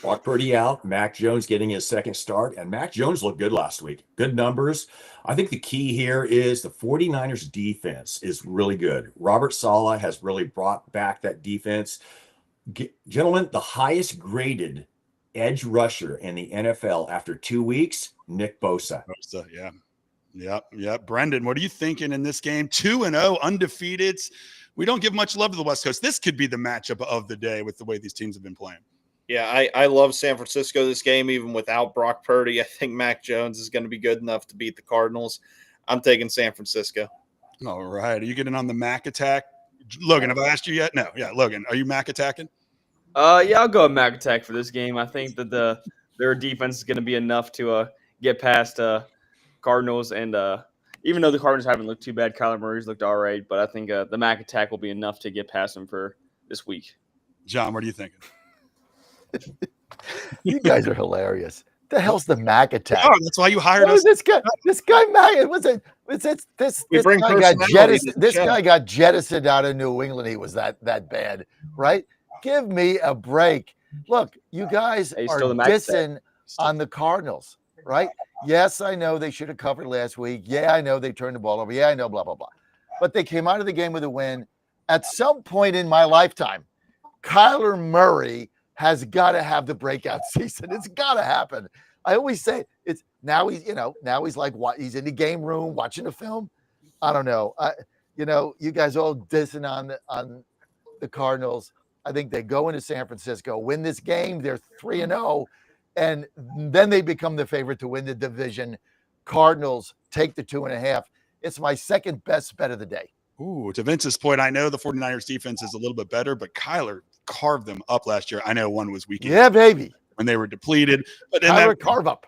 Brock Purdy out, Mac Jones getting his second start, and Mac Jones looked good last week. Good numbers. I think the key here is the 49ers defense is really good. Robert Saleh has really brought back that defense. Gentlemen, the highest graded edge rusher in the NFL after 2 weeks, Nick Bosa. Yeah. Yep. Brendan, what are you thinking in this game? 2-0, undefeated. We don't give much love to the West Coast. This could be the matchup of the day with the way these teams have been playing. Yeah, I love San Francisco this game, even without Brock Purdy. I think Mac Jones is going to be good enough to beat the Cardinals. I'm taking San Francisco. All right. Are you getting on the Mac attack? Logan, have I asked you yet? No. Yeah, Logan, are you Mac attacking? Yeah, I'll go with Mac Attack for this game. I think that their defense is going to be enough to get past Cardinals, and even though the Cardinals haven't looked too bad, Kyler Murray's looked all right, but I think the Mac Attack will be enough to get past them for this week. John, what are you thinking? You guys are hilarious. The hell's the Mac Attack? Oh, that's why you hired us. This guy Mac. This guy got jettisoned out of New England. He was that bad, right? Give me a break. Look, you guys are dissing on the Cardinals, right? Yes, I know they should have covered last week. Yeah, I know they turned the ball over. Yeah, I know, blah, blah, blah. But they came out of the game with a win. At some point in my lifetime, Kyler Murray has got to have the breakout season. It's got to happen. I always say it's now he's like what he's in the game room watching a film. I don't know. You guys all dissing on the Cardinals. I think they go into San Francisco, win this game. They're 3-0, and then they become the favorite to win the division. Cardinals take the 2.5. It's my second best bet of the day. Ooh, to Vince's point, I know the 49ers defense is a little bit better, but Kyler carved them up last year. I know one was weekend. Yeah, baby. When they were depleted. But Kyler carve up.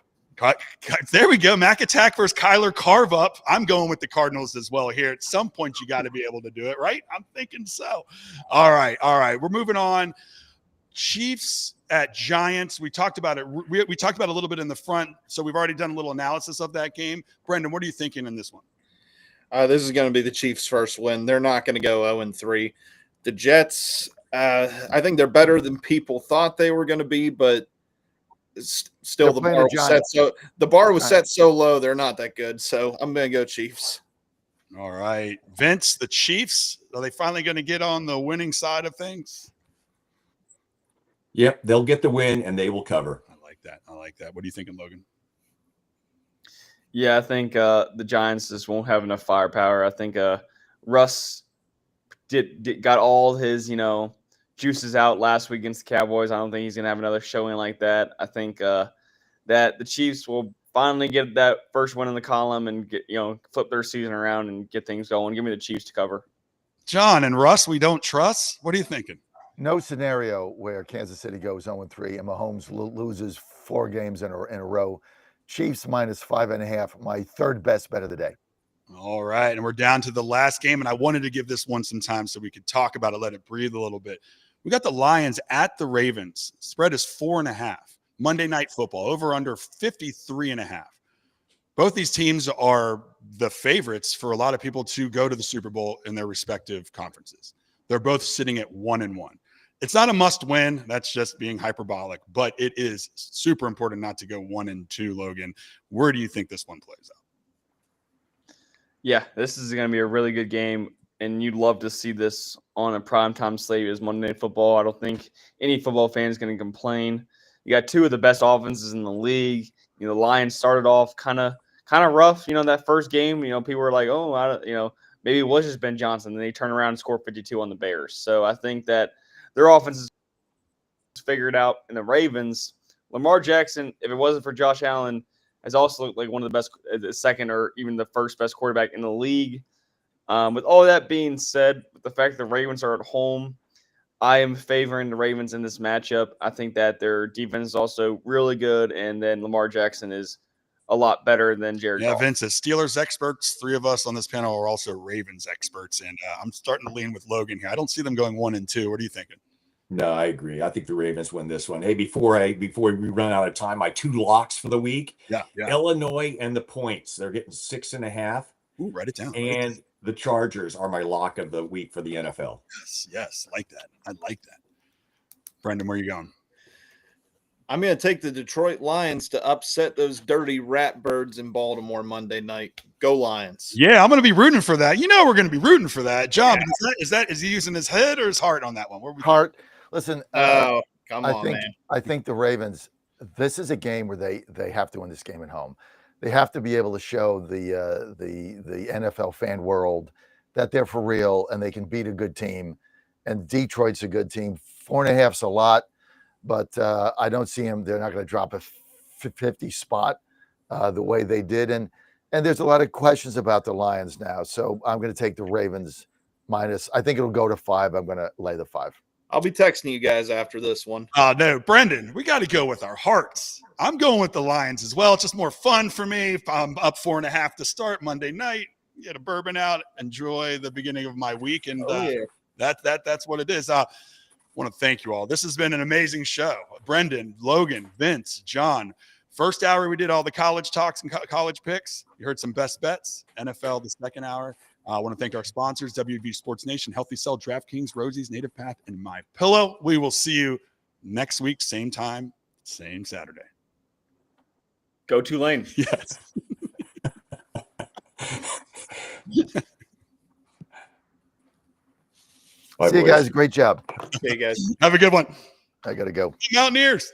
There we go. Mac Attack versus Kyler carve up. I'm going with the Cardinals as well here. At some point, you got to be able to do it, right? I'm thinking so. All right. We're moving on. Chiefs at Giants. We talked about it. We talked about it a little bit in the front, so we've already done a little analysis of that game. Brendan, what are you thinking in this one? This is going to be the Chiefs' first win. They're not going to go 0-3. The Jets, I think they're better than people thought they were going to be, but still the bar was set so low. They're not that good. So I'm going to go Chiefs. All right. Vince, the Chiefs, are they finally going to get on the winning side of things? Yep, they'll get the win and they will cover. I like that. What are you thinking, Logan? Yeah, I think the Giants just won't have enough firepower. I think Russ got all his, juices out last week against the Cowboys. I don't think he's going to have another showing like that. I think that the Chiefs will finally get that first win in the column and get, flip their season around and get things going. Give me the Chiefs to cover. John and Russ, we don't trust. What are you thinking? No scenario where Kansas City goes 0-3 and Mahomes loses 4 games in a row. Chiefs -5.5, my third best bet of the day. All right. And we're down to the last game. And I wanted to give this one some time so we could talk about it, let it breathe a little bit. We got the Lions at the Ravens. Spread is 4.5. Monday Night Football, over under 53.5. Both these teams are the favorites for a lot of people to go to the Super Bowl in their respective conferences. They're both sitting at 1-1. It's not a must win. That's just being hyperbolic, but it is super important not to go 1-2, Logan. Where do you think this one plays out? Yeah, this is going to be a really good game, and you'd love to see this on a primetime slate as Monday Night Football. I don't think any football fan is going to complain. You got 2 of the best offenses in the league. The Lions started off kind of rough. That first game, people were like, oh, maybe it was just Ben Johnson. And they turn around and score 52 on the Bears. So I think that their offense is figured out. And the Ravens, Lamar Jackson, if it wasn't for Josh Allen, has also looked like one of the best, the second or even the first best quarterback in the league. With all that being said, with the fact that the Ravens are at home, I am favoring the Ravens in this matchup. I think that their defense is also really good, and then Lamar Jackson is a lot better than Jared Goff. Vince, as Steelers experts, 3 of us on this panel are also Ravens experts, and I'm starting to lean with Logan here. I don't see them going 1-2. What are you thinking? No, I agree. I think the Ravens win this one. Hey, before we run out of time, my 2 locks for the week. Yeah. Illinois and the points. They're getting 6.5. Ooh, write it down. And the Chargers are my lock of the week for the NFL. Yes. I like that. Brendan, where are you going? I'm going to take the Detroit Lions to upset those dirty rat birds in Baltimore Monday night. Go Lions. Yeah, I'm going to be rooting for that. We're going to be rooting for that. John, is he using his head or his heart on that one? Heart. Listen. Come on, man. I think the Ravens, this is a game where they have to win this game at home. They have to be able to show the NFL fan world that they're for real and they can beat a good team. And Detroit's a good team. 4.5's a lot, but I don't see them. They're not going to drop a 50 spot the way they did. And there's a lot of questions about the Lions now. So I'm going to take the Ravens minus. I think it'll go to 5. I'm going to lay the 5. I'll be texting you guys after this one. No, Brendan, we got to go with our hearts. I'm going with the Lions as well. It's just more fun for me. If I'm up 4.5 to start Monday night, get a bourbon out, enjoy the beginning of my week, and that's what it is. I want to thank you all. This has been an amazing show. Brendan, Logan, Vince, John. First hour, we did all the college talks and college picks. You heard some best bets. NFL, the second hour. I want to thank our sponsors, WB Sports Nation, Healthy Cell, DraftKings, Rosie's, Native Path, and My Pillow. We will see you next week, same time, same Saturday. Go Tulane. Yes. See you guys. Great job. Okay, guys. Have a good one. I got to go. Mountaineers.